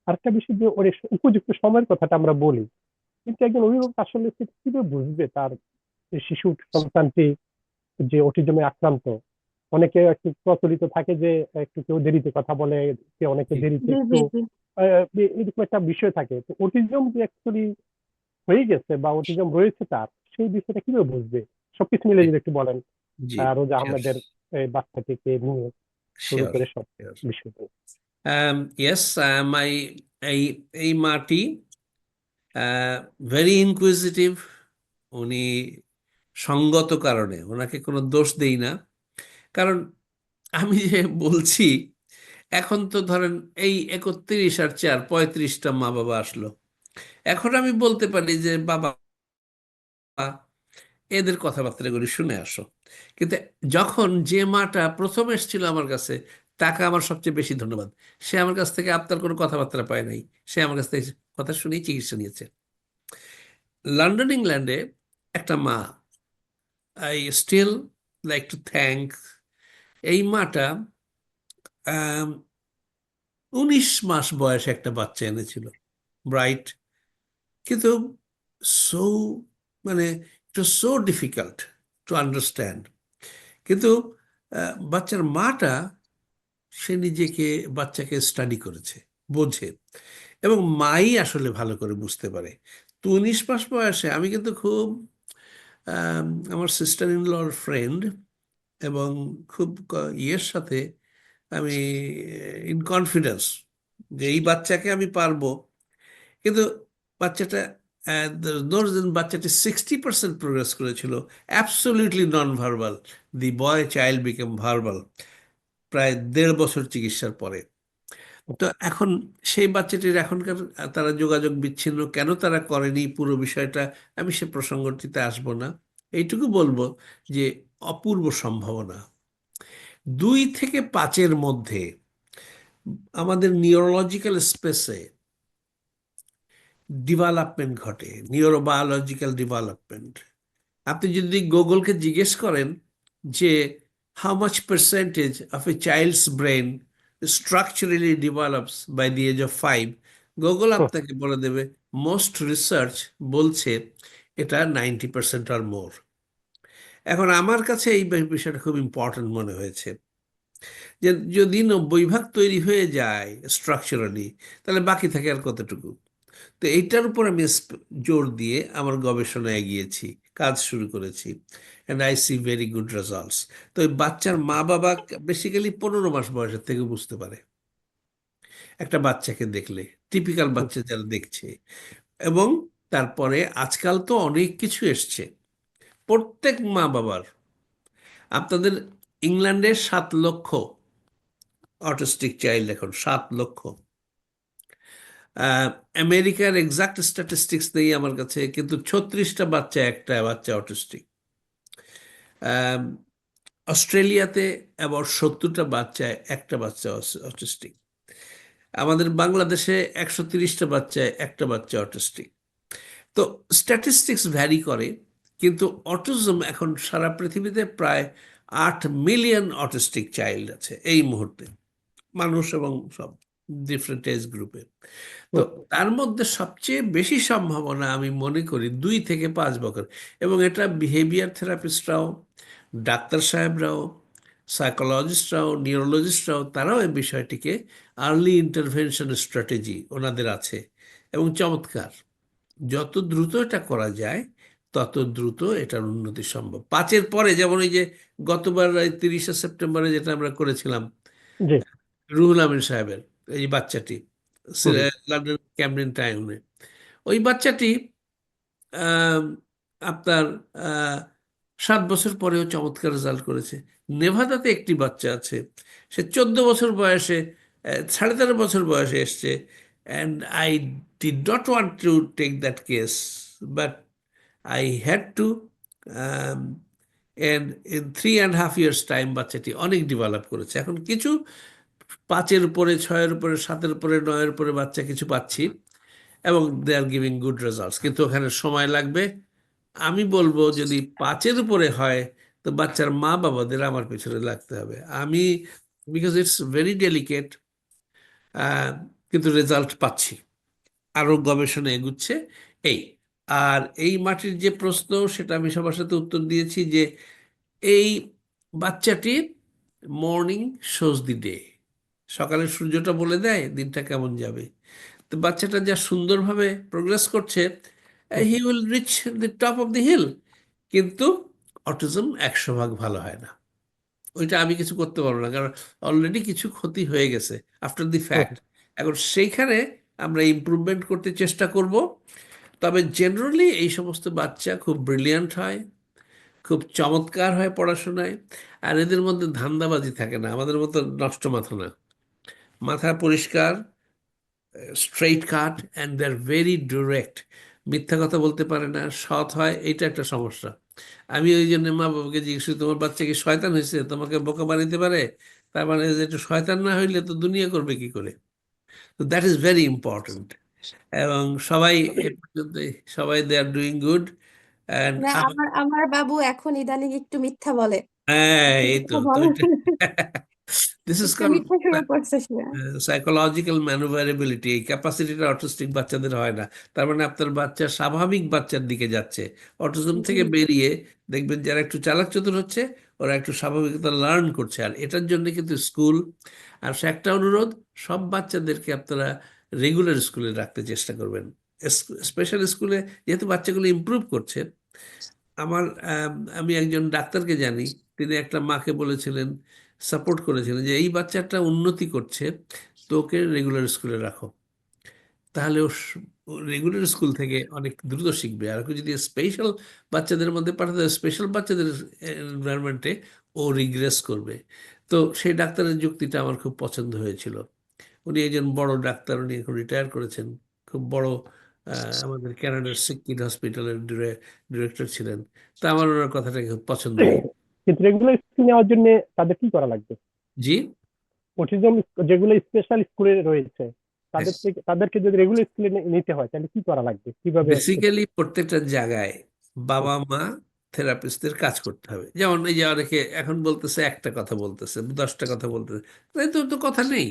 আরেকটা বিষয় যে ওর উপযুক্ত সময়ের কথাটা আমরা বলি, কিন্তু একজন অভিভাবক আসলে সেটা কিভাবে বুঝবে তার শিশু সন্তানটি যে অটিজমে আক্রান্ত? অনেকে একটু প্রচলিত থাকে যে একটু কেউ দেরিতে কথা বলে, অনেকে দেরিতে জি একটু জি জি এরকম একটা বিষয় থাকে। তো অটিজম যে অ্যাকচুয়ালি হয়ে গেছে বা অটিজম রয়েছে তার, সেই বিষয়টা কিভাবে বুঝবে? সবকিছু মিলে যদি একটু বলেন। জি, রোজা শিওর, আহমেদের এই বাচ্চাটিকে নিয়ে শুরু শিওর, করে সব শিওর। বিষয়গুলো। ইয়েস, মাই এই এই মাটি ভেরি ইনকুইজিটিভ। উনি সঙ্গত কারণে ওনাকে কোনো দোষ দেই না, কারণ আমি যে বলছি, এখন তো ধরেন এই 31 আর 4 35টা মা বাবা আসলো। এখন আমি বলতে পারি যে বাবা এদের কথাবার্তাগুলি শুনে আসো, কিন্তু যখন যে মাটা প্রথম এসেছিল আমার কাছে, তাকে আমার সবচেয়ে বেশি ধন্যবাদ। সে আমার কাছ থেকে আপনার কোনো কথাবার্তা পায় নাই, সে আমার কাছ থেকে কথা শুনেই চিকিৎসা নিয়েছে। লন্ডন, ইংল্যান্ডে একটা মা, I still like to thank এই মাটা। 19 মাস বয়সে একটা বাচ্চা এনেছিল, ব্রাইট, কিন্তু সো মানে it was so difficult to understand. কিন্তু বাচ্চার মাটা, সে নিজেকে বাচ্চাকে স্টাডি করেছে, বোঝে, এবং মাই আসলে ভালো করে বুঝতে পারে। তো 19 মাস বয়সে আমি কিন্তু খুব আমার সিস্টার ইন লর ফ্রেন্ড, এবং খুব ইয়ের সাথে আমি ইন কনফিডেন্স যে এই বাচ্চাকে আমি পারবো। কিন্তু বাচ্চাটা বাচ্চাটি 60% প্রোগ্রেস করেছিল, অ্যাবসলিউটলি নন ভার্বাল। দি বয় চাইল্ড বিকেম ভার্বাল প্রায় 1.5 বছর চিকিৎসার পরে। তো এখন সেই বাচ্চাটির এখনকার তারা যোগাযোগ বিচ্ছিন্ন কেন তারা করেনি, পুরো বিষয়টা আমি সে প্রসঙ্গটিতে আসব না। এইটুকু বলবো যে অপূর্ব সম্ভাবনা। 2 থেকে 5-এর মধ্যে আমাদের নিউরোলজিক্যাল স্পেসে ডেভেলপমেন্ট ঘটে, নিউরোবায়োলজিক্যাল ডেভেলপমেন্ট। আপনি যদি গুগলকে জিজ্ঞেস করেন যে how much percentage of a child's brain structurally develops by the age of 5, Google আপনাকে বলে দেবে, মোস্ট রিসার্চ বলছে এটা 90% আর মোর। এখন আমার কাছে এই বিষয়টা খুব ইম্পর্টেন্ট মনে হয়েছে, যে যদি 90% তৈরি হয়ে যায় স্ট্রাকচারালি, তাহলে বাকি থাকে আর কতটুকু? তো এইটার উপর আমি জোর দিয়ে আমার গবেষণায় এগিয়েছি, কাজ শুরু করেছি, and I see very good results. তো ওই বাচ্চার মা বাবা বেসিক্যালি 15 মাস বয়সের থেকে বুঝতে পারে একটা বাচ্চাকে দেখলে, টিপিক্যাল বাচ্চা যারা দেখছে। এবং তারপরে আজকাল তো অনেক কিছু এসছে, প্রত্যেক মা বাবার, আপনাদের ইংল্যান্ডে 7 লক্ষ অটিস্টিক চাইল্ড, এখন 7 লক্ষ। আমেরিকার এক্সাক্ট স্ট্যাটিস্টিক্স নেই আমার কাছে, কিন্তু 36টা বাচ্চা, একটা বাচ্চা অটিস্টিক। অস্ট্রেলিয়াতে আবার 70টা বাচ্চায় একটা বাচ্চা অটিস্টিক। আমাদের বাংলাদেশে 130টা বাচ্চায় একটা বাচ্চা অটিস্টিক। তো স্ট্যাটিস্টিক্স ভ্যারি করে, কিন্তু অটিজম এখন সারা পৃথিবীতে প্রায় 8 মিলিয়ন অটিস্টিক চাইল্ড আছে এই মুহূর্তে, মানুষ এবং সব ডিফারেন্ট এজ গ্রুপে। তো তার মধ্যে সবচেয়ে বেশি সম্ভাবনা আমি মনে করি 2 থেকে 5 বছর, এবং এটা বিহেভিয়ার থেরাপিস্টরাও, ডাক্তার সাহেবরাও, সাইকোলজিস্টরাও, নিউরোলজিস্টরাও, তারাও এই বিষয়টিকে আর্লি ইন্টারভেনশন স্ট্র্যাটেজি ওনাদের আছে, এবং চমৎকার। যত দ্রুত এটা করা যায় তত দ্রুত এটার উন্নতি সম্ভব। 5-এর পরে, যেমন এই যে গতবার 30শে সেপ্টেম্বরে যেটা আমরা করেছিলাম জি। রুহুল আমিন সাহেবের এই বাচ্চাটি, হুম। লন্ডন ক্যামব্রিজ টাউনে, ওই বাচ্চাটি আম, আপনার 7 বছর পরেও চমৎকার রেজাল্ট করেছে। নেভাদাতে একটি বাচ্চা আছে, সে 14 বছর বয়সে, 13.5 বছর বয়সে এসছে, and I did not want to take that case, but I had to. And in 3.5 years time বাচ্চাটি অনেক ডেভেলপ করেছে। এখন কিছু 5-এর উপরে, 6-এর উপরে, 7-এর উপরে, 9-এর উপরে বাচ্চা কিছু পাচ্ছি, এবং দে আর গিভিং গুড রেজাল্টস, কিন্তু ওখানে সময় লাগবে। আমি বলবো যদি 5-এর উপরে হয়, তো বাচ্চার মা বাবাদের আমার পেছনে লাগতে হবে। আমি, বিকজ ইটস ভেরি ডেলিকেট, কিন্তু রেজাল্ট পাচ্ছি, আরো গবেষণা এগুচ্ছে। এই আর এই মাটির যে প্রশ্ন, সেটা আমি সবার সাথে উত্তর দিয়েছি যে এই বাচ্চাটি মর্নিং শোজ দি ডে, সকালের সূর্যটা বলে দেয় দিনটা কেমন যাবে। তো বাচ্চাটা যা সুন্দরভাবে প্রোগ্রেস করছে, he will reach the top of the hill. কিন্তু অটিজম 100 ভাগ ভালো হয় না, ওইটা আমি কিছু করতে পারবো না, কারণ অলরেডি কিছু ক্ষতি হয়ে গেছে আফটার দি ফ্যাক্ট। এখন সেইখানে আমরা ইমপ্রুভমেন্ট করতে চেষ্টা করব। তবে জেনারেলি এই সমস্ত বাচ্চা খুব ব্রিলিয়ান্ট হয়, খুব চমৎকার হয় পড়াশোনায়, আর এদের মধ্যে ধান্দাবাজি থাকে না, আমাদের মতো নষ্ট মাথা না, মাথা পরিষ্কার, straight cut, and they are very direct. মিথ্যা কথা বলতে পারে না, সৎ হয়, এটা একটা সমস্যা। আমি ওই জন্য মা বাবাকে জিজ্ঞেস করি, তোমার বাচ্চা কি শয়তান হয়েছে, তোমাকে বোকা বানাইতে পারে? তার মানে যে একটু শয়তান না হইলে তো দুনিয়া করবে কি করে? তো দ্যাট ইজ ভেরি ইম্পর্টেন্ট। এবং সবাই এ পর্যন্ত, সবাই দে আর ডুইং গুড। অ্যান্ড না, আমার আমার বাবু এখন ইদানিং একটু মিথ্যা বলে। হ্যাঁ, এই তো মিথ্যা বলে দিস ইজ একটু কল মিথ্যা শুরু করছে সে। সাইকোলজিক্যাল ম্যানুভারেবিলিটি। এই ক্যাপাসিটিটা অটিস্টিক বাচ্চাদের হয় না। তার মানে আপনার বাচ্চা স্বাভাবিক বাচ্চার দিকে যাচ্ছে। অটিজম জি থেকে বেরিয়ে দেখবেন যারা একটু চালাক চতুর হচ্ছে, ওরা একটু স্বাভাবিকতা লার্ন করছে। আর এটার জন্য কিন্তু স্কুল, আর সে একটা অনুরোধ, সব বাচ্চাদেরকে আপনারা রেগুলার স্কুলে রাখতে চেষ্টা করবেন। স্পেশাল স্কুলে যেহেতু বাচ্চাগুলো ইমপ্রুভ করছে, আমার আমি একজন ডাক্তারকে জানি, তিনি একটা মাকে বলেছিলেন, সাপোর্ট করেছিলেন যে এই বাচ্চাটা উন্নতি করছে, তো ওকে রেগুলার স্কুলে রাখো, তাহলে ও রেগুলার স্কুল থেকে অনেক দ্রুত শিখবে। আর ওকে যদি স্পেশাল বাচ্চাদের মধ্যে পাঠাতে হয়, স্পেশাল বাচ্চাদের এনভায়রনমেন্টে, ও রিগ্রেস করবে। তো সেই ডাক্তারের যুক্তিটা আমার খুব পছন্দ হয়েছিল। উনি একজন বড় ডাক্তার, উনি এখন রিটায়ার করেছেন, খুব বড় আমাদের কানাডার সিকিম হসপিটালের ডিরেক্টর ছিলেন। তা আমার ওনার কথাটা খুব পছন্দ হয়েছে। কিন্তু রেগুলার স্কুল নেওয়ার জন্য তাদের কি করা লাগবে? জি, অটিজম যেগুলো স্পেশাল স্কুলে রয়েছে, হ্যাঁ, তাদেরকে যদি রেগুলার স্কুলে নিতে হয় তাহলে কি করা লাগবে, কিভাবে? বেসিক্যালি প্রত্যেকটা জায়গায় বাবা মা থেরাপিস্টদের কাজ করতে হবে। যেমন এই যে অনেকে এখন বলতেছে একটা কথা বলতেছে, 10টা কথা বলতেছে, তাই তো, তো কথা নেই,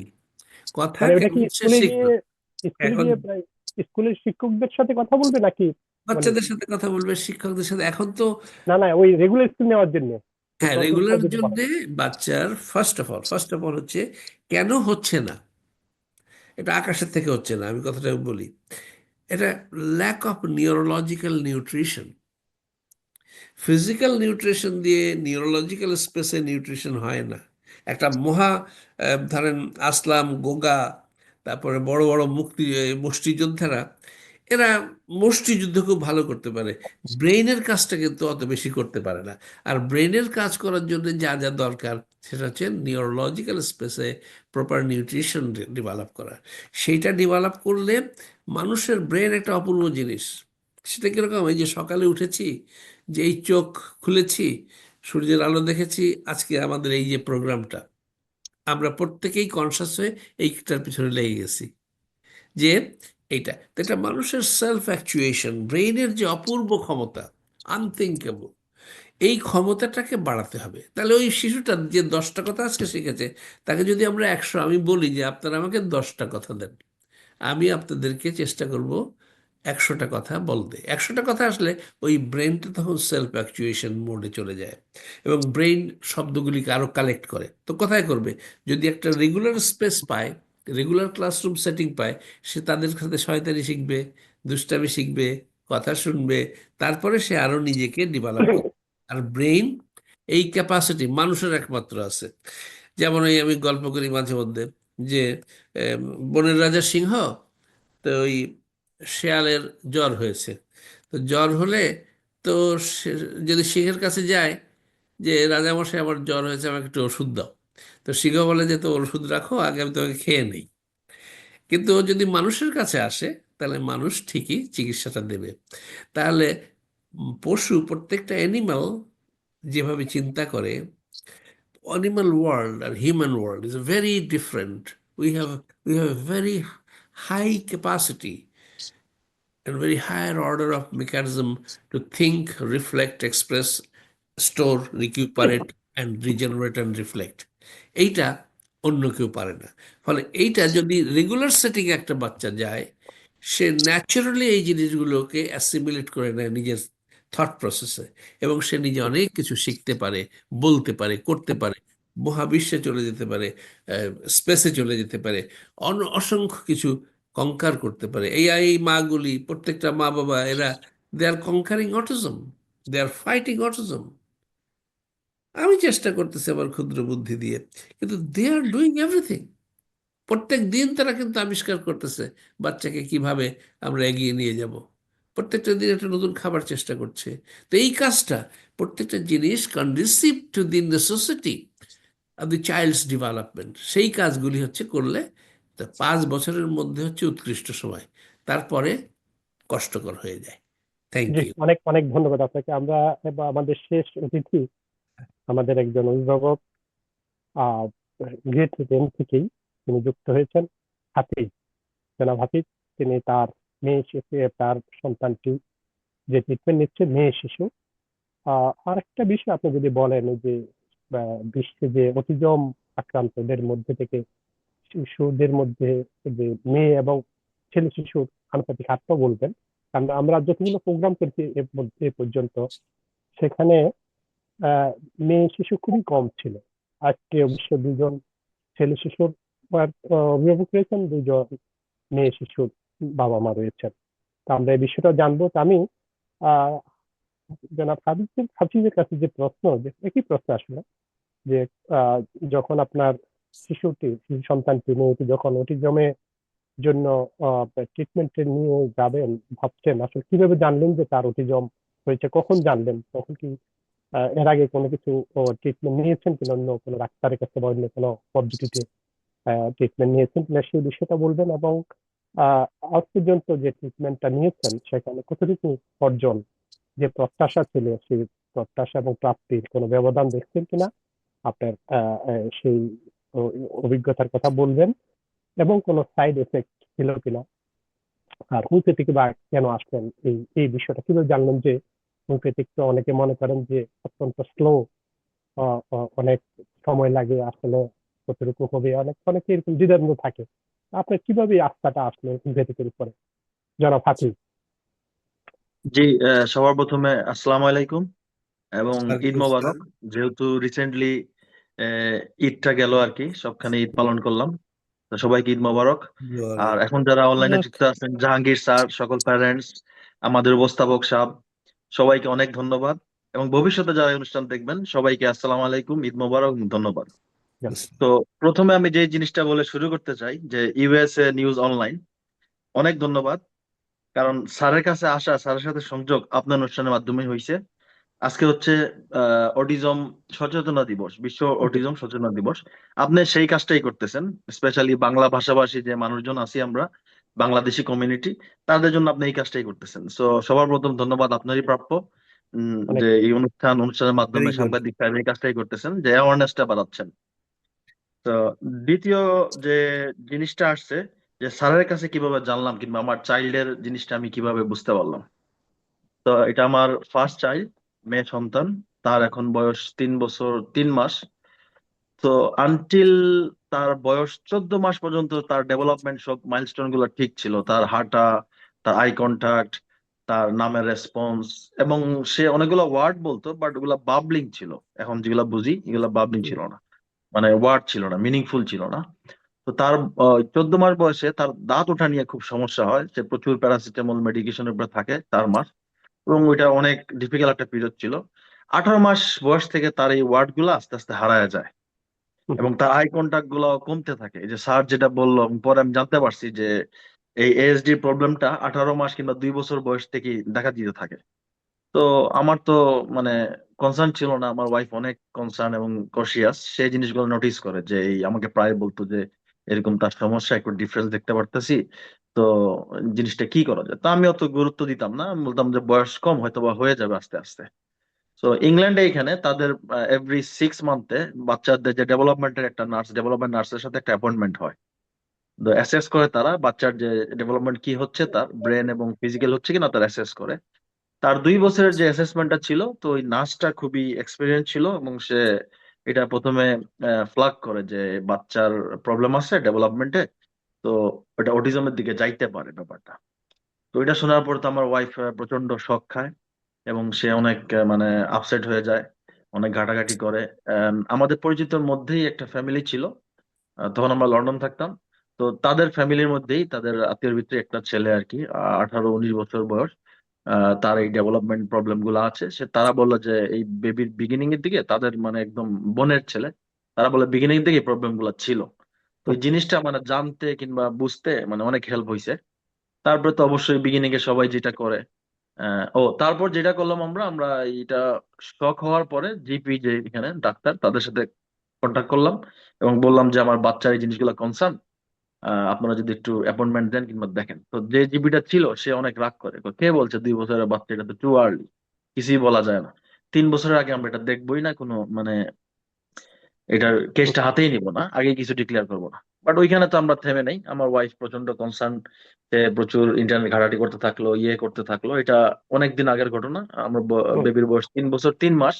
কথা মানে ওটা কি কেমন সে স্কুলে গিয়ে শিখবে। স্কুলে এখন গিয়ে প্রায় স্কুলের শিক্ষকদের সাথে কথা বলবে নাকি? মানে বাচ্চাদের সাথে কথা বলবে, শিক্ষকদের সাথে। এখন তো না না, ওই রেগুলার স্কুল নেওয়ার জন্য হ্যাঁ, এই প্রসেসটা রেগুলার যদি জন্য বলেন। বাচ্চার ফার্স্ট অফ অল হচ্ছে কেন হচ্ছে না। এটা আকাশের থেকে হচ্ছে না, আমি কথাটা বলি, এটা lack of neurological nutrition. Physical nutrition দিয়ে নিউরোলজিক্যাল স্পেসে নিউট্রিশন হয় না। একটা মহা ধরেন আসলাম, গোগা, তারপরে বড় বড় মুষ্টিযোদ্ধারা, এরা মুষ্টিযুদ্ধ খুব ভালো করতে পারে, ব্রেইনের কাজটা কিন্তু অত বেশি করতে পারে না। আর ব্রেইনের কাজ করার জন্য যা যা দরকার, সেটা হচ্ছে নিউরোলজিক্যাল স্পেসে প্রপার নিউট্রিশন ডেভেলপ করা। সেইটা ডেভেলপ করলে মানুষের ব্রেন একটা অপূর্ব জিনিস। সেটা কিরকম, এই যে সকালে উঠেছি, যে এই চোখ খুলেছি, সূর্যের আলো দেখেছি, আজকে আমাদের এই যে প্রোগ্রামটা, আমরা প্রত্যেকেই কনসাস হয়ে এইটার পিছনে লেগে গেছি যে এইটা তো, এটা মানুষের সেলফ অ্যাকচুয়েশন, ব্রেইনের যে অপূর্ব ক্ষমতা, আনথিঙ্কেবল, এই ক্ষমতাটাকে বাড়াতে হবে। তাহলে ওই শিশুটা যে 10টা কথা আজকে শিখেছে, তাকে যদি আমরা 100, আমি বলি যে আপনারা আমাকে 10টা কথা দেন, আমি আপনাদেরকে চেষ্টা করব 100টা কথা বলতে। 100টা কথা আসলে ওই ব্রেনটা তখন সেলফ অ্যাকচুয়েশন মোডে চলে যায়, এবং ব্রেন শব্দগুলিকে আরো কালেক্ট করে। তো কোথায় করবে? যদি একটা রেগুলার স্পেস পায়, রেগুলার ক্লাসরুম সেটিং পায়, সে তাদের সাথে শয়তানি শিখবে, দুষ্টামি শিখবে, কথা শুনবে, তারপরে সে আরো নিজেকে ডেভেলপ করবে। আর ব্রেইন, এই ক্যাপাসিটি মানুষের একমাত্র আছে। যেমন ওই আমি গল্প করি মাঝে মধ্যে যে বনের রাজা সিংহ, তো ওই শেয়ালের জ্বর হয়েছে। তো জ্বর হলে, তো যদি সিংহের কাছে যায় যে রাজামশাই আমার জ্বর হয়েছে, আমাকে একটু ওষুধ দাও, তো সিংহ বলে যে তো ওষুধ রাখো, আগে আমি তোমাকে খেয়ে নেই। কিন্তু ও যদি মানুষের কাছে আসে, তাহলে মানুষ ঠিকই চিকিৎসাটা দেবে। তাহলে পশু, প্রত্যেকটা অ্যানিমাল যেভাবে চিন্তা করে, animal world and human world is very different. We have a very high capacity and very higher order of mechanism to think, reflect, express, store, recuperate and regenerate and reflect. এইটা অন্য কেউ পারে না। ফলে এইটা যদি রেগুলার সেটিং একটা বাচ্চা যায়, সে ন্যাচারালি এই জিনিসগুলোকে অ্যাসিমিলেট করে নেয় নিজের থট প্রসেসে, এবং সে নিজে অনেক কিছু শিখতে পারে, বলতে পারে, করতে পারে, মহাবিশ্বে চলে যেতে পারে, স্পেসে চলে যেতে পারে, অসংখ্য কিছু কঙ্কার করতে পারে। এই মাগুলি, প্রত্যেকটা মা বাবা, এরা they are conquering autism, they are fighting autism. আমি চেষ্টা করতেছি আমার ক্ষুদ্র বুদ্ধি দিয়ে, কিন্তু দে আর ডুইং এভরিথিং। প্রত্যেক দিন তারা কিন্তু আবিষ্কার করতেছে বাচ্চাকে কিভাবে আমরা এগিয়ে নিয়ে যাব। প্রত্যেকটা দিন একটা নতুন খাবার চেষ্টা করছে। তো এই কাজটা, প্রত্যেকটা জিনিস conducive to the necessity of the child's development, সেই কাজগুলি হচ্ছে করলে 5 বছরের মধ্যে হচ্ছে উৎকৃষ্ট সময়, তারপরে কষ্টকর হয়ে যায়। Thank ji, you. অনেক অনেক ধন্যবাদ আপনাকে। আমরা এবার আমাদের শেষ অতিথি, আমাদের একজন অভিভাবক, গ্রেড 10 থেকেই তিনি যুক্ত হয়েছেন, হাফিজ, জনাব হাফিজ। তিনি তার তার সন্তানটি যে ট্রিটমেন্ট নিচ্ছে, মেয়ে শিশু। আর একটা বিষয় আপনি যদি বলেন, এই যে বিশ্বে যে অটিজম আক্রান্তদের মধ্যে থেকে শিশুদের মধ্যে যে মেয়ে এবং ছেলে শিশুর আনুপাতিক হারটা বলবেন। কারণ আমরা যতগুলো প্রোগ্রাম করেছি এ পর্যন্ত, সেখানে মেয়ে শিশু খুবই কম ছিল। আজকে অবশ্য দুজন ছেলে শিশুর অভিভাবক রয়েছেন, দুজন মেয়ে শিশুর বাবা মা রয়েছেন। তা আমরা এই বিষয়টা জানবো। তা আমি আহ জনাব হাফিজের কাছে যে প্রশ্ন, যে একই প্রশ্ন আসলে, যে আহ, যখন আপনার শিশু সন্তানটি, মেয়েটি যখন অটিজমের জন্য ট্রিটমেন্টে নিয়ে যাবেন ভাবছেন, আসলে কিভাবে জানলেন যে তার অটিজম হয়েছে? কখন জানলেন? তখন কি এর আগে কোনো কিছু ট্রিটমেন্ট নিয়েছেন কিনা, অন্য কোনো ডাক্তারের কাছে বা অন্য কোনো পদ্ধতিতে ট্রিটমেন্ট নিয়েছেন কিনা, সেই বিষয়টা বলবেন। এবং আহ, আজ পর্যন্ত যে ট্রিটমেন্টটা নিয়েছেন সেখানে কতটুকু অর্জন, যে প্রত্যাশা ছিল, সেই প্রত্যাশা এবং প্রাপ্তির কোনো ব্যবধান দেখছেন কিনা, আপনার সেই অভিজ্ঞতার কথা বলবেন। এবং কোনো সাইড এফেক্ট ছিল কিনা, আর হোমিওপ্যাথিক বা কেন আসলেন, এই বিষয়টা কিভাবে জানলেন যে হোমিওপ্যাথিক? তো অনেকে মনে করেন যে অত্যন্ত স্লো, অনেক সময় লাগে, আসলে কতটুকু হবে, অনেকে এরকম দ্বিধাদ্বন্দ্ব থাকে। আপনার কিভাবে এই আস্থাটা আসলো হোমিওপ্যাথিকের উপরে, জনাব হাফিজ? জি, সবার প্রথমে আসসালামু আলাইকুম এবং ঈদ মোবারক। যেহেতু রিসেন্টলি ঈদটা গেল আর কি, সবখানে ঈদ পালন করলাম, তো সবাইকে ঈদ মোবারক। আর এখন যারা অনলাইনে যুক্ত আছেন, জাহাঙ্গীর স্যার, সকল প্যারেন্টস, আমাদের উপস্থাপক সাহেব, সবাইকে অনেক ধন্যবাদ। এবং ভবিষ্যতে যারা এই অনুষ্ঠান দেখবেন, সবাইকে আসসালামু আলাইকুম, ঈদ মোবারক, ধন্যবাদ। তো প্রথমে আমি যে জিনিসটা বলে শুরু করতে চাই, যে ইউএসএ নিউজ অনলাইন, অনেক ধন্যবাদ। কারণ স্যারের কাছে আসা, স্যারের সাথে সংযোগ আপনার অনুষ্ঠানের মাধ্যমে হয়েছে। আজকে হচ্ছে অটিজম সচেতনতা দিবস, বিশ্ব অটিজম সচেতনতা দিবস। আপনি সেই কাজটাই করতেছেন, স্পেশালি বাংলা ভাষাভাষী যে মানুষজন আছি আমরা, বাংলাদেশি কমিউনিটি, তাদের জন্য আপনি এই কাজটাই করতেছেন। সো সবার প্রথম ধন্যবাদ আপনারই প্রাপ্য, অনেক যে এই অনুষ্ঠানের মাধ্যমে ভেরি গুড। সাংবাদিক সাহেব এই কাজটাই করতেছেন, যে অ্যাওয়ারনেসটা বাড়াচ্ছেন। তো দ্বিতীয় যে জিনিসটা আসছে, যে স্যারের কাছে কিভাবে জানলাম, কিংবা আমার চাইল্ডের জিনিসটা আমি কিভাবে বুঝতে পারলাম। তো এটা আমার ফার্স্ট চাইল্ড, মেয়ে সন্তান। তার এখন বয়স 3 বছর 3 মাস। তো আনটিল তার বয়স 14 মাস পর্যন্ত তার ডেভেলপমেন্ট সব মাইলস্টোন গুলো ঠিক ছিল, তার হাঁটা, তার আই কন্টাক্ট, তার নামের রেসপন্স, এবং সে অনেকগুলো ওয়ার্ড বলতো, বাট ওগুলা বাবলিং ছিল। এখন যেগুলা বুঝি, এগুলা বাবলিং ছিল না, মানে ওয়ার্ড ছিল না, মিনিংফুল ছিল না। তো তার 14 মাস বয়সে তার দাঁত ওঠা নিয়ে খুব সমস্যা হয়, সে প্রচুর প্যারাসিটামল মেডিকেশনের উপর থাকে 4 মাস, এবং ওইটা অনেক ডিফিকাল্ট একটা পিরিয়ড ছিল। 18 মাস বয়স থেকে তার এই ওয়ার্ড গুলো আস্তে আস্তে হারায় যায়, এবং তার আই কন্টাক্ট গুলো কমতে থাকে। এই যে স্যার যেটা বললো, পরে আমি জানতে পারছি যে এই এএসডি প্রবলেমটা 18 মাস কিংবা 2 বছর বয়স থেকে দেখা দিতে থাকে। তো আমার তো মানে কনসার্ন ছিল না, আমার ওয়াইফ অনেক কনসার্ন এবং কনসিয়াস, সেই জিনিসগুলো নোটিস করে, যে এই আমাকে প্রায় বলতো যে এরকম তার সমস্যা, একটু ডিফারেন্স দেখতে পারতেছি, তো জিনিসটা কি করা যায়। তো আমি অত গুরুত্ব দিতাম না, আমি বলতাম যে বয়স কম, হয়তো বা হয়ে যাবে আস্তে আস্তে। তো ইংল্যান্ডে এখানে তাদের এভরি 6 মান্থে বাচ্চাদের যে ডেভেলপমেন্টের একটা নার্স, ডেভেলপমেন্ট নার্সের সাথে একটা অ্যাপয়েন্টমেন্ট হয়। তো অ্যাসেস করে তারা বাচ্চার যে ডেভেলপমেন্ট কি হচ্ছে, তার ব্রেন এবং ফিজিক্যাল হচ্ছে কিনা তার অ্যাসেস করে। তার 2 বছরের যে অ্যাসেসমেন্টটা ছিল, তো ওই নার্সটা খুবই এক্সপিরিয়েন্স ছিল, এবং সে এটা প্রথমে ফ্ল্যাগ করে যে বাচ্চার প্রবলেম আছে ডেভেলপমেন্টে, তো ওটা অটিজমের দিকে যাইতে পারে ব্যাপারটা। তো এটা শোনার পর তো আমার ওয়াইফ প্রচন্ড শক খায় এবং সে অনেক মানে আপসেট হয়ে যায়, অনেক ঘাটাঘাটি করে। আমাদের পরিচিতর মধ্যেই একটা ফ্যামিলি ছিল, তখন আমরা লন্ডন থাকতাম। তো তাদের ফ্যামিলির মধ্যেই তাদের আত্মীয়ের ভিতরে একটা ছেলে আর কি, 18-19 বছর বয়স। তার এই ডেভেলপমেন্ট প্রবলেম গুলো আছে। তারা বললো যে এই বেবির বিগিনিং এর দিকে তাদের মানে একদম বোনের ছেলে, তারা বলে বিগিনিং এর দিকে প্রবলেম গুলো ছিল। তো এই জিনিসটা মানে জানতে কিংবা বুঝতে মানে অনেক হেল্প হয়েছে। তারপরে তো অবশ্যই বিগিনিং এ সবাই যেটা করে, তারপর যেটা করলাম আমরা আমরা এটা শখ হওয়ার পরে জিপি যে এখানে ডাক্তার তাদের সাথে কন্ট্যাক্ট করলাম এবং বললাম যে আমার বাচ্চার এই জিনিসগুলো কনসার্ন, আপনারা যদি একটু অ্যাপয়েন্টমেন্ট দেন কিংবা দেখেন। তো যে জিপিটা ছিল সে অনেক রাগ করে, কয়, কে বলছে 2 বছরের বাচ্চা, এটা তো টু আর্লি, কিছুই বলা যায় না, 3 বছরের আগে আমরা এটা দেখবোই না, কোনো মানে এটার কেসটা হাতেই নিব না, আগে কিছু ডিক্লেয়ার করবো না। বাট ওইখানে তো আমরা থেমে নেই, আমার ওয়াইফ প্রচন্ড কনসার্ন, সে প্রচুর ইন্টারনেট ঘাটাঘাটি করতে থাকলো, ইয়ে করতে থাকলো। এটা অনেক দিন আগের ঘটনা, আমার বেবির বয়স 3 বছর 3 মাস।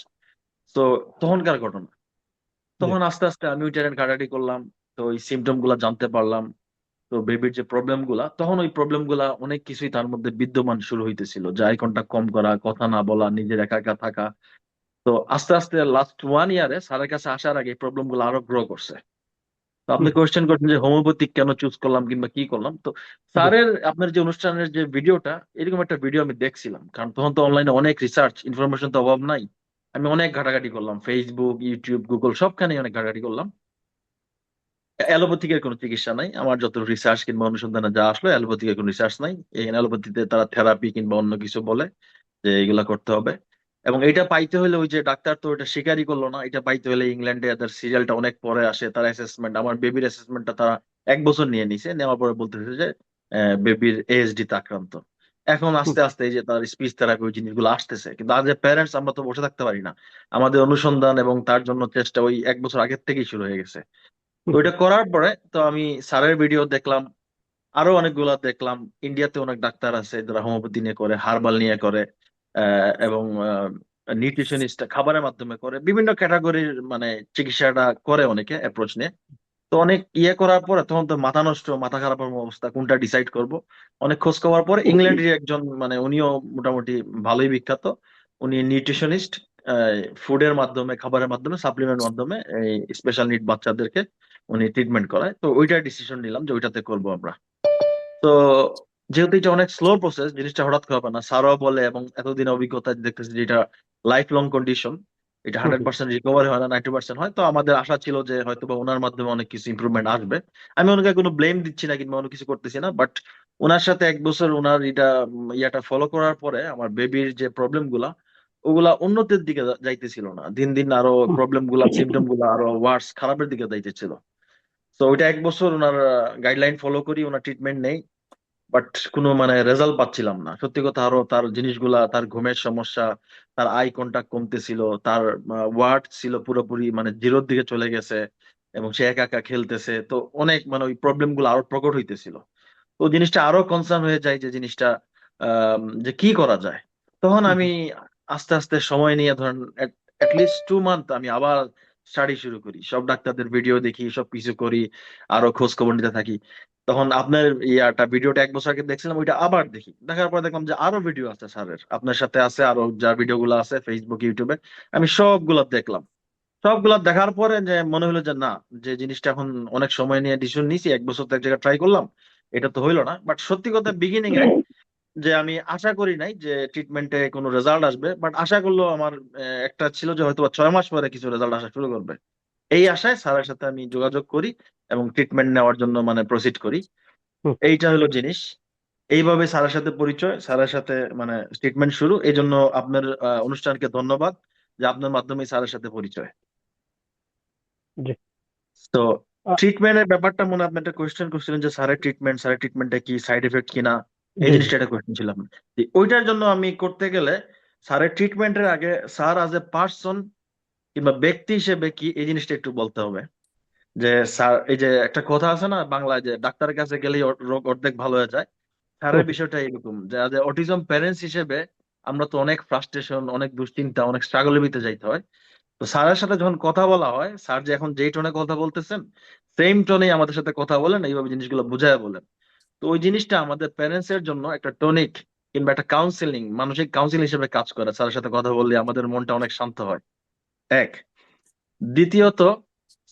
তো তখনকার ঘটনা। জি। তখন আস্তে আস্তে আমি ইন্টারনেট ঘাটাঘাটি করলাম, তো ওই সিমটম গুলা জানতে পারলাম। তো বেবির যে প্রবলেম গুলা, তখন ওই প্রবলেম গুলা অনেক কিছুই তার মধ্যে বিদ্যমান শুরু হইতেছিল, যে আই কন্টাক্ট কম করা, কথা না বলা, নিজের একা একা থাকা। তো আস্তে আস্তে লাস্ট 1 ইয়ারে স্যারের কাছে আসার আগে এই প্রবলেম গুলো আরো গ্রো করছে। তো আপনি হুম, কোয়েশ্চেন করছেন যে হোমিওপ্যাথিক কেন চুজ করলাম কিংবা কি করলাম। তো জি। স্যারের আপনার যে অনুষ্ঠানের যে ভিডিওটা, এরকম একটা ভিডিও আমি দেখছিলাম, কারণ তখন তো অনলাইনে অনেক রিসার্চ ইনফরমেশন তো অভাব নাই। আমি অনেক ঘাটাঘাটি করলাম, ফেসবুক, ইউটিউব, গুগল সবখানে অনেক ঘাটাঘাটি করলাম। অ্যালোপ্যাথিকের কোনো চিকিৎসা নাই, আমার যত রিসার্চ কিংবা অনুসন্ধানে যা আসলো, অ্যালোপ্যাথিকের কোনো রিসার্চ নাই। এখানে অ্যালোপ্যাথিতে তারা থেরাপি কিংবা অন্য কিছু বলে যে এগুলা করতে হবে। এবং এটা পাইতে হলে ওই যে ডাক্তার তো এটা স্বীকারই করলো না, এটা পাইতে হলে ইংল্যান্ডে এদের সিরিয়ালটা অনেক পরে আসে, তার অ্যাসেসমেন্ট, আমার বেবির অ্যাসেসমেন্টটা তারা 1 বছর নিয়ে নিছে, নেওয়ার পরে বলতেছে যে বেবির এএসডি তে আক্রান্ত। এখন হুম, আস্তে আস্তে এই যে তার স্পিচ থেরাপি ওই জিনিসগুলো আসতেছে, কিন্তু আজ প্যারেন্টস আমরা তো বসে থাকতে পারি না, আমাদের অনুসন্ধান এবং তার জন্য চেষ্টা ওই 1 বছর আগের থেকেই শুরু হয়ে গেছে। তো হুম, ওইটা করার পরে তো আমি স্যারের ভিডিও দেখলাম, আরো অনেকগুলা দেখলাম। ইন্ডিয়াতে অনেক ডাক্তার আছে যারা হোমিওপ্যাথি নিয়ে করে, হার্বাল নিয়ে করে, এবং নিউট্রিশনিস্ট খাবারের মাধ্যমে করে, বিভিন্ন ক্যাটাগরির মানে চিকিৎসাটা করে অনেকে অ্যাপ্রোচ নিয়ে। তো অনেক ইয়ে করার পরে তখন তো মাথা নষ্ট, মাথা খারাপ হওয়ার অবস্থা, কোনটা ডিসাইড করব। অনেক খোঁজ খবর পরে ইংল্যান্ডের একজন মানে উনিও মোটামুটি ভালোই বিখ্যাত, উনি নিউট্রিশনিস্ট, ফুডের মাধ্যমে, খাবারের মাধ্যমে, সাপ্লিমেন্ট মাধ্যমে এই স্পেশাল নিড বাচ্চাদেরকে উনি ট্রিটমেন্ট করায়। তো ওইটা ডিসিশন নিলাম যে ওইটাতে করব আমরা। তো যেহেতু এটা অনেক স্লো প্রসেস, জিনিসটা হঠাৎ করে হবে না, স্যারও বলে এবং এতদিন অভিজ্ঞতা দেখতেছি যে এটা লাইফ লং কন্ডিশন, এটা হুম, 100% রিকভারি হয় না, 90% হয়। তো আমাদের আশা ছিল যে হয়তো বা ওনার মাধ্যমে অনেক কিছু ইমপ্রুভমেন্ট আসবে। আমি ওনাকে কোনো ব্লেম দিচ্ছি না কিংবা অন্য কিছু করতেছি না, বাট ওনার সাথে 1 বছর ওনার এটা ইয়াটা ফলো করার পরে আমার বেবির যে প্রবলেম গুলা, ওগুলা উন্নতির দিকে যাইতেছিল না, দিন দিন আরো হুম, প্রবলেম গুলা, সিমটম গুলা আরো ওয়ার্স, খারাপের দিকে যাইতেছিল। তো ওইটা 1 বছর ওনার গাইডলাইন ফলো করি, ওনার ট্রিটমেন্ট নেই, বাট কোনো মানে রেজাল্ট পাচ্ছিলাম না সত্যি কথা। আরো তার জিনিসগুলা, তার ঘুমের সমস্যা, তার আই কন্টাক্ট কমতেছিল, তার ওয়ার্ড ছিল পুরোপুরি মানে জিরোর দিকে চলে গেছে, এবং সে একা একা খেলতেছে। তো অনেক মানে ওই প্রবলেম গুলো আরো প্রকট হইতেছিল। তো জিনিসটা আরো কনসার্ন হয়ে যায় যে জিনিসটা যে কি করা যায়। তখন হুম, আমি আস্তে আস্তে সময় নিয়ে ধরেন লিস্ট 2 মান্থ আমি আবার স্টাডি শুরু করি, সব ডাক্তারদের ভিডিও দেখি, সব কিছু করি, আরো খোঁজ খবর নিতে থাকি। তখন আপনার ভিডিওটা 1 বছর আগে দেখছিলাম, ওইটা আবার দেখি, দেখার পর দেখলাম যে আরো ভিডিও আছে স্যারের, আপনার সাথে আছে আরো যা ভিডিও গুলো আছে ফেসবুক, ইউটিউবে, আমি সবগুলা দেখলাম। সবগুলা দেখার পরে যে মনে হলো যে না, যে জিনিসটা এখন অনেক সময় নিয়ে ডিসিশন নিয়েছি, 1 বছর তো এক জায়গায় ট্রাই করলাম, এটা তো হইলো না। বাট সত্যি কথা বিগিনিং এ যে আমি আশা করি নাই যে ট্রিটমেন্টে কোনো রেজাল্ট আসবে, বাট আশা করলো আমার একটা ছিল যে হয়তো 6 মাস পরে কিছু রেজাল্ট আসা শুরু করবে। এই আশায় স্যারের সাথে আমি যোগাযোগ করি এবং ট্রিটমেন্ট নেওয়ার জন্য মানে প্রসিড করি। হুম, এইটা হলো জিনিস। এইভাবে স্যারের সাথে পরিচয়, স্যারের সাথে মানে ট্রিটমেন্ট শুরু। এই জন্য আপনার অনুষ্ঠানকে ধন্যবাদ যে আপনার মাধ্যমে স্যারের সাথে পরিচয়। জি। তো আ- ট্রিটমেন্টের ব্যাপারটা মনে হয় আপনি একটা কোয়েশ্চেন করছিলেন যে স্যারের ট্রিটমেন্টটা কি, সাইড এফেক্ট কিনা, এই জি, জি। জিনিসটা একটা কোয়েশ্চেন ছিল আপনার। ওইটার জন্য আমি করতে গেলে স্যারের ট্রিটমেন্টের আগে স্যার আজ এ পার্সন কিংবা ব্যক্তি হিসেবে কি, এই জিনিসটা একটু বলতে হবে। যে স্যার, এই যে একটা কথা আছে না বাংলায়, যে ডাক্তারের কাছে গেলেই রোগ অর্ধেক ভালো হয়ে যায়, হুম, স্যারের বিষয়টা এরকম যে অটিজম প্যারেন্টস হিসেবে আমরা তো অনেক ফ্রাস্ট্রেশন, অনেক দুশ্চিন্তা, অনেক স্ট্রাগলের ভিতরে যাইতে হয়। তো স্যারের সাথে যখন কথা বলা হয়, স্যার যে এখন যেই টোনে কথা বলতেছেন সেম টোনেই আমাদের সাথে কথা বলেন, এইভাবে জিনিসগুলো বুঝায় বলেন। তো ওই জিনিসটা আমাদের প্যারেন্টস এর জন্য একটা টনিক কিংবা একটা কাউন্সিলিং, মানসিক কাউন্সিল হিসেবে কাজ করে। স্যারের সাথে কথা বললে আমাদের মনটা অনেক শান্ত হয়, এক। দ্বিতীয়ত,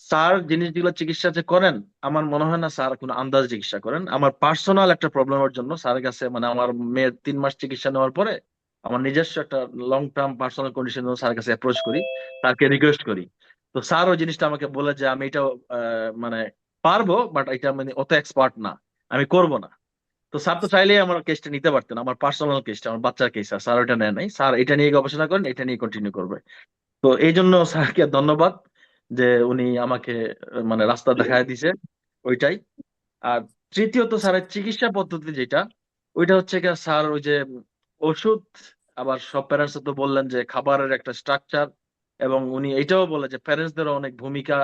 স্যার জিনিসগুলো চিকিৎসা যে করেন, আমার মনে হয় না স্যার কোনো আন্দাজ চিকিৎসা করেন। আমার পার্সোনাল একটা প্রবলেমের জন্য স্যারের কাছে, মানে আমার মেয়ের 3 মাস চিকিৎসা নেওয়ার পরে আমার নিজস্ব একটা লং টার্ম পার্সোনাল কন্ডিশন জন্য স্যারের কাছে অ্যাপ্রোচ করি, স্যারকে রিকোয়েস্ট করি। তো স্যার ওই জিনিসটা আমাকে বলে যে আমি এটা মানে পারবো, বাট এটা মানে অত এক্সপার্ট না, আমি করব না। তো স্যার তো চাইলেই আমার কেসটা নিতে পারতেন, আমার পার্সোনাল কেসটা, আমার বাচ্চার কেস। স্যার ওটা নেয় নাই, স্যার এটা নিয়ে গবেষণা করেন, এটা নিয়ে কন্টিনিউ করবে। তো এই জন্য স্যারকে ধন্যবাদ যে উনি আমাকে মানে রাস্তা দেখায় দিছে, ওইটাই। আর তৃতীয়ত, স্যারের চিকিৎসা পদ্ধতি যেটা, ওইটা হচ্ছে কি, স্যার ওই যে ওষুধ, আবার সব প্যারেন্টস তো বললেন যে খাবারের একটা স্ট্রাকচার, এবং উনি এটাও বলে যে প্যারেন্টসদেরও অনেক ভূমিকা,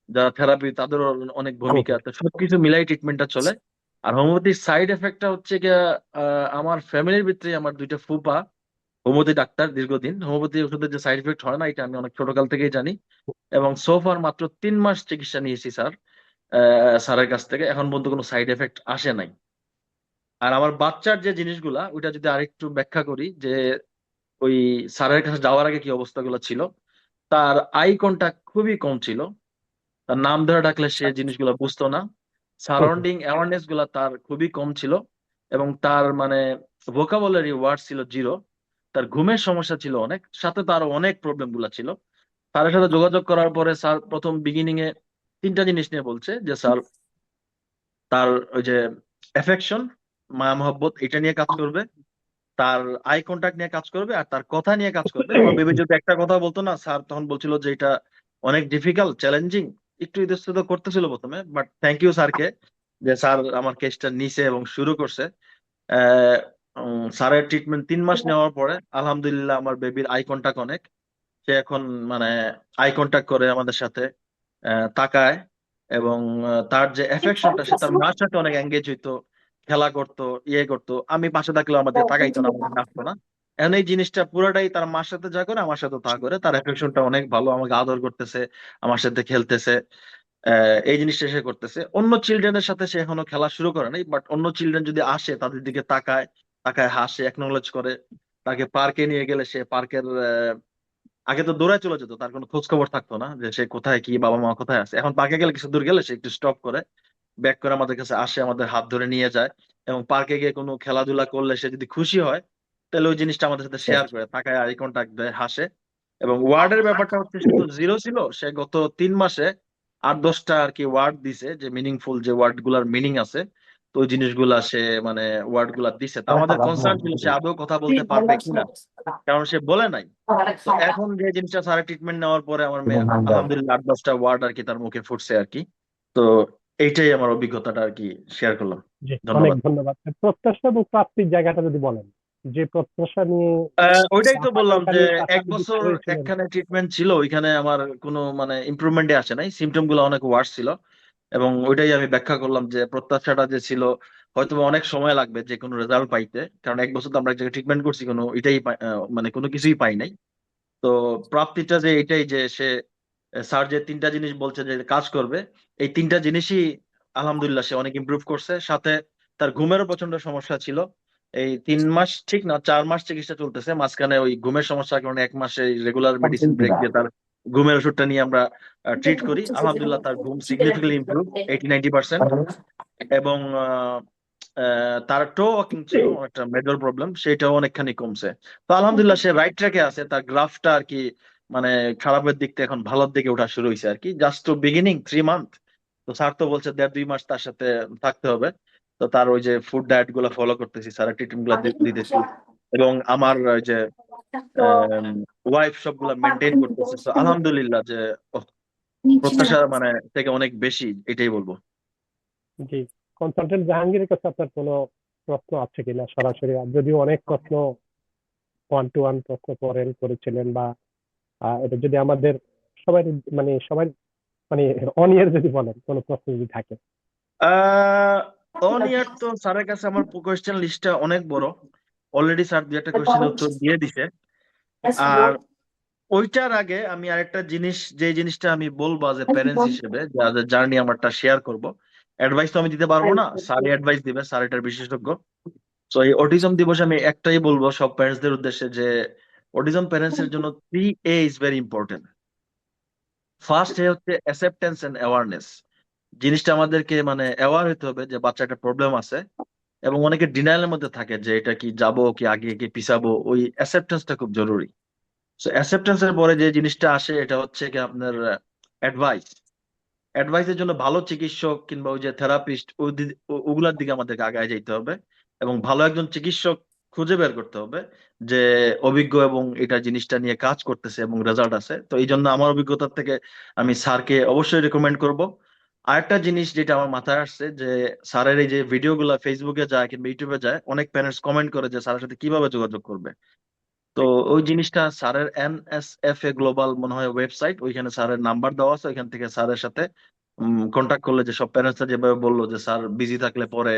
যারা থেরাপি তাদেরও অনেক ভূমিকা। তো সবকিছু মিলাই ট্রিটমেন্টটা চলে। আর হোমিওপ্যাথির সাইড এফেক্টটা হচ্ছে গিয়া, আমার ফ্যামিলির ভিতরে আমার 2টা ফুপা হোমিওপ্যাথি ডাক্তার, দীর্ঘদিন। হোমিওপ্যাথি ওষুধের যে সাইড এফেক্ট হয় না, এটা আমি অনেক ছোটকাল থেকেই জানি। এবং সোফার মাত্র 3 মাস চিকিৎসা নিয়েছি স্যার, স্যারের কাছ থেকে, এখন পর্যন্ত কোনো সাইড এফেক্ট আসে নাই। আর আমার বাচ্চার যে জিনিসগুলা, ওইটা যদি আরেকটু ব্যাখ্যা করি, যে ওই স্যারের কাছে যাওয়ার আগে কি অবস্থাগুলো ছিল। তার আই কন্টাক্ট খুবই কম ছিল, তার নাম ধরে ডাকলে সে জিনিসগুলো বুঝতো না। সারাউন্ডিং অ্যাওয়ারনেস গুলা তার খুবই কম ছিল, এবং তার মানে ভোকাবুলারি ওয়ার্ড ছিল 0। তার ঘুমের সমস্যা ছিল অনেক, সাথে তার অনেক প্রবলেম গুলা ছিল। স্যারের সাথে যোগাযোগ করার পরে স্যার প্রথম বিগিনিং এ 3টা জিনিস নিয়ে বলছে, যে স্যার তার ওই যে এফেকশন, মায়া মহব্বত, এটা নিয়ে কাজ করবে, তার আই কন্টাক্ট নিয়ে কাজ করবে, আর তার কথা নিয়ে কাজ করবে। আমার বেবি যদি একটা কথা বলতো না, স্যার তখন বলছিল যে এটা অনেক ডিফিকাল্ট, চ্যালেঞ্জিং, একটু ইতস্তত করতেছিল প্রথমে। বাট থ্যাংক ইউ স্যারকে, যে স্যার আমার কেসটা নিছে এবং শুরু করছে। স্যারের ট্রিটমেন্ট 3 মাস নেওয়ার পরে আলহামদুলিল্লাহ আমার বেবির আই কন্টাক্ট অনেক, সে এখন মানে আই কন্টাক্ট করে আমাদের সাথে, তাকায়, এবং তার যে এফেকশনটা, সে তার মার সাথে অনেক এঙ্গেজ হইতো, খেলা করতো, ইয়ে করতো। আমি পাশে থাকলেও আমাদের তাকাইতো না, আমাদের ডাকতো না। এখন এই জিনিসটা পুরোটাই তার মার সাথে যা করে আমার সাথে তা করে, তার এফেকশনটা অনেক ভালো, আমাকে আদর করতেছে, আমার সাথে খেলতেছে। এই জিনিসটা সে করতেছে। অন্য চিলড্রেনের সাথে সে এখনো খেলা শুরু করে নাই, বাট অন্য চিলড্রেন যদি আসে তাদের দিকে তাকায়, তাকায় হাসে, একনলেজ করে। তাকে পার্কে নিয়ে গেলে সে পার্কের, আগে তো দৌড়ায় চলে যেত, তার কোনো খোঁজ খবর থাকতো না যে সে কোথায়, কি বাবা মা কোথায় আছে। এখন পার্কে গেলে, কিছু দূর গেলে সে একটু স্টপ করে, ব্যাক করে আমাদের কাছে আসে, আমাদের হাত ধরে নিয়ে যায়। এবং পার্কে গিয়ে কোনো খেলাধুলা করলে সে যদি খুশি হয়, তাহলে ওই জিনিসটা আমাদের সাথে শেয়ার করে, তাকায় আই কন্টাক্ট দেয়, হাসে। এবং ওয়ার্ডের ব্যাপারটা হচ্ছে, সে তো 0 ছিল, সে গত 3 মাসে 8-10টা আর কি ওয়ার্ড দিছে, যে মিনিংফুল, যে ওয়ার্ড গুলার মিনিং আছে। তো ওই জিনিসগুলা সে মানে ওয়ার্ড গুলা দিছে। তো আমাদের কনসার্ন ছিল সে আদৌ কথা বলতে পারবে কিনা, কারণ সে বলে নাই। তো এখন যে জিনিসটা, স্যারের ট্রিটমেন্ট নেওয়ার পরে আমার মেয়ে আলহামদুলিল্লাহ 8-10টা ওয়ার্ড আর কি তার মুখে ফুটছে আর কি। তো এইটাই আমার অভিজ্ঞতাটা আর কি শেয়ার করলাম। জি, অনেক ধন্যবাদ। ধন্যবাদ। প্রত্যাশা এবং প্রাপ্তির জায়গাটা যদি বলেন, যে প্রত্যাশা নিয়ে ওইটাই তো বললাম যে আশাকে 1 যুক্ত বছর হয়েছিলেন। একখানে ট্রিটমেন্ট ছিল, ওইখানে আমার কোনো মানে ইমপ্রুভমেন্টে আসে নাই, সিমটম গুলো অনেক ওয়ার্স ছিল। এবং ওইটাই আমি ব্যাখ্যা করলাম যে প্রত্যাশাটা যে ছিল, হয়তো অনেক সময় লাগবে যে কোনো রেজাল্ট পাইতে, কারণ 1 বছর তো আমরা এক জায়গায় ট্রিটমেন্ট করছি, কোনো এটাই মানে কোনো কিছুই পাই নাই। তো প্রাপ্তিটা যে এটাই, যে সে স্যার যে 3টা জিনিস বলছে যে কাজ করবে, এই 3টা জিনিসই আলহামদুলিল্লাহ সে অনেক ইমপ্রুভ করছে। সাথে তার ঘুমেরও প্রচন্ড সমস্যা ছিল। এই 3 মাস ঠিক না, 4 মাস চিকিৎসা চলতেছে, মাঝখানে ওই ঘুমের সমস্যার কারণে 1 মাসে রেগুলার মেডিসিন ব্রেক দিয়ে তার ঘুমের ওষুধটা নিয়ে আমরা ট্রিট করি। আলহামদুলিল্লাহ তার ঘুম সিগনিফিকেন্টলি ইমপ্রুভ, 80-90%। এবং তার টো ওয়াকিং ছিল একটা মেজর প্রবলেম, সেটাও অনেকখানি কমছে। তো আলহামদুলিল্লাহ সে রাইট ট্র্যাকে আছে, তার গ্রাফটা আর কি মানে খারাপের দিক থেকে এখন ভালোর দিকে ওঠা শুরু হয়েছে আর কি, জাস্ট টু বিগিনিং 3 মান্থ। তো স্যার তো বলছে 1.5-2 মাস তার সাথে থাকতে হবে। তো তার ওই যে ফুড ডায়েট গুলো ফলো করতেছি, স্যারের ট্রিটমেন্ট গুলো দিতেছি, এবং আমার ওই যে ওয়াইফ সবগুলা মেনটেন করতেছে। তো আলহামদুলিল্লাহ যে প্রত্যাশা মানে থেকে অনেক বেশি, এটাই বলবো। জি, কনসালটেন্ট জাহাঙ্গীরের কাছে আপনার কোনো প্রশ্ন আছে কিনা সরাসরি? আর যদিও অনেক প্রশ্ন 1-to-1 প্রশ্ন করেছিলেন, বা এটা যদি আমাদের সবাই সবাই মানে অন ইয়ার যদি বলেন, কোনো প্রশ্ন যদি থাকে। অন ইয়ার তো স্যারের কাছে আমার কোয়েশ্চেন লিস্টটা অনেক বড়, অলরেডি স্যার 2-1টা কোয়েশ্চেনের উত্তর দিয়ে দিছে। আর ওইটার আগে আমি আরেকটা জিনিস, যে জিনিসটা আমি বলবো যে প্যারেন্টস হিসেবে, যাদের জার্নি আমারটা শেয়ার করব। অ্যাডভাইস তো আমি দিতে পারবো না, স্যারই অ্যাডভাইস দিবে, স্যার এটার বিশেষজ্ঞ। তো এই অটিজম দিবসে আমি একটাই বলবো সব প্যারেন্টসদের উদ্দেশ্যে, যে অটিজম প্যারেন্টস এর জন্য 3A is very important. First A হচ্ছে অ্যাকসেপ্টেন্স এন্ড অ্যাওয়ারনেস। জিনিসটা আমাদেরকে মানে অ্যাওয়ার হতে হবে যে বাচ্চা একটা প্রবলেম আছে, এবং অনেকে ডিনাইলের মধ্যে থাকে যে এটা কি যাবো কি আগে কি পিছাবো। ওই অ্যাকসেপ্টেন্সটা খুব জরুরি। সো অ্যাকসেপ্টেন্সের পরে যে জিনিসটা আসে এটা হচ্ছে কি আপনার অ্যাডভাইস। অ্যাডভাইসের জন্য ভালো চিকিৎসক কিংবা ওই যে থেরাপিস্ট ওগুলার দিকে আমাদেরকে আগায় যেতে হবে, এবং ভালো একজন চিকিৎসক খুঁজে বের করতে হবে যে অভিজ্ঞ এবং এটা জিনিসটা নিয়ে কাজ করতেছে এবং রেজাল্ট আছে। তো এই জন্য আমার অভিজ্ঞতার থেকে আমি স্যারকে অবশ্যই রেকমেন্ড করব। আরেকটা জিনিস যেটা আমার মাথায় আসছে, যে স্যারের এই যে ভিডিওগুলো ফেসবুকে যায় কিংবা ইউটিউবে যায়, অনেক প্যারেন্টস কমেন্ট করে যে স্যারের সাথে কিভাবে যোগাযোগ করবে। তো ওই জিনিসটা স্যারের NSFA গ্লোবাল মনে হয় ওয়েবসাইট, ওইখানে স্যারের নাম্বার দেওয়া আছে, ওইখান থেকে স্যারের সাথে কন্ট্যাক্ট করলে, যে সব প্যারেন্টসরা যেভাবে বললো যে স্যার বিজি থাকলে পরে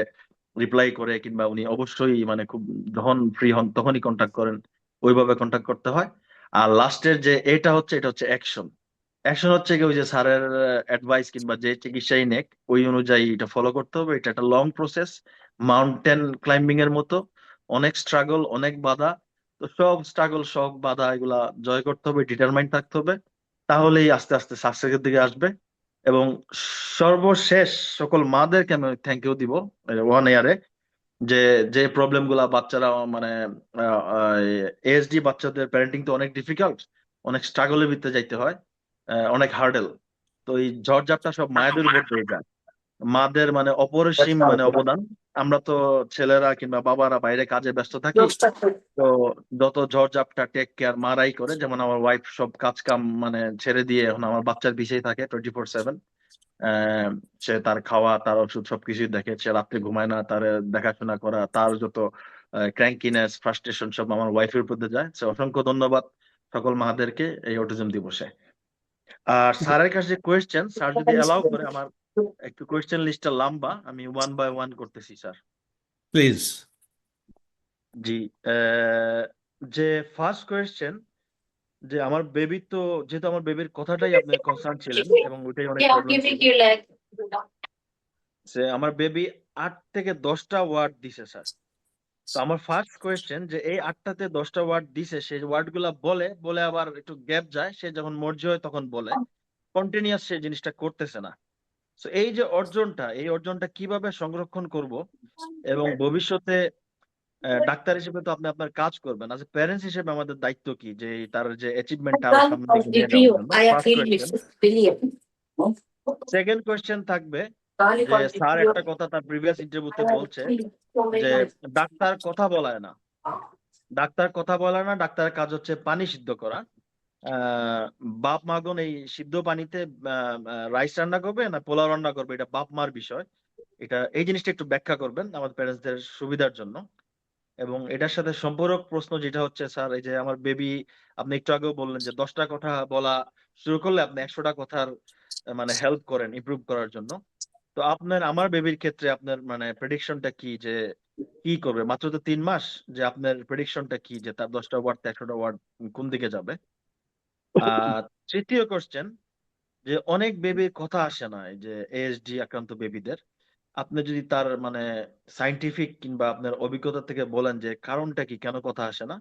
রিপ্লাই করে, কিংবা উনি অবশ্যই মানে খুব যখন ফ্রি হন তখনই কন্ট্যাক্ট করেন, ওইভাবে কন্ট্যাক্ট করতে হয়। আর লাস্টের যে এটা হচ্ছে অ্যাকশন। অ্যাকশন হচ্ছে কি ওই যে স্যারের অ্যাডভাইস কিংবা যে চিকিৎসাই নেক ওই অনুযায়ী এটা ফলো করতে হবে। এটা একটা লং প্রসেস, মাউন্টেন ক্লাইম্বিং এর মতো, অনেক স্ট্রাগল, অনেক বাধা। তো সব স্ট্রাগল, সব বাধা এগুলা জয় করতে হবে, ডিটারমাইন্ড থাকতে হবে, তাহলেই আস্তে আস্তে সাকসেসের দিকে আসবে। এবং সর্বশেষ সকল মাদেরকে আমি থ্যাংক ইউ দিব 1 ইয়ারে, যে যে প্রবলেম গুলা বাচ্চারা মানে ASD বাচ্চাদের প্যারেন্টিং তো অনেক ডিফিকাল্ট, অনেক স্ট্রাগলের ভিতরে যাইতে হয়, অনেক হার্ডেল। তো এই ঝড়ঝাপটা সব মায়েদের উপর দিয়ে যায়, মাদের মানে অপরিসীম মানে অবদান। আমরা তো ছেলেরা কিংবা বাবারা বাইরে কাজে ব্যস্ত থাকি, তো যত ঝড়ঝাপটা টেক কেয়ার মারাই করে। যেমন আমার ওয়াইফ সব কাজ কাম মানে ছেড়ে দিয়ে এখন আমার বাচ্চার পিছেই থাকে 24/7। সে তার খাওয়া, তার ওষুধ সবকিছুই দেখে, সে রাত্রে ঘুমায় না, তার দেখাশোনা করা, তার যত ক্র্যাঙ্কিনেস ফ্রাস্ট্রেশন সব আমার ওয়াইফের উপর দিয়ে যায়। অসংখ্য ধন্যবাদ সকল মাদেরকে এই অটিজম দিবসে। আর স্যারের কাছে যে কোয়েশ্চেন, স্যার যদি অ্যালাউ করে, আমার একটু কোয়েশ্চেন লিস্টটা লম্বা, আমি 1 বাই 1 করতেছি স্যার। প্লিজ। জি, যে ফার্স্ট কোয়েশ্চেন, যে আমার বেবি তো, যেহেতু আমার বেবির কথাটাই আপনি কনসার্ন ছিলেন এবং ওইটাই অনেক প্রবলেম ছিল, যে আমার বেবি 8 থেকে 10টা ওয়ার্ড দিছে স্যার। তো আমার ফার্স্ট কোয়েশ্চেন, যে এই 8টাতে 10টা ওয়ার্ড দিছে, সেই ওয়ার্ড গুলা বলে বলে আবার একটু গ্যাপ যায়, সে যখন মর্জি হয় তখন বলে, কন্টিনিউয়াস সে জিনিসটা করতেছে না। তো এই যে অর্জনটা, এই অর্জনটা কিভাবে সংরক্ষণ করব, এবং ভবিষ্যতে ডাক্তার হিসেবে তো আপনি আপনার কাজ করবেন, আজ প্যারেন্টস হিসেবে আমাদের দায়িত্ব কি, যে তার যে অ্যাচিভমেন্টটা আরো সামনের দিকে নিয়ে যাওয়ার জন্য। First question. সেকেন্ড কোয়েশ্চেন থাকবে, যে স্যার একটা কথা তার প্রিভিয়াস ইন্টারভিউতে বলছে, যে ডাক্তার কথা বলায় না, ডাক্তার কথা বলে না, ডাক্তারের কাজ হচ্ছে পানি সিদ্ধ করা। আহ বাপ মাগন এই সিদ্ধ পানিতে রাইস রান্না করবে না পোলাও রান্না করবে, এটা বাপ মার বিষয়। এটা এই জিনিসটা একটু ব্যাখ্যা করবেন আমাদের প্যারেন্টসদের সুবিধার জন্য। এবং এটার সাথে সম্পূরক প্রশ্ন যেটা হচ্ছে, স্যার এই যে আমার বেবি, আপনি একটু আগেও বললেন যে 10টা কথা বলা শুরু করলে আপনি 100টা কথার মানে হেল্প করেন ইমপ্রুভ করার জন্য। তো আপনার আমার বেবির ক্ষেত্রে আপনার মানে প্রেডিকশনটা কি, যে কি করবে, মাত্র তো 3 মাস, যে আপনার প্রেডিকশনটা কি, যে তার 10টা ওয়ার্ড 100টা ওয়ার্ড কোন দিকে যাবে? আর তৃতীয় কোশ্চেন, যে অনেক বেবির কথা আসে না, এই যে ASD আক্রান্ত বেবিদের, আপনি যদি তার মানে সাইন্টিফিক কিংবা আপনার অভিজ্ঞতা থেকে বলেন যে কারণটা কি, কেন কথা আসে না।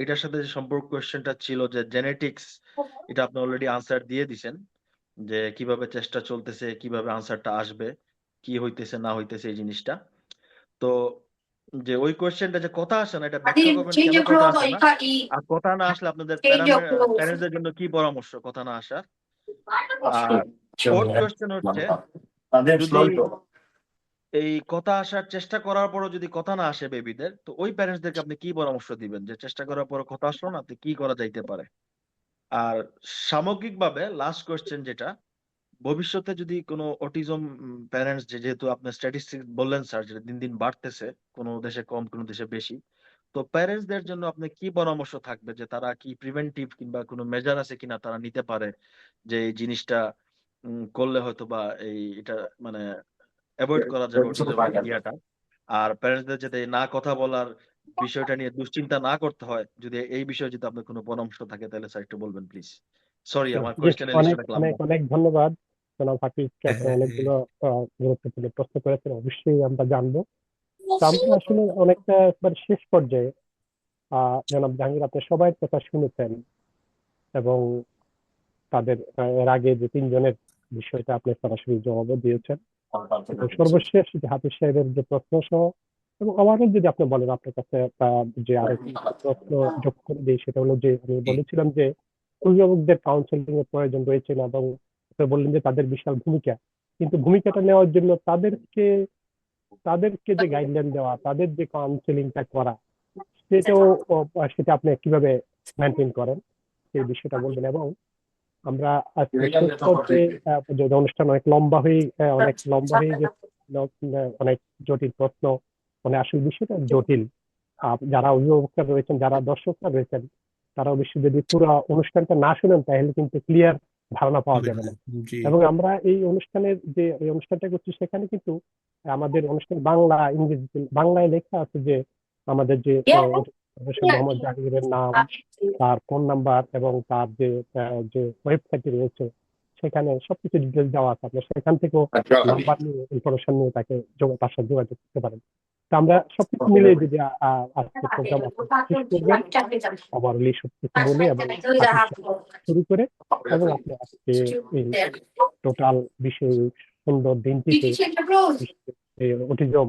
এটার সাথে যে সম্পর্ক কোয়েশ্চেনটা ছিল যে জেনেটিক্স, এটা আপনি অলরেডি আনসার দিয়ে দিছেন, যে কিভাবে চেষ্টা চলতেছে, কিভাবে আনসারটা আসবে, কি হইতেছে না হইতেছে এই জিনিসটা। তো যে ওই কোয়েশ্চেনটা যে কথা আসে না, এটা ব্যাখ্যা করবেন কেন কথা আসে না, আর কথা না আসলে আপনাদের প্যারেন্টসদের জন্য কি পরামর্শ কথা না আসার। আর ফোর্থ কোয়েশ্চেন হচ্ছে, যদি এই কথা আসার চেষ্টা করার পরও যদি কথা না আসে বেবিদের, তো ওই প্যারেন্টসদেরকে আপনি কি পরামর্শ দিবেন, যে চেষ্টা করার পরও কথা আসলো না, তো কি করা যাইতে পারে? আর সামগ্রিকভাবে লাস্ট কোয়েশ্চেন যেটা, ভবিষ্যতে যদি কোনো অটিজম প্যারেন্টস, যেহেতু আপনি স্ট্যাটিস্টিক্স বললেন স্যার, যেটা দিন দিন বাড়তেছে, কোনো দেশে কম কোনো দেশে বেশি, তো প্যারেন্টসদের জন্য আপনি কি পরামর্শ থাকবে, যে তারা কি প্রিভেন্টিভ কিংবা কোনো মেজার আছে কিনা তারা নিতে পারে, যে এই জিনিসটা করলে হয়তো বা এটা মানে অ্যাভয়েড করা যাবে অটিজমের ইয়াটা। আর প্যারেন্টসদের যাতে না কথা বলার বিষয়টা নিয়ে দুশ্চিন্তা না করতে হয়, যদি এই বিষয়ে যদি আপনার কোনো পরামর্শ থাকে তাহলে স্যার একটু বলবেন প্লিজ। সরি, আমার জি, কোয়েশ্চেনের অনেক লিস্টটা অনেক লম্বা। অনেক ধন্যবাদ জনাব হাফিজকে। হ্যাঁ, আপনি হ্যাঁ, অনেকগুলো গুরুত্বপূর্ণ প্রশ্ন করেছেন, অবশ্যই আমরা জানবো। তো আমরা আসলে অনেকটা একবার শেষ পর্যায়ে জনাব জাহাঙ্গীর, আপনি সবাই কথা শুনেছেন এবং তাদের এর আগে যে তিনজনের বিষয়টা আপনি সরাসরি জবাবও দিয়েছেন, এবং সর্বশেষ যে হাফিজ সাহেবের যে প্রশ্ন সহ, এবং আমারও যদি আপনি বলেন আপনার কাছে যে আরো কি প্রশ্ন যোগ করে দিই, সেটা হলো যে আমি জি, বলেছিলাম যে অভিভাবকদের কাউন্সেলিং এর প্রয়োজন রয়েছে না, এবং আপনি বললেন যে তাদের বিশাল ভূমিকা, কিন্তু ভূমিকাটা নেওয়ার জন্য তাদেরকে তাদেরকে যে গাইডলাইন দেওয়া, তাদের যে কাউন্সেলিংটা করা, সেটাও সেটা আপনি কিভাবে মেনটেন করেন সেই বিষয়টা বলবেন। এবং আমরা আজকে শেষ পর্যায়ে যে অনুষ্ঠান অনেক লম্বা হয়ে গেছে, অনেক জটিল প্রশ্ন, মানে আসল বিষয়টা জটিল। যারা অভিভাবকরা রয়েছেন, যারা দর্শকরা রয়েছেন, তারা অবশ্যই যদি পুরো অনুষ্ঠানটা না শুনেন তাহলে কিন্তু ক্লিয়ার ধারণা পাওয়া হবে যাবে না। না। জি, এবং আমরা এই অনুষ্ঠানটা করছি, সেখানে কিন্তু আমাদের অনুষ্ঠান বাংলায় লেখা আছে যে আমাদের যে প্রফেসর মোহাম্মদ জাহাঙ্গীরের নাম, তার ফোন নাম্বার এবং তার যে ওয়েবসাইটটি রয়েছে, সেখানে সবকিছু ডিটেলস দেওয়া আছে। আপনি সেখান থেকেও নাম্বার নিয়ে, ইনফরমেশন নিয়ে তার সাথে যোগাযোগ করতে পারেন। তো আমরা সবকিছু মিলিয়ে যদি আজকে প্রোগ্রাম আপনি শেষ করবেন, ওভারঅলি সবকিছু বলে এবং হাফিজ সাহেব শুরু করে, এবং আপনি আজকে এই টোটাল বিষয় সুন্দর দিনটিতে অটিজম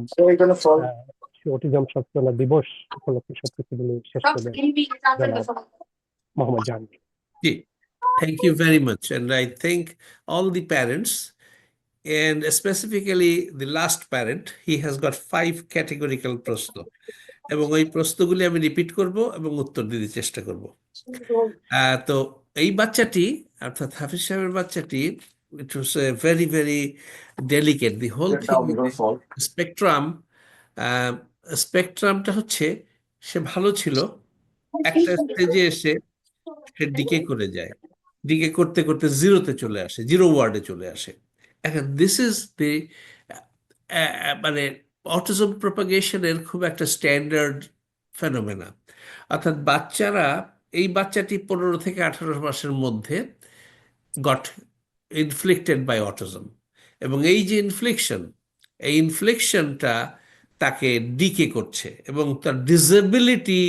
অটিজম সচেতনতা দিবস উপলক্ষে সবকিছু বলে শেষ করবেন জনাব মোহাম্মদ জাহাঙ্গীর। জি, thank you very much. And I thank all the parents, and specifically the last parent. He has got 5 categorical প্রশ্ন, এবং ওই প্রশ্নগুলি আমি রিপিট করব এবং উত্তর দিতে চেষ্টা করব। তো এই বাচ্চাটি, অর্থাৎ হাফিজ সাহেবের বাচ্চাটি, it was very very delicate, the whole thing spectrum. স্পেকট্রামটা হচ্ছে, সে ভালো ছিল, একটা স্টেজে এসে সে ডিকে করে যায়, ডিকে করতে করতে জিরোতে চলে আসে, জিরো ওয়ার্ডে চলে আসে। এখন দিস ইজ দি মানে অটিজম প্রপাগেশনের খুব একটা স্ট্যান্ডার্ড ফেনোমেনা। অর্থাৎ বাচ্চারা, এই বাচ্চাটি 15 থেকে 18 মাসের মধ্যে গট ইনফ্লিক্টেড বাই অটিজম, এবং এই যে এই ইনফ্লিকশনটা তাকে ডিকে করছে, এবং তার disability,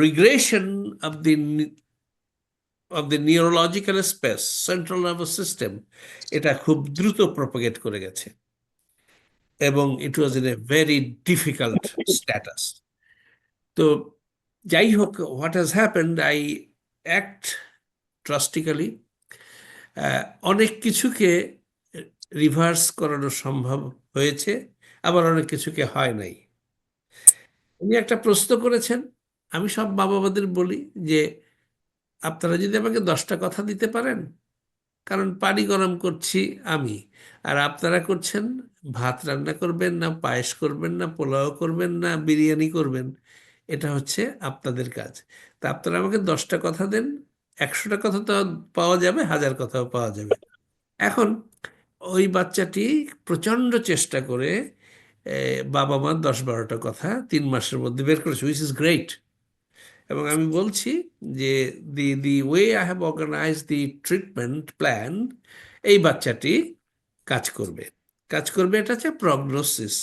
regression of the neurological space, central nervous system, এটা খুব দ্রুত প্রপাগেট করে গেছে, এবং it was in a very difficult status. তো যাই হোক, what has happened, I act drastically. অনেক কিছুকে রিভার্স করানো সম্ভব হয়েছে, আবার অনেক কিছুকে হয় নাই। উনি একটা প্রশ্ন করেছেন, আমি সব বাবা মাদের বলি যে আপনারা যদি আমাকে 10টা কথা দিতে পারেন, কারণ পানি গরম করছি আমি, আর আপনারা করছেন ভাত রান্না করবেন না, পায়েস করবেন না, পোলাও করবেন না, বিরিয়ানি করবেন, এটা হচ্ছে আপনাদের কাজ। তা আপনারা আমাকে 10টা কথা দেন, 100টা কথা তো পাওয়া যাবে, 1000 কথাও পাওয়া যাবে। এখন ওই বাচ্চাটি প্রচণ্ড চেষ্টা করে বাবা মার 10-12টা কথা 3 মাসের মধ্যে বের করেছে, উইচ ইজ গ্রেট। এবং আমি বলছি যে the way I have organise the treatment plan, এই বাচ্চাটি কাজ করবে। এটা হচ্ছে প্রগনোসিস।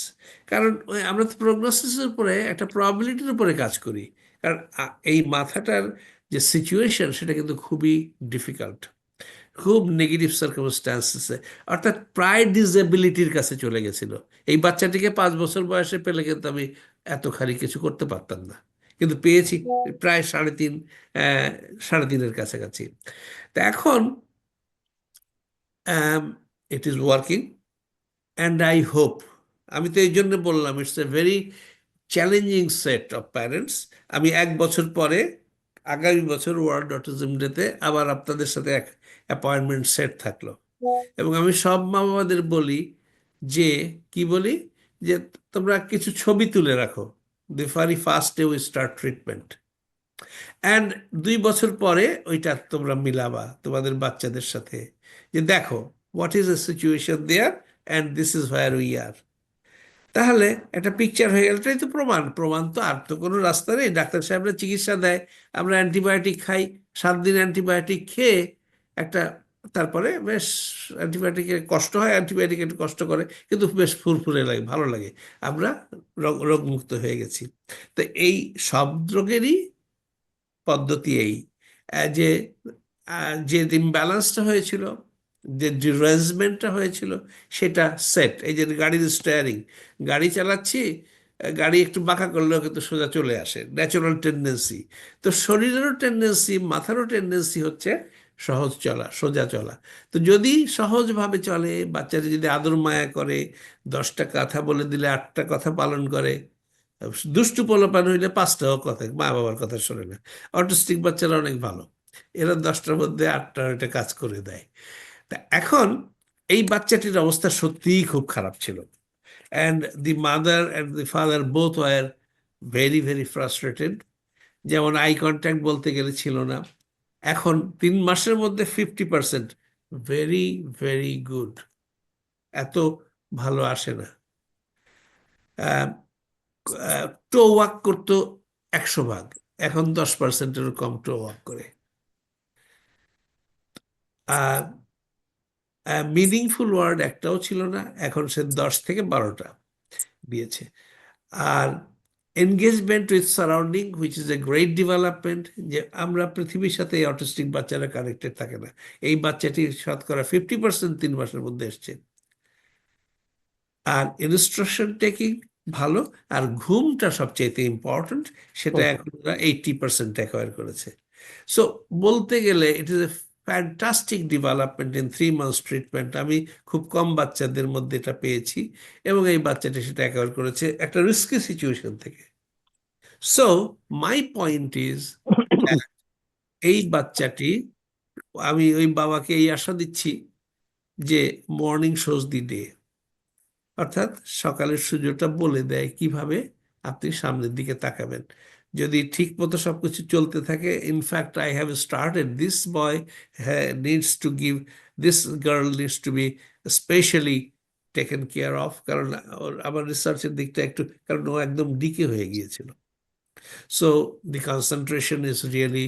কারণ আমরা তো প্রগনোসিসের উপরে, একটা প্রবাবিলিটির উপরে কাজ করি। কারণ এই মাথাটার যে সিচুয়েশন, সেটা কিন্তু খুবই ডিফিকাল্ট, খুব নেগেটিভ সার্কামস্টান্সেসে, অর্থাৎ প্রায় ডিসেবিলিটির কাছে চলে গেছিল। এই বাচ্চাটিকে 5 বছর বয়সে পেলে কিন্তু আমি এতখানি কিছু করতে পারতাম না, কিন্তু পেয়েছি প্রায় 3.5 3.5-এর কাছাকাছি। তা এখন it is working, and I hope, আমি তো এই জন্য বললাম it's a very challenging set of parents. আমি 1 বছর পরে, আগামী বছর ওয়ার্ল্ড অটিজম ডেতে আবার আপনাদের সাথে এক অ্যাপয়েন্টমেন্ট সেট থাকলো, এবং আমি সব মা বাবাদের বলি যে, কি বলি, যে তোমরা কিছু ছবি তুলে রাখো, the very first day we start treatment, and 2 বছর পরে ওইটা তোমরা মিলাবা তোমাদের বাচ্চাদের সাথে, যে দেখো what is the situation there, and this is where we are. তাহলে একটা পিকচার হয়ে গেল, এটাই তো প্রমাণ। প্রমাণ তো আর তো কোনো রাস্তা নেই। ডাক্তার সাহেবরা চিকিৎসা দেয়, আমরা অ্যান্টিবায়োটিক খাই, 7 দিন অ্যান্টিবায়োটিক খেয়ে একটা, তারপরে বেশ অ্যান্টিবায়োটিকের কষ্ট হয়, অ্যান্টিবায়োটিক একটু কষ্ট করে, কিন্তু বেশ ফুরফুরে লাগে, ভালো লাগে, আমরা রোগমুক্ত হয়ে গেছি। তো এই সব রোগেরই পদ্ধতি এই, যে যে ইমব্যালেন্সটা হয়েছিল, যে ডিরেঞ্জমেন্টটা হয়েছিল, সেটা সেট। এই যে গাড়ির স্টিয়ারিং, গাড়ি চালাচ্ছি, গাড়ি একটু বাঁকা করলেও কিন্তু সোজা চলে আসে, ন্যাচারাল টেন্ডেন্সি। তো শরীরেরও টেন্ডেন্সি, মাথারও টেন্ডেন্সি হচ্ছে সহজ চলা, সোজা চলা। তো যদি সহজভাবে চলে, বাচ্চারা যদি আদর মায়া করে, 10টা কথা বলে দিলে 8টা কথা পালন করে, দুষ্টু পোলাপান হইলে 5টাও কথা, মা বাবার কথা শোনে না। অটিস্টিক বাচ্চারা অনেক ভালো, এরা 10টার মধ্যে 8টা এটা কাজ করে দেয়। তা এখন এই বাচ্চাটির অবস্থা সত্যিই খুব খারাপ ছিল, and the mother and the father both were very very frustrated. যেমন আই কন্ট্যাক্ট বলতে গেলে ছিল না। এখন 3 মাসের মধ্যে 50%, ভেরি ভেরি গুড, এত ভালো আসে না। টো ওয়াক করতো 100 ভাগ, এখন 10%-এরও কম টো ওয়াক করে। আর মিনিংফুল ওয়ার্ড একটাও ছিল না, এখন সে 10 থেকে 12টা দিয়েছে। আর engagement with surrounding, which is a great development, যে আমরা পৃথিবীর সাথে এই অটিস্টিক বাচ্চারা কানেক্টেড থাকে না। এই বাচ্চাটি শতকরা 50% 3 মাসের মধ্যে এসছে। আর ইনস্ট্রাকশন টেকিং ভালো, আর ঘুমটা সবচেয়ে ইম্পর্টেন্ট, সেটা এখন 80% অ্যাকোয়ার করেছে। সো বলতে গেলে it is a fantastic development in 3 months treatment. আমি খুব কম বাচ্চাদের মধ্যে এটা পেয়েছি, এবং এই বাচ্চাটি সেটা অ্যাকোয়ার করেছে একটা রিস্কি সিচুয়েশন থেকে। সো মাই পয়েন্ট ইজ, এই বাচ্চাটি, আমি ওই বাবাকে এই আশা দিচ্ছি যে মর্নিং শোজ দি ডে, অর্থাৎ সকালের সূর্যটা বলে দেয় কিভাবে আপনি সামনের দিকে তাকাবেন। যদি ঠিক মতো সবকিছু চলতে থাকে, in fact I have started, this boy needs to give, this girl needs to be specially taken care of, কারণ আমার রিসার্চের দিকটা একটু, কারণ ও একদম ডিকে হয়ে গিয়েছিল। So the concentration is really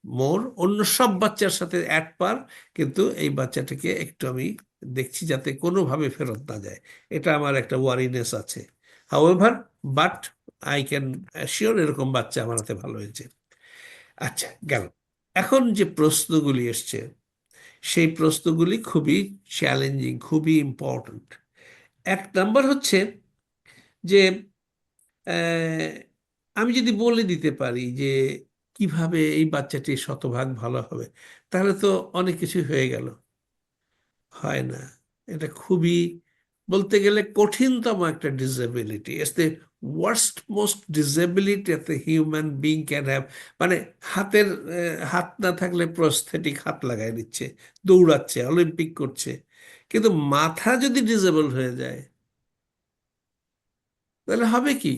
more, অন্য সব বাচ্চার সাথে এক পার, কিন্তু এই বাচ্চাটাকে একটু আমি দেখছি যাতে কোনোভাবে ফেরত না যায়, এটা আমার একটা ওয়ারিনেস আছে। However, but I can assure এরকম বাচ্চা আমার হাতে ভালো হয়েছে। আচ্ছা, গেল। এখন যে প্রশ্নগুলি এসছে, সেই প্রশ্নগুলি খুবই চ্যালেঞ্জিং, খুবই ইম্পর্ট্যান্ট। 1 নম্বর হচ্ছে যে আমি যদি বলে দিতে পারি যে কিভাবে এই বাচ্চাটি শতভাগ ভালো হবে, তাহলে তো অনেক কিছু হয়ে গেল। হয় না, এটা খুবই, বলতে গেলে কঠিনতম একটা disability. It's the worst most disability at the human being can have. মানে হাত না থাকলে প্রস্থেটিক হাত লাগাই দিচ্ছে, দৌড়াচ্ছে, অলিম্পিক করছে, কিন্তু মাথা যদি ডিসেবল হয়ে যায় তাহলে হবে কি?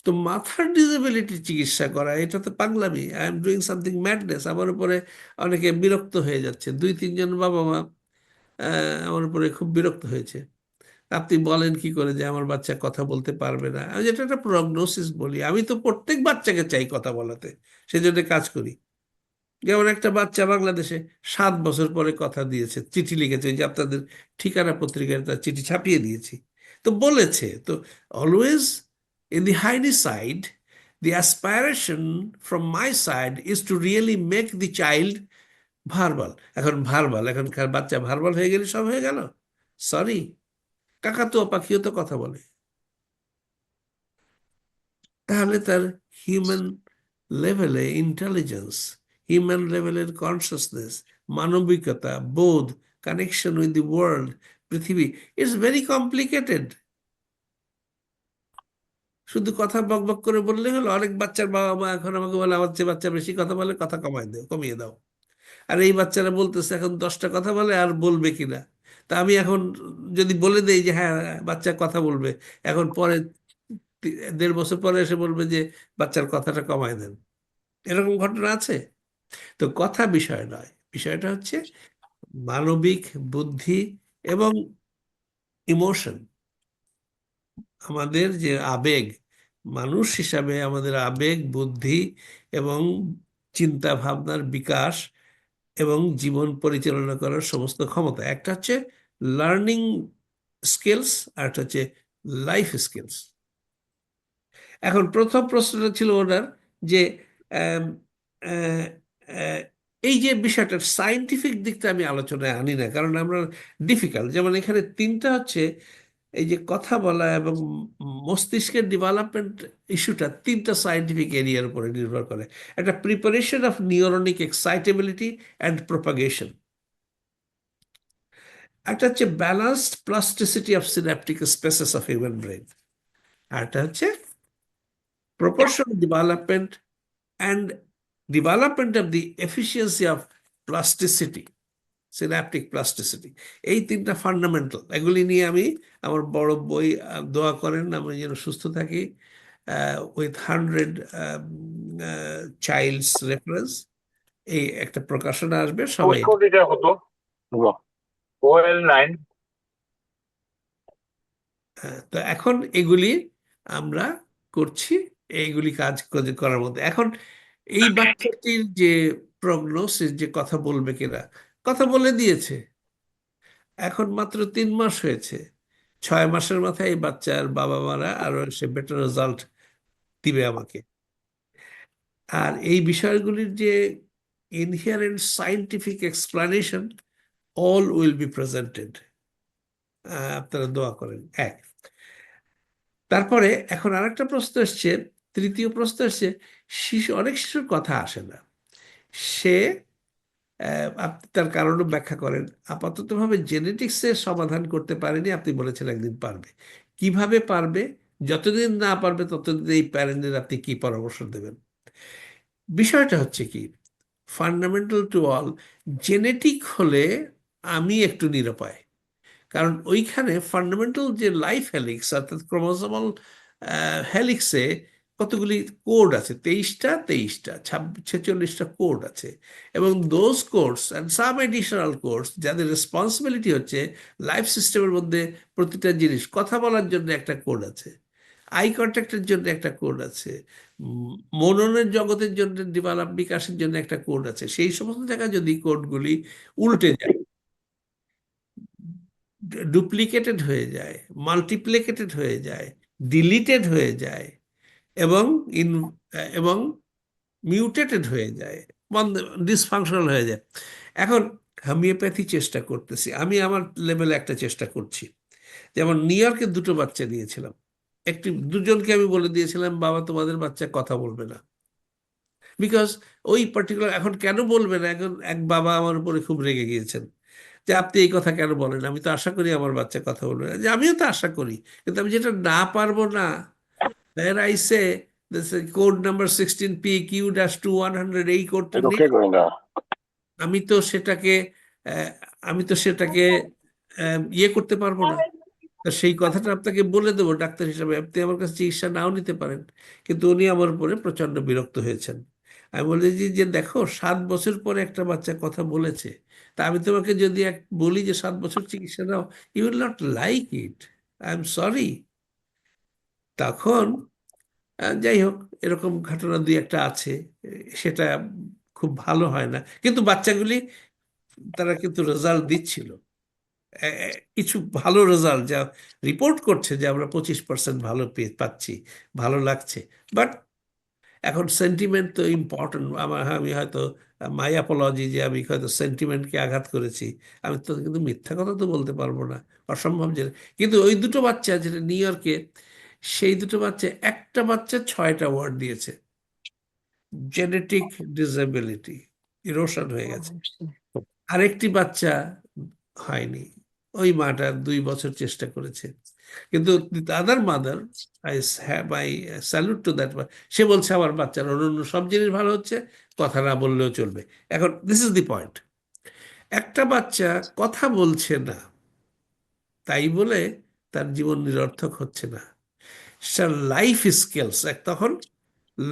তো মাথার ডিসেবিলিটি চিকিৎসা করা, এটা তো পাগলামি, I am doing something madness. আমার উপরে অনেকে বিরক্ত হয়ে যাচ্ছে, 2-3 জন বাবা মা আমার উপরে খুব বিরক্ত হয়েছে। আপনি বলেন কি করে যে আমার বাচ্চা কথা বলতে পারবে না? আমি যেটা একটা প্রগনোসিস বলি, আমি তো প্রত্যেক বাচ্চাকে চাই কথা বলাতে, সেজন্য কাজ করি। যেমন একটা বাচ্চা বাংলাদেশে 7 বছর পরে কথা দিয়েছে, চিঠি লিখেছে, যে আপনাদের ঠিকানা পত্রিকায় তার চিঠি ছাপিয়ে দিয়েছি, তো বলেছে। তো always in the Heine side, the aspiration from my side is to really make the child verbal. এখন ভার্বাল, এখনকার বাচ্চা ভার্বাল হয়ে গেলে সব হয়ে গেল? সরি, কাকাতুয়া পাখিও তো কথা বলে। তাহলে তার হিউম্যান লেভেলে ইন্টেলিজেন্স, হিউম্যান লেভেলের কনসিয়াসনেস, মানবিকতা, বোধ, কানেকশন উইথ দি ওয়ার্ল্ড, পৃথিবী, ইটস ভেরি কমপ্লিকেটেড। শুধু কথা বক বক করে বললে হলো? অনেক বাচ্চার বাবা মা এখন আমাকে বলে, আমার যে বাচ্চা বেশি কথা বলে, কথা কমিয়ে দাও। আর এই বাচ্চারা বলতেছে এখন 10টা কথা বলে, আর বলবে কিনা। তা আমি এখন যদি বলে দেই যে হ্যাঁ বাচ্চা কথা বলবে, এখন পরে 1.5 বছর পরে এসে বলবে যে বাচ্চার কথাটা কমায় দেন, এরকম ঘটনা আছে। তো কথা বিষয় নয়, বিষয়টা হচ্ছে মানবিক বুদ্ধি এবং ইমোশন। আমাদের যে আবেগ, মানুষ হিসাবে আমাদের আবেগ, বুদ্ধি এবং চিন্তা ভাবনার বিকাশ এবং জীবন পরিচালনা করার সমস্ত ক্ষমতা, একটা হচ্ছে লার্নিং স্কিলস আর একটা হচ্ছে লাইফ স্কিলস। এখন প্রথম প্রশ্নটা ছিল ওনার যে আম, আহ, আহ, এই যে বিষয়টার সায়েন্টিফিক দিকটা আমি আলোচনায় আনি না, কারণ আমরা ডিফিকাল্ট। যেমন এখানে তিনটা হচ্ছে এই যে কথা বলা এবং মস্তিষ্কের ডেভেলপমেন্ট ইস্যুটা তিনটা সায়েন্টিফিক এরিয়ার উপরে নির্ভর করে। একটা preparation of neuronic excitability and propagation, একটা হচ্ছে balanced plasticity of synaptic spaces of human brain, আর একটা হচ্ছে proportional development and development of the efficiency of plasticity, synaptic plasticity। এই তিনটা ফান্ডামেন্টাল, এগুলি নিয়ে আমি আমার বড় বই দোয়া করেন আমি যেন সুস্থ থাকি উইথ 100 চাইল্ডস রেফারেন্স, এই একটা প্রকাশনা আসবে, সবাই কোর্সটা হতো OL9। তো এখন এগুলি আমরা করছি, এইগুলি কাজ করার মধ্যে। এখন এই বাচ্চাটির যে প্রগনোসিস, যে কথা বলবে কিনা, কথা বলে দিয়েছে, এখন মাত্র 3 মাস হয়েছে। 6 মাসের মাথায় এই বাচ্চার বাবা মারা আরো সে বেটার রেজাল্ট দিবে আমাকে। আর এই বিষয়গুলির যে inherent scientific explanation all will be presented. আপনারা দোয়া করেন। এক, তারপরে এখন আরেকটা প্রশ্ন এসছে, তৃতীয় প্রশ্ন এসছে, অনেক শিশুর কথা আসে না, সে আপনি তার কারণও ব্যাখ্যা করেন। আপাততভাবে জেনেটিক্সের সমাধান করতে পারেনি, আপনি বলেছেন একদিন পারবে। কিভাবে পারবে? যতদিন না পারবে ততদিন এই প্যারেন্টদের আপনি কি পরামর্শ দেবেন? বিষয়টা হচ্ছে কি, ফান্ডামেন্টাল টু অল, জেনেটিক হলে আমি একটু নিরুপায়, কারণ ওইখানে ফান্ডামেন্টাল যে লাইফ হেলিক্স অর্থাৎ ক্রোমোসোমাল হেলিক্সে কতগুলি কোড আছে, 23টা 46টা কোড আছে, এবং those codes and some additional codes যাদের রেসপন্সিবিলিটি হচ্ছে লাইফ সিস্টেমের মধ্যে প্রতিটা জিনিস, কথা বলার জন্য একটা কোড আছে, আই কন্ট্যাক্টের জন্য একটা কোড আছে, মননের জগতের জন্য বিকাশের জন্য একটা কোড আছে। সেই সমস্ত জায়গায় যদি কোডগুলি উল্টে যায়, ডুপ্লিকেটেড হয়ে যায়, মাল্টিপ্লিকেটেড হয়ে যায়, ডিলিটেড হয়ে যায় এবং এবং মিউটেটেড হয়ে যায়, ডিসফাংশনাল হয়ে যায়। এখন হোমিওপ্যাথি চেষ্টা করতেছি, আমি আমার লেভেলে একটা চেষ্টা করছি। যেমন নিউ ইয়র্কে 2টো বাচ্চা নিয়েছিলাম, দুজনকে আমি বলে দিয়েছিলাম বাবা তোমাদের বাচ্চা কথা বলবে না, বিকজ ওই পার্টিকুলার, এখন কেন বলবে না, এখন এক বাবা আমার উপরে খুব রেগে গিয়েছেন যে আপনি এই কথা কেন বলেন, আমি তো আশা করি আমার বাচ্চা কথা বলবে না। যে আমিও তো আশা করি, কিন্তু আমি যেটা না পারবো না, there I say this is code number 16PQ-2 100, এই কোডটা নেই, আমি তো সেটাকে ইয়ে করতে পারবো না। তো সেই কথাটা আপনাকে বলে দেবো ডাক্তার হিসাবে, আপনি আমার কাছে চিকিৎসা নাও নিতে পারেন। কিন্তু উনি আমার উপরে প্রচন্ড বিরক্ত হয়েছেন। আমি বলেছি যে দেখো 7 বছর পরে একটা বাচ্চা কথা বলেছে, তা আমি তোমাকে যদি বলি যে 7 বছর চিকিৎসা now, you will not like it, I am sorry. তখন যাই হোক, এরকম ঘটনা 2-1টা আছে, সেটা খুব ভালো হয় না, কিন্তু বাচ্চাগুলি তারা কিন্তু রেজাল্ট দিচ্ছিল, কিছু ভালো রেজাল্ট যা রিপোর্ট করছে যে আমরা 25% ভালো পাচ্ছি, ভালো লাগছে। বাট এখন সেন্টিমেন্ট তো ইম্পর্টেন্ট। আমি হয়তো মাই অ্যাপোলজি যে আমি হয়তো সেন্টিমেন্টকে আঘাত করেছি, আমি তো কিন্তু মিথ্যা কথা তো বলতে পারবো না, অসম্ভব। যে কিন্তু ওই 2টো বাচ্চা যেটা নিউ ইয়র্কে, সেই 2টো বাচ্চা, একটা বাচ্চা 6টা ওয়ার্ড দিয়েছে, জেনেটিক ডিসএবিলিটি, ইরোশন হয়ে গেছে। আরেকটি বাচ্চা হয়নি, ওই মাটা 2 বছর চেষ্টা করেছে, কিন্তু other mother, I salute to that, সে বলছে আমার বাচ্চার অন্য সব জিনিস ভালো হচ্ছে, কথা না বললেও চলবে। এখন দিস ইজ দি পয়েন্ট, একটা বাচ্চা কথা বলছে না তাই বলে তার জীবন নিরর্থক হচ্ছে না, লাইফ স্কিলস, তখন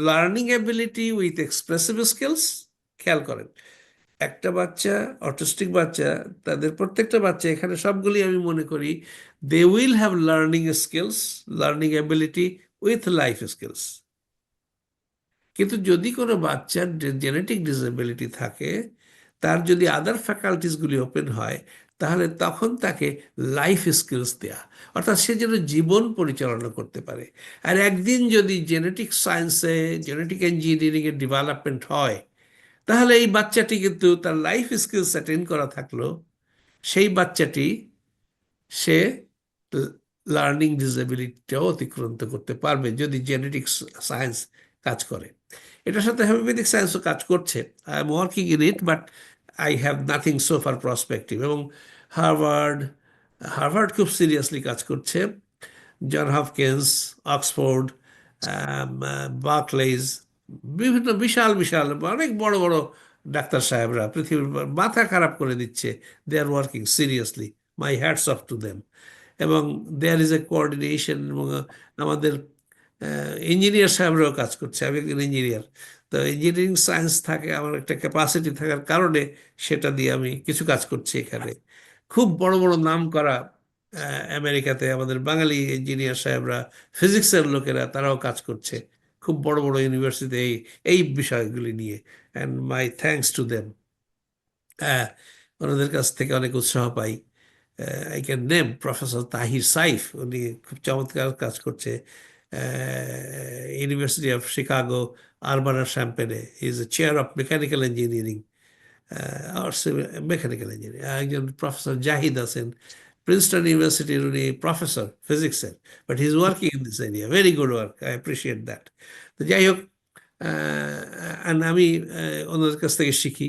learning ability with expressive skills. খেয়াল করেন, একটা বাচ্চা, অটিস্টিক বাচ্চা, তাদের প্রত্যেকটা বাচ্চা, এখানে সবগুলি আমি মনে করি they will have learning skills, learning ability with life skills. কিন্তু যদি কোনো বাচ্চার জেনেটিক ডিসএবিলিটি থাকে, তার যদি আদার ফ্যাকাল্টিসগুলি ওপেন হয়, তাহলে তখন তাকে লাইফ স্কিলস দেয়া, অর্থাৎ সে যেন জীবন পরিচালনা করতে পারে। আর একদিন যদি জেনেটিক সায়েন্সে, জেনেটিক ইঞ্জিনিয়ারিংয়ের ডেভেলপমেন্ট হয়, তাহলে এই বাচ্চাটি কিন্তু তার লাইফ স্কিলস অ্যাটেন্ড করা থাকলো, সেই বাচ্চাটি সে লার্নিং ডিসএবিলিটিটাও অতিক্রান্ত করতে পারবে যদি জেনেটিক সায়েন্স কাজ করে। এটার সাথে হোমিওপ্যাথিক সায়েন্সও কাজ করছে। I am working in it, but I have nothing so far prospective. এবং হার্ভার্ড হার্ভার্ড খুব সিরিয়াসলি কাজ করছে, জন হপকিন্স, অক্সফোর্ড, বার্কলেজ, বিভিন্ন বিশাল বিশাল অনেক বড় বড় ডাক্তার সাহেবরা পৃথিবীর মাথা খারাপ করে দিচ্ছে। They are working seriously, my hats off to them. এবং দেয়ার ইজ এ কোঅর্ডিনেশন। এবং আমাদের ইঞ্জিনিয়ার সাহেবরাও কাজ করছে। আমি একজন ইঞ্জিনিয়ার, তো ইঞ্জিনিয়ারিং সায়েন্স থাকে, আমার একটা ক্যাপাসিটি থাকার কারণে সেটা দিয়ে আমি কিছু কাজ করছি এখানে। খুব বড় বড় নাম করা আমেরিকাতে আমাদের বাঙালি ইঞ্জিনিয়ার সাহেবরা, ফিজিক্সের লোকেরা, তারাও কাজ করছে খুব বড় বড় ইউনিভার্সিটিতে এই এই বিষয়গুলি নিয়ে। And my thanks to them. ওনাদের কাছ থেকে অনেক উৎসাহ পাই। I can name professor Tahir Saif, উনি খুব চমৎকার কাজ করছে ইউনিভার্সিটি অফ শিকাগো আরবানা শ্যাম্পেনে। He is a chair of mechanical engineering, আর মেকানিক্যাল ইঞ্জিনিয়ারিং। একজন প্রফেসর জাহিদ আছেন, প্রিন্সটন ইউনিভার্সিটির, উনি প্রফেসর ফিজিক্সের, but he is working in this area, very good work, I appreciate that. তো যাই হোক, আমি ওনাদের কাছ থেকে শিখি,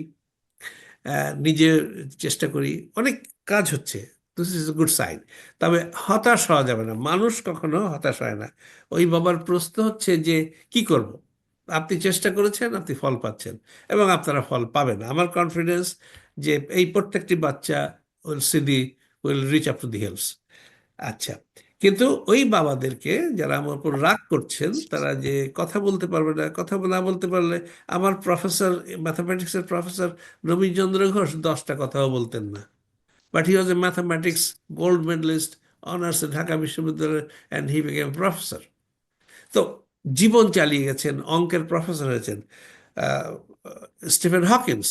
নিজে চেষ্টা করি, অনেক কাজ হচ্ছে। This is a good sign. তবে হতাশ হওয়া যাবে না, মানুষ কখনো হতাশ হয় না। ওই বাবার প্রশ্ন হচ্ছে যে কি করব? আপনি চেষ্টা করেছেন, আপনি ফল পাচ্ছেন, এবং আপনারা ফল পাবেন। আমার কনফিডেন্স যে এই প্রত্যেকটি বাচ্চা will see the, will reach up to the hills. আচ্ছা, কিন্তু ওই বাবাদেরকে যারা আমার উপর রাগ করছেন, তারা যে কথা বলতে পারবে না, কথা না বলতে পারলে, আমার প্রফেসর, ম্যাথামেটিক্সের প্রফেসর রবীন্দ্র ঘোষ 10টা কথাও বলতেন না, but he was a mathematics gold medalist, honours Dhaka বিশ্ববিদ্যালয়, অ্যান্ড হি বিকেম প্রফেসর। তো জীবন চালিয়ে গেছেন, অঙ্কের প্রফেসর হয়েছেন। স্টিফেন হকিন্স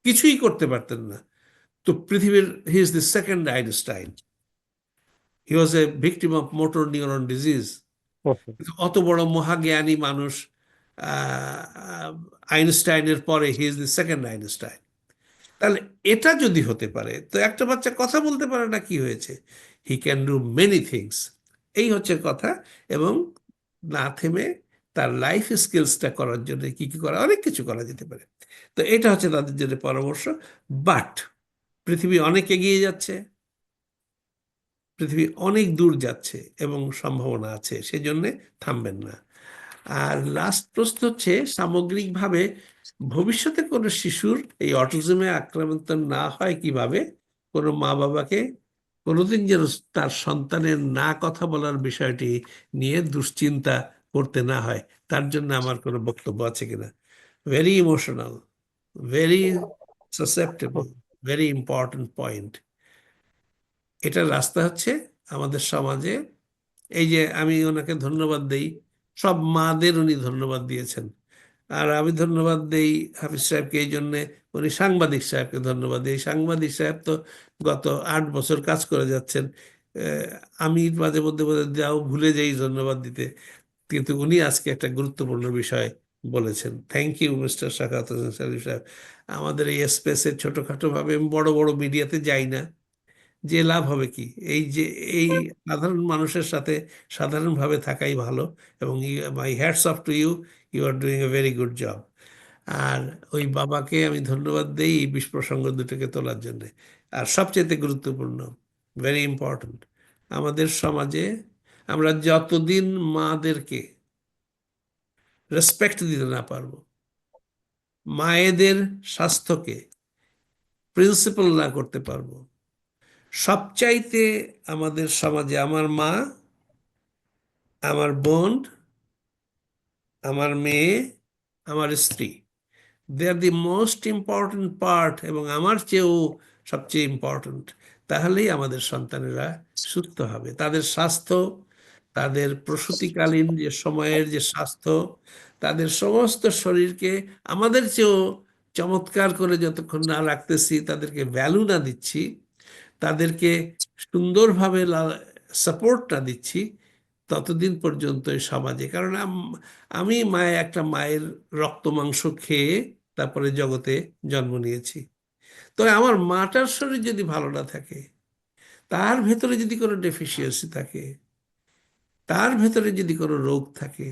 কিছুই করতে পারতেন না, তো পৃথিবীর, he is the second Einstein. He was A victim of motor neuron disease. অত বড় মহাজ্ঞানী মানুষ, আইনস্টাইনের পরে he is the second Einstein. তাহলে এটা যদি হতে পারে, তো একটা বাচ্চা কথা বলতে পারে না, কি হয়েছে? He can do many things, এই হচ্ছে কথা। এবং না থেমে তার লাইফ স্কিলসটা করার জন্য কি কি করা, অনেক কিছু করা যেতে পারে। তো এটা হচ্ছে তাদের জন্য পরামর্শ। বাট পৃথিবী অনেক এগিয়ে যাচ্ছে, পৃথিবী অনেক দূর যাচ্ছে এবং সম্ভাবনা আছে, সেজন্যে থামবেন না। আর লাস্ট প্রশ্ন হচ্ছে, সামগ্রিকভাবে ভবিষ্যতে কোনো শিশুর এই অটিজমে আক্রান্ত না হয় কিভাবে, কোনো মা বাবাকে কোনোদিন যেন তার সন্তানের না কথা বলার বিষয়টি নিয়ে দুশ্চিন্তা করতে না হয়, তার জন্য আমার কোনো বক্তব্য আছে কিনা। Very emotional, very susceptible, very important point. এটার রাস্তা হচ্ছে আমাদের সমাজে, এই যে আমি ওনাকে ধন্যবাদ দেই, সব মাদের উনি ধন্যবাদ দিয়েছেন, আর আমি ধন্যবাদ দেই হাফিজ সাহেবকে এই জন্যে, উনি সাংবাদিক সাহেবকে ধন্যবাদ দিই। সাংবাদিক সাহেব তো গত 8 বছর কাজ করে যাচ্ছেন। আমি মাঝে মধ্যে যাও ভুলে যাই ধন্যবাদ দিতে, কিন্তু উনি আজকে একটা গুরুত্বপূর্ণ বিষয় বলেছেন। Thank you mister Sakhawat Hossain Sharif সাহেব। আমাদের এই স্পেসে ছোটখাটো ভাবে, বড় বড় মিডিয়াতে যাই না, যে লাভ হবে কি? এই যে এই সাধারণ মানুষের সাথে সাধারণভাবে থাকাই ভালো। এবং my hats off to you, you are doing a very good job. আর ওই বাবাকে আমি ধন্যবাদ দেই এই প্রসঙ্গ দুটোকে তোলার জন্য। আর সবচেয়ে গুরুত্বপূর্ণ, ভেরি ইম্পর্ট্যান্ট, আমাদের সমাজে আমরা যতদিন মাদেরকে রেসপেক্ট দিতে না পারবো, মায়েদের স্বাস্থ্যকে প্রিন্সিপাল না করতে পারবো, সবচাইতে আমাদের সমাজে আমার মা, আমার বোন, আমার মেয়ে, আমার স্ত্রী, দে আর দি মোস্ট ইম্পর্ট্যান্ট পার্ট, এবং আমার চেয়েও সবচেয়ে ইম্পর্ট্যান্ট। তাহলেই আমাদের সন্তানেরা সুস্থ হবে। তাদের স্বাস্থ্য, তাদের প্রসূতিকালীন যে সময়ের যে স্বাস্থ্য, তাদের সমস্ত শরীরকে আমাদের চেয়েও চমৎকার করে যতক্ষণ না রাখতেছি, তাদেরকে ভ্যালু না দিচ্ছি, তাদেরকে সুন্দরভাবে সাপোর্ট না দিচ্ছি, ততদিন পর্যন্ত এই সমাজে, কারণ আমি একটা মায়ের রক্ত মাংস খেয়ে তারপরে জগতে জন্ম নিয়েছি। তো আমার মাটার শরীর যদি ভালো না থাকে, তার ভেতরে যদি কোনো ডেফিসিয়েন্সি থাকে, তার ভেতরে যদি কোনো রোগ থাকে,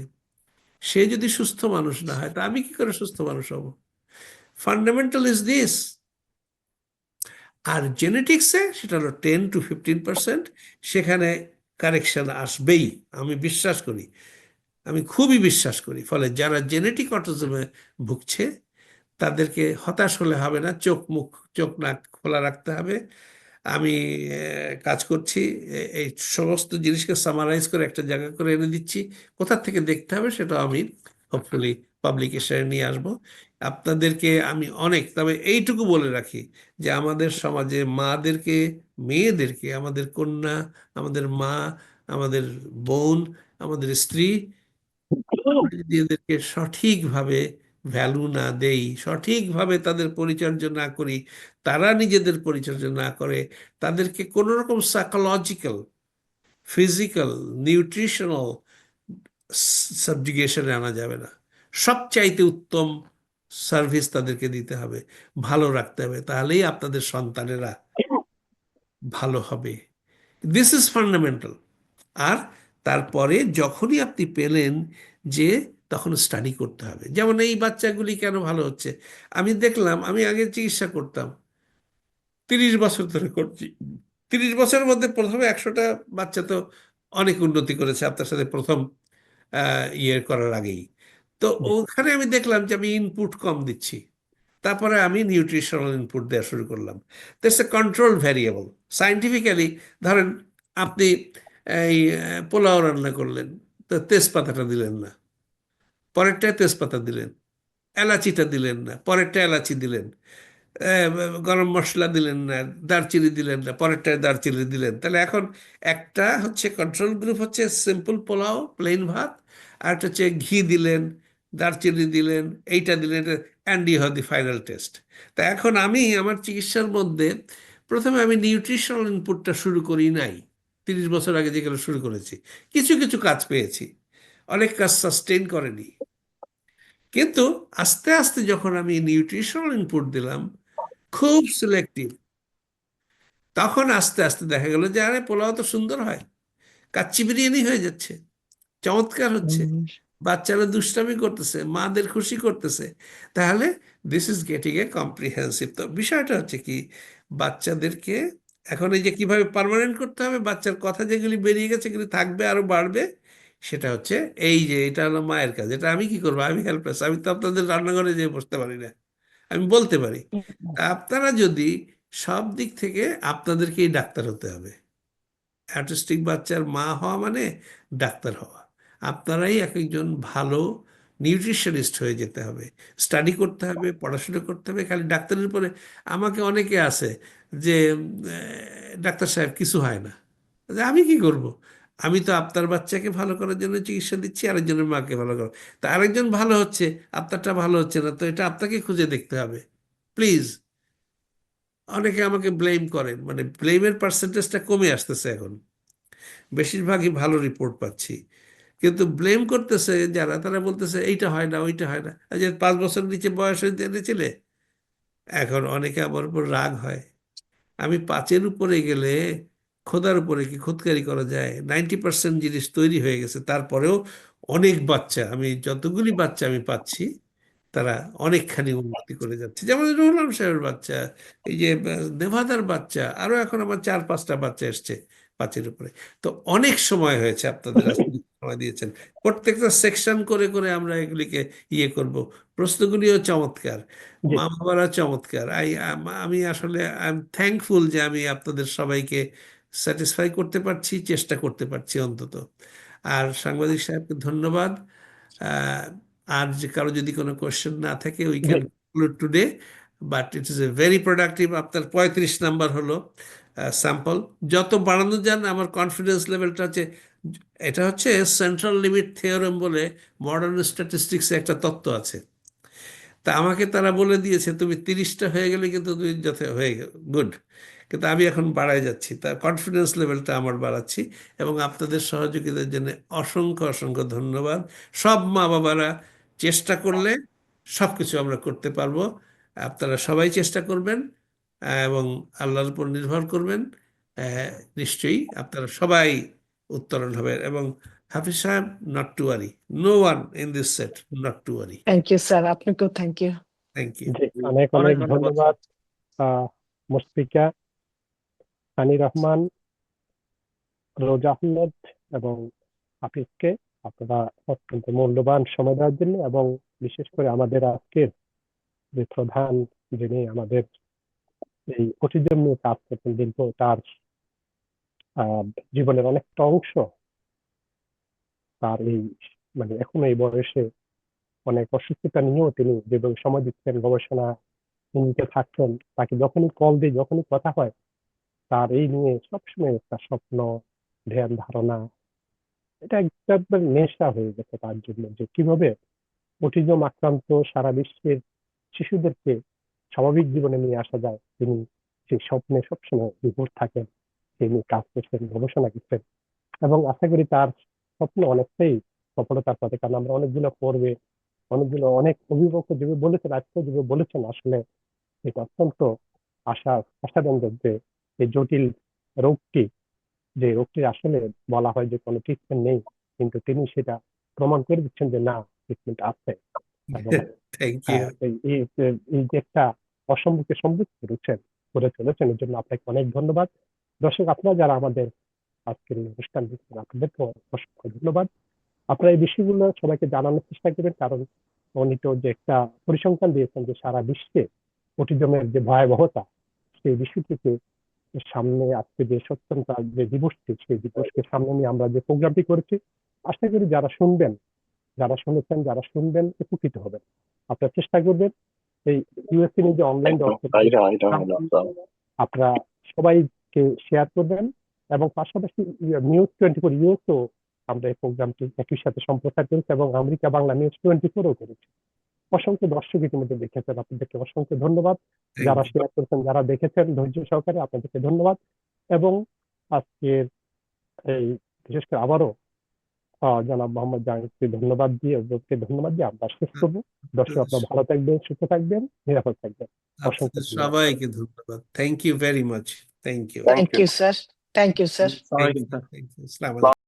সে যদি সুস্থ মানুষ না হয়, তা আমি কি করে সুস্থ মানুষ হব? Fundamental is this. আর জেনেটিক্সে সেটা হলো 10 to 15%, সেখানে কারেকশন আসবেই, আমি বিশ্বাস করি, আমি খুবই বিশ্বাস করি। ফলে যারা জেনেটিক অটিজমে ভুগছে, তাদেরকে হতাশ হলে হবে না, চোখ নাক খোলা রাখতে হবে। আমি কাজ করছি, এই সমস্ত জিনিসকে সামারাইজ করে একটা জায়গা করে এনে দিচ্ছি। কোথা থেকে দেখতে হবে সেটা আমি হোপফুলি পাবলিকেশনে নিয়ে আসব। আপনাদেরকে আমি তবে এইটুকু বলে রাখি যে আমাদের সমাজে মাদেরকে, মেয়েদেরকে, আমাদের কন্যা, আমাদের মা, আমাদের বোন, আমাদের স্ত্রী, আমরা যদি এদেরকে সঠিকভাবে ভ্যালু না দেই, সঠিকভাবে তাদের পরিচর্যা না করি, তারা নিজেদের পরিচর্যা না করে, তাদেরকে কোনো রকম সাইকোলজিক্যাল, ফিজিক্যাল, নিউট্রিশনাল সাবজুগেশনে আনা যাবে না। সবচাইতে উত্তম সার্ভিস তাদেরকে দিতে হবে, ভালো রাখতে হবে, তাহলেই আপনাদের সন্তানেরা ভালো হবে। This is fundamental. আর তারপরে যখনই আপনি পেলেন যে তখন স্টাডি করতে হবে, যেমন এই বাচ্চাগুলি কেন ভালো হচ্ছে। আমি দেখলাম, আমি আগে চিকিৎসা করতাম, 30 বছর ধরে করছি। 30 বছরের মধ্যে প্রথমে 100টা বাচ্চা তো অনেক উন্নতি করেছে আপনার সাথে প্রথম ইয়ে করার আগেই। তো ওখানে আমি দেখলাম যে আমি ইনপুট কম দিচ্ছি, তারপরে আমি নিউট্রিশনাল ইনপুট দেওয়া শুরু করলাম। That's a control variable. Scientifically ধরেন আপনি এই পোলাও রান্না করলেন, তো তেজপাতাটা দিলেন না, পরেরটায় তেজপাতা দিলেন, এলাচিটা দিলেন না, পরেরটা এলাচি দিলেন, গরম মশলা দিলেন না, দারচিনি দিলেন না, পরেরটায় দারচিনি দিলেন। তাহলে এখন একটা হচ্ছে কন্ট্রোল গ্রুপ, হচ্ছে সিম্পল পোলাও, প্লেন ভাত, আর একটা হচ্ছে ঘি দিলেন, দারচিনি দিলেন, এইটা দিলেন, and you have the final test. তা এখন আমি আমার চিকিৎসার মধ্যে প্রথমে আমি নিউট্রিশনাল ইনপুটটা শুরু করি নাই। 30 বছর আগে যেগুলো শুরু করেছি, কিছু কিছু কাজ পেয়েছি, অনেক কাজ সাস্টেইন করেনি। কিন্তু আস্তে আস্তে যখন আমি নিউট্রিশনাল ইনপুট দিলাম, খুব সিলেক্টিভ, তখন আস্তে আস্তে দেখা গেল যে আরে পোলাও তো সুন্দর হয়, কাচ্চি বিরিয়ানি হয়ে যাচ্ছে, চমৎকার হচ্ছে, বাচ্চারা দুষ্টামি করতেছে, মাদের খুশি করতেছে। তাহলে this is getting a comprehensive. তো বিষয়টা হচ্ছে কি, বাচ্চাদেরকে এখন এই যে কিভাবে পার্মানেন্ট করতে হবে, বাচ্চার কথা যেগুলি বেরিয়ে গেছে এগুলি থাকবে, আরো বাড়বে, সেটা হচ্ছে এই যে এটা হলো মায়ের কাজ। এটা আমি কি করবো? আমি হেল্পলেস, আমি তো আপনাদের রান্নাঘরে যেয়ে বসতে পারি না, আমি বলতে পারি। তা আপনারা যদি সব দিক থেকে, আপনাদেরকেই ডাক্তার হতে হবে। অটিস্টিক বাচ্চার মা হওয়া মানে ডাক্তার হওয়া। আপনারাই এক একজন ভালো নিউট্রিশনিস্ট হয়ে যেতে হবে, স্টাডি করতে হবে, পড়াশোনা করতে হবে। খালি ডাক্তারের উপরে আমাকে অনেকে আছে যে ডাক্তার সাহেব কিছু হয় না, যে আমি কি করব? আমি তো আপনার বাচ্চাকে ভালো করার জন্য চিকিৎসা দিচ্ছি, আরেকজনের মাকে ভালো করার। তা আরেকজন ভালো হচ্ছে, আপনারটা ভালো হচ্ছে না, তো এটা আপনাকে খুঁজে দেখতে হবে প্লিজ। অনেকে আমাকে ব্লেম করেন, মানে ব্লেমের পার্সেন্টেজটা কমে আসতেছে এখন, বেশিরভাগই ভালো রিপোর্ট পাচ্ছি। কিন্তু ব্লেম করতেছে যারা, তারা বলতেছে এইটা হয় না, ওইটা হয় না। যে 5 বছর নিচে বয়স হইতে এনেছিলে, এখন অনেকে আমার উপর রাগ হয়। আমি 5-এর উপরে গেলে খোদার উপরে কি খুদকারি করা যায়? 90% জিনিস তৈরি হয়ে গেছে, তারপরেও অনেক বাচ্চা, আমি যতগুলি বাচ্চা আমি পাচ্ছি, তারা অনেকখানি উন্নতি করে যাচ্ছে। যেমন রুহুল আলম সাহেবের বাচ্চা, এই যে নেভাদার বাচ্চা, আরো এখন আমার 4-5টা বাচ্চা এসছে 5-এর উপরে। তো অনেক সময় হয়েছে, আপনাদের আসলে সময় দিয়েছেন। প্রত্যেকটা সেকশন করে করে আমরা এগুলিকে ইয়ে করব। প্রশ্নগুলিও চমৎকার, জি। মা বাবারা চমৎকার। আমি আসলে আই এম থ্যাঙ্কফুল যে আমি আপনাদের সবাইকে স্যাটিসফাই করতে পারছি, চেষ্টা করতে পারছি অন্তত। আর সাংবাদিক সাহেবকে ধন্যবাদ। আর যে কারো যদি কোনো কোয়েশ্চেন না থাকে, we G. Can today, but it is a very productive. আপনার 35 নাম্বার হলো স্যাম্পল। যত বাড়ানো যান আমার কনফিডেন্স লেভেলটা হচ্ছে, এটা হচ্ছে সেন্ট্রাল লিমিট থিওরেম বলে মডার্ন স্ট্যাটিস্টিক্সে একটা তত্ত্ব আছে। তা আমাকে তারা বলে দিয়েছে তুমি 30টা হয়ে গেলে কিন্তু তুমি যাতে হয়ে গুড, কিন্তু আমি এখন বাড়াই যাচ্ছি, তার কনফিডেন্স লেভেলটা আমার বাড়াচ্ছি। এবং আপনাদের সহযোগিতার জন্য অসংখ্য অসংখ্য ধন্যবাদ। সব মা বাবারা চেষ্টা করলে সব কিছু আমরা করতে পারবো। আপনারা সবাই চেষ্টা করবেন এবং আল্লাহর উপর নির্ভর করবেন। আহ, নিশ্চয়ই আপনারা সবাই উত্তরণ হবে। এবং হাফিজ সাহেব, not to worry, no one in this set, not to worry. Thank you sir, আপনাকেও থ্যাংক ইউ। Thank you. জি, অনেক অনেক অনেক ধন্যবাদ ধন্যবাদ মুশফিকা, সানি রহমান, রোজা আহমেদ এবং হাফিজকে আপনারা অত্যন্ত মূল্যবান সময় দেওয়ার জন্য, এবং বিশেষ করে আমাদের আজকের যে প্রধান, যিনি আমাদের এই অটিজম নিয়ে কাজ করছেন দীর্ঘ, তার আহ, জীবনের অনেকটা অংশ তার এই মানে এখন এই বয়সে অনেক অসুস্থতা নিয়েও তিনি যেভাবে সময় দিচ্ছেন, গবেষণা নিতে থাকছেন, তাকে যখনই কল দিই, যখনই কথা হয়, তার এই নিয়ে সবসময় একটা স্বপ্ন, ধ্যান ধারণা, এটা একবার নেশা হয়ে গেছে তার জন্য, যে কিভাবে অটিজম আক্রান্ত সারা বিশ্বের শিশুদেরকে স্বাভাবিক জীবনে নিয়ে আসা যায়। তিনি সেই স্বপ্নে সবসময় বিভোর থাকেন, তিনি কাজ করছেন, গবেষণা করছেন, এবং আশা করি তার স্বপ্ন অনেকটাই সফলতার পথে। কারণ আমরা অনেকগুলো পর্বে, অনেক অভিভাবক যেভাবে বলেছেন, আজকে যেভাবে বলেছেন, আসলে এটা অত্যন্ত আশাব্যঞ্জক যে এই জটিল রোগটি, যে রোগটি আসলে বলা হয় যে কোনো ট্রিটমেন্ট নেই, কিন্তু তিনি সেটা প্রমাণ করে দিচ্ছেন যে না, ট্রিটমেন্ট আছে। এবং থ্যাংক ইউ। এই যে একটা অসম্মুখে সম্মুখ করে চলেছেন, এর জন্য আপনাকে অনেক ধন্যবাদ। দর্শক, আপনারা যারা আমাদের আজকের এই অনুষ্ঠান দেখছেন, আপনাদেরকে অসংখ্য ধন্যবাদ। আপনারা এই বিষয়গুলো সবাইকে জানানোর চেষ্টা করবেন, কারণ উনি তো যে একটা পরিসংখ্যান দিয়েছেন যে সারা বিশ্বে অটিজমের যে ভয়াবহতা, সেই বিষয়টিকে সামনে, আজকে যে সচেতনতা যে দিবসটি, সেই দিবসকে সামনে নিয়ে আমরা যে প্রোগ্রামটি করেছি, আশা করি যারা শুনবেন, যারা শুনেছেন, যারা শুনবেন, উপকৃত হবেন। আপনারা চেষ্টা করবেন এই ইউএসসি যে অনলাইন আপনারা সবাইকে শেয়ার করবেন, এবং পাশাপাশি নিউজ 24 ইউএসও আমরা এই প্রোগ্রামটি একই সাথে সম্প্রচার করেছি, এবং আমেরিকা বাংলা নিউজ 24ও করেছি। অসংখ্য দর্শক ইতিমধ্যে দেখেছেন, আপনাদেরকে অসংখ্য ধন্যবাদ। যারা শেয়ার করেছেন, যারা দেখেছেন ধৈর্য সহকারে, আপনাদেরকে ধন্যবাদ। এবং আজকের এই বিশেষ করে আবারও জনাব মোহাম্মদ জাহাঙ্গীরকে ধন্যবাদ দিয়ে, অভিভাবককে ধন্যবাদ দিয়ে আমরা শেষ করবো। দর্শক, আপনারা ভালো থাকবেন, সুস্থ থাকবেন, নিরাপদ থাকবেন। অসংখ্য আপনাদের ধন্যবাদ। সবাইকে ধন্যবাদ। Thank you very much. Thank you. Thank you sir, thank you sir. আসসালামু আলাইকুম স্যার। Thank you. আসসালামু আলাইকুম।